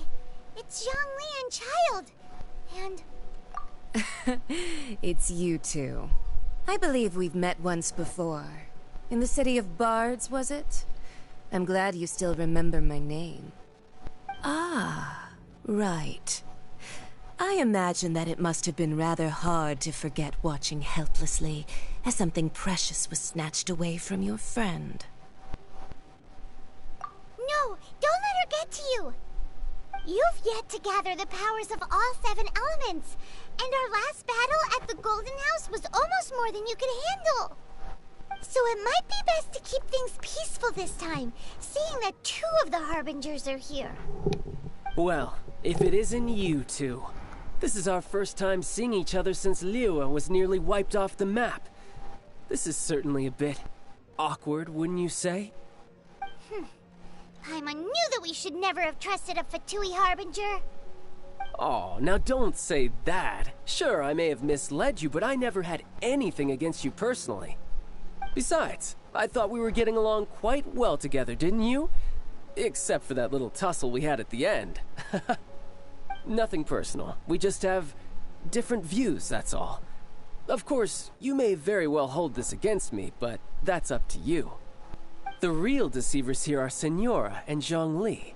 it's Zhongli and Child. And It's you two. I believe we've met once before. In the city of Bards, was it? I'm glad you still remember my name. Ah, right. I imagine that it must have been rather hard to forget watching helplessly as something precious was snatched away from your friend. no, don't let her get to you. You've yet to gather the powers of all 7 elements. And our last battle at the Golden House was almost more than you could handle. So it might be best to keep things peaceful this time, seeing that 2 of the Harbingers are here. Well, if it isn't you two. This is our first time seeing each other since Liyue was nearly wiped off the map. This is certainly a bit awkward, wouldn't you say? Paimon knew that we should never have trusted a Fatui Harbinger. Oh, now don't say that. Sure, I may have misled you, but I never had anything against you personally. Besides, I thought we were getting along quite well together, didn't you? Except for that little tussle we had at the end. Nothing personal. We just have different views, that's all. Of course, you may very well hold this against me, but that's up to you. The real deceivers here are Senora and Zhongli.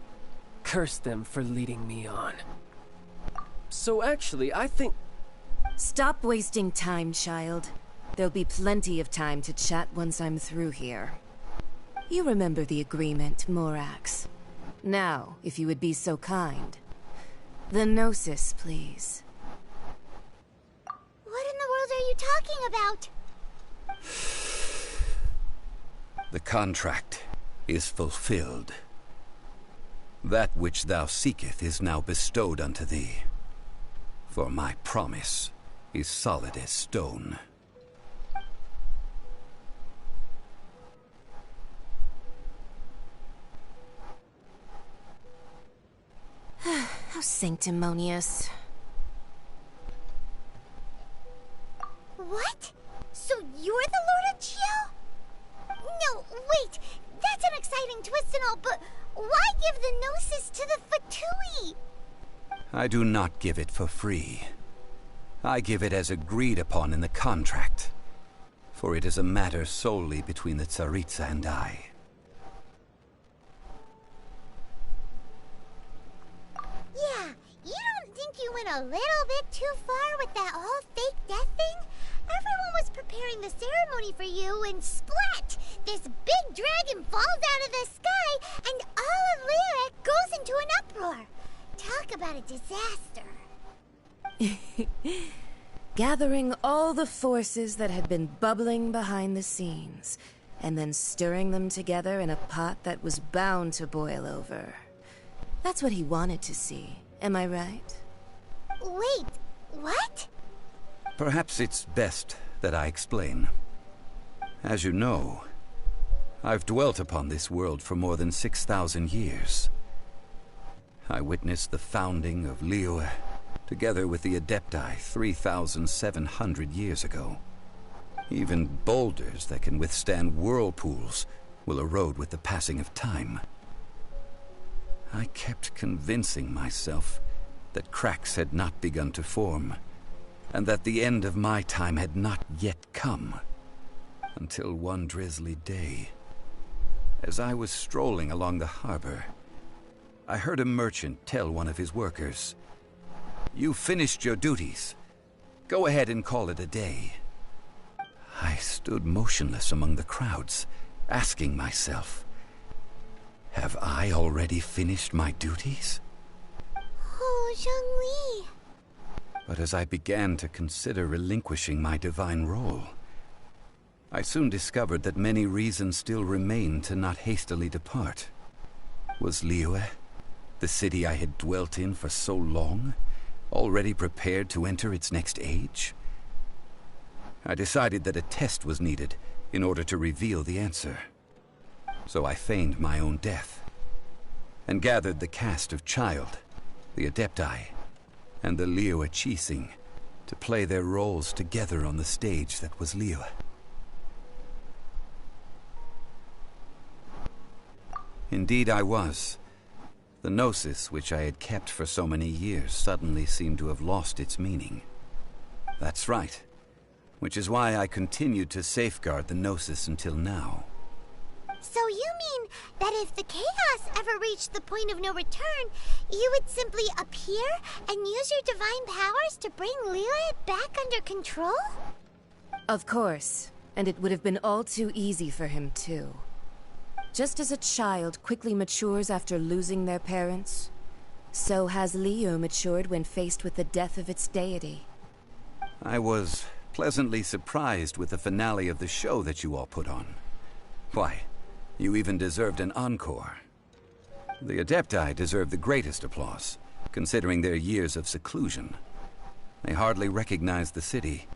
Curse them for leading me on. So actually, I think... Stop wasting time, child. There'll be plenty of time to chat once I'm through here. You remember the agreement, Morax. Now, if you would be so kind. The Gnosis, please. What in the world are you talking about? The contract is fulfilled. That which thou seeketh is now bestowed unto thee. For my promise is solid as stone. How sanctimonious. What? So you're the Lord of Chiao? No, wait! That's an exciting twist and all, but why give the Gnosis to the Fatui? I do not give it for free. I give it as agreed upon in the contract. For it is a matter solely between the Tsaritsa and I. Yeah, you don't think you went a little bit too far with that whole fake death thing? Everyone was preparing the ceremony for you, and splat! This big dragon falls out of the sky, and all of Liyue goes into an uproar. Talk about a disaster. Gathering all the forces that had been bubbling behind the scenes, and then stirring them together in a pot that was bound to boil over. That's what he wanted to see, am I right? Wait, what? Perhaps it's best that I explain. As you know, I've dwelt upon this world for more than 6,000 years. I witnessed the founding of Liyue, together with the Adepti 3,700 years ago. Even boulders that can withstand whirlpools will erode with the passing of time. I kept convincing myself that cracks had not begun to form, and that the end of my time had not yet come. Until one drizzly day, as I was strolling along the harbor, I heard a merchant tell one of his workers, "You finished your duties. Go ahead and call it a day." I stood motionless among the crowds, asking myself, have I already finished my duties? Oh, Zhongli. But as I began to consider relinquishing my divine role, I soon discovered that many reasons still remained to not hastily depart. Was Liyue, the city I had dwelt in for so long, already prepared to enter its next age? I decided that a test was needed in order to reveal the answer. So I feigned my own death, and gathered the cast of Child, the Adepti, and the Liyue Qixing to play their roles together on the stage that was Liyue. Indeed I was. The gnosis which I had kept for so many years suddenly seemed to have lost its meaning. That's right, which is why I continued to safeguard the gnosis until now. So you mean that if the chaos ever reached the point of no return, you would simply appear and use your divine powers to bring Liyue back under control? Of course, and it would have been all too easy for him too. Just as a child quickly matures after losing their parents, so has Liyue matured when faced with the death of its deity. I was pleasantly surprised with the finale of the show that you all put on. Why, you even deserved an encore. The Adepti deserve the greatest applause, considering their years of seclusion. They hardly recognized the city,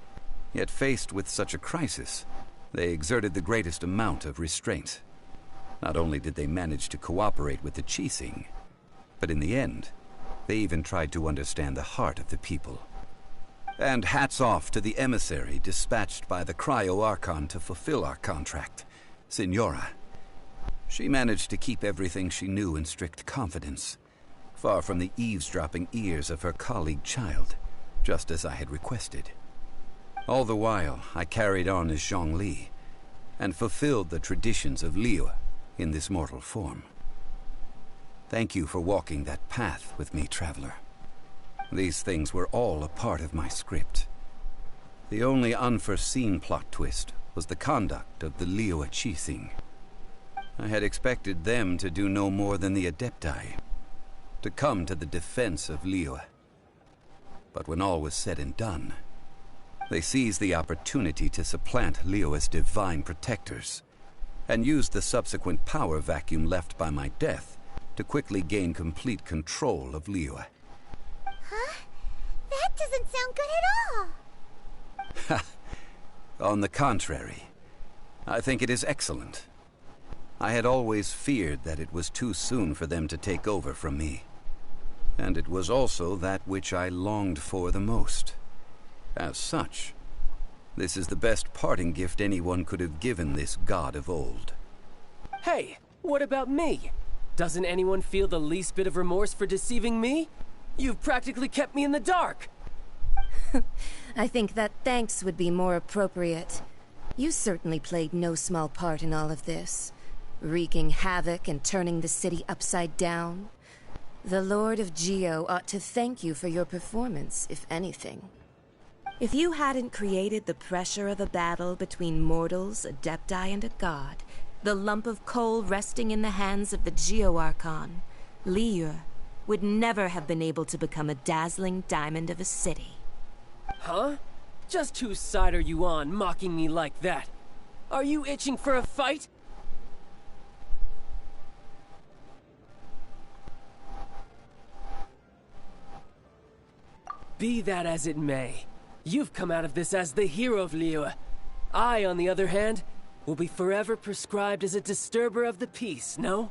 yet faced with such a crisis, they exerted the greatest amount of restraint. Not only did they manage to cooperate with the Qixing, but in the end, they even tried to understand the heart of the people. And hats off to the emissary dispatched by the Cryo-Archon to fulfill our contract, Signora. She managed to keep everything she knew in strict confidence, far from the eavesdropping ears of her colleague Child, just as I had requested. All the while, I carried on as Zhongli, and fulfilled the traditions of Liyue in this mortal form. Thank you for walking that path with me, Traveler. These things were all a part of my script. The only unforeseen plot twist was the conduct of the Liyue Qixing. I had expected them to do no more than the Adepti, to come to the defense of Liyue. But when all was said and done, they seized the opportunity to supplant Liyue's divine protectors, and used the subsequent power vacuum left by my death to quickly gain complete control of Liyue. Huh? That doesn't sound good at all. On the contrary, I think it is excellent. I had always feared that it was too soon for them to take over from me. And it was also that which I longed for the most. As such, this is the best parting gift anyone could have given this god of old. Hey, what about me? Doesn't anyone feel the least bit of remorse for deceiving me? You've practically kept me in the dark. I think that thanks would be more appropriate. You certainly played no small part in all of this, wreaking havoc and turning the city upside down. The Lord of Geo ought to thank you for your performance, if anything. If you hadn't created the pressure of a battle between mortals, adepti, and a god, the lump of coal resting in the hands of the Geo Archon, Liyue, would never have been able to become a dazzling diamond of a city. Huh? Just whose side are you on, mocking me like that? Are you itching for a fight? Be that as it may, you've come out of this as the hero of Liyue. I, on the other hand, will be forever prescribed as a disturber of the peace, no?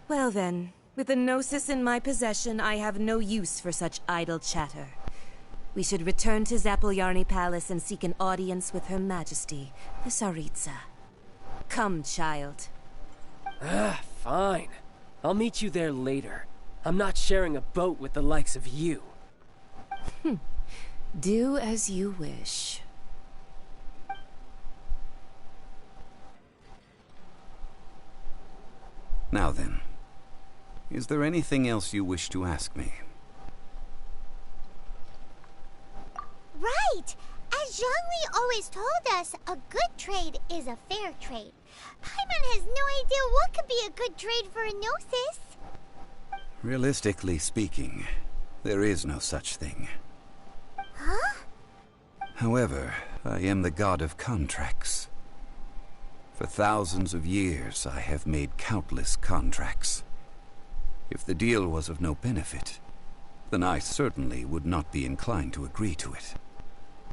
Well then, with the Gnosis in my possession, I have no use for such idle chatter. We should return to Zapoljarny Palace and seek an audience with Her Majesty, the Tsaritsa. Come, child. Fine. I'll meet you there later. I'm not sharing a boat with the likes of you. Do as you wish. Now then, is there anything else you wish to ask me? Right! As Zhongli always told us, a good trade is a fair trade. Paimon has no idea what could be a good trade for a Gnosis. Realistically speaking, there is no such thing. Huh? However, I am the god of contracts. For thousands of years, I have made countless contracts. If the deal was of no benefit, then I certainly would not be inclined to agree to it.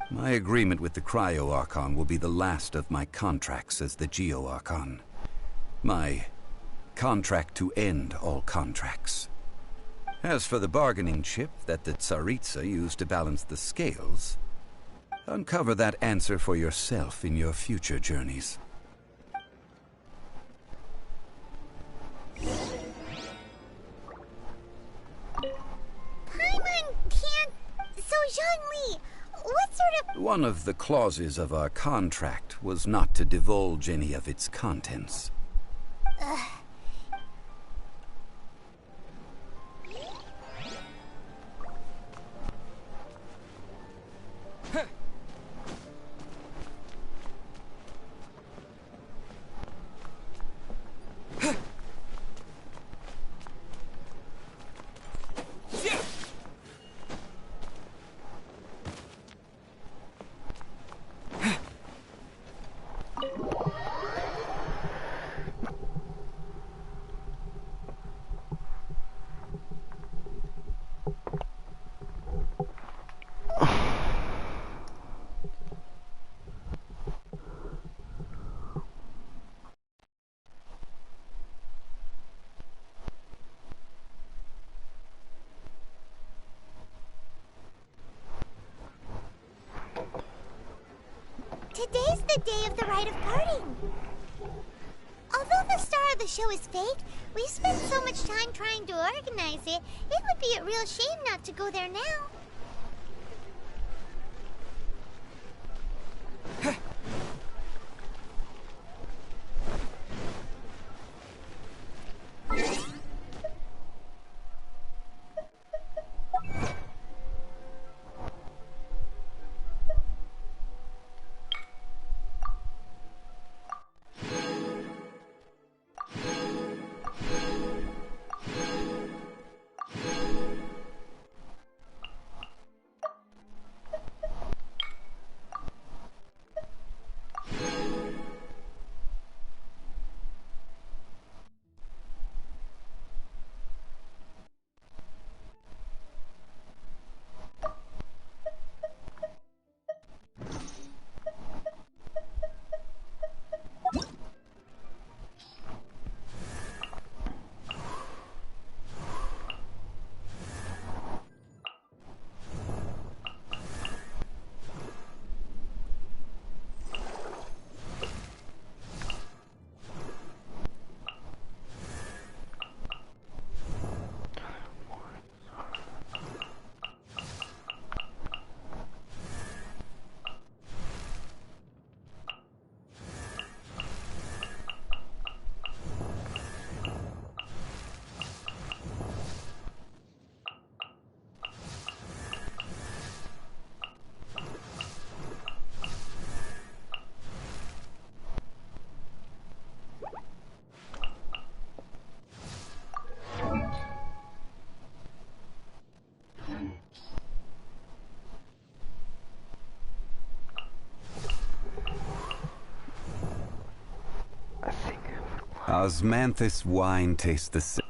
My agreement with the Cryo Archon will be the last of my contracts as the Geo Archon. My contract to end all contracts. As for the bargaining chip that the Tsaritsa used to balance the scales, uncover that answer for yourself in your future journeys. Paimon can't... So Zhongli, what sort of... One of the clauses of our contract was not to divulge any of its contents. Today's the day of the rite of parting. Although the star of the show is fake, we spent so much time trying to organize it, it would be a real shame not to go there now. Osmanthus wine tastes the same.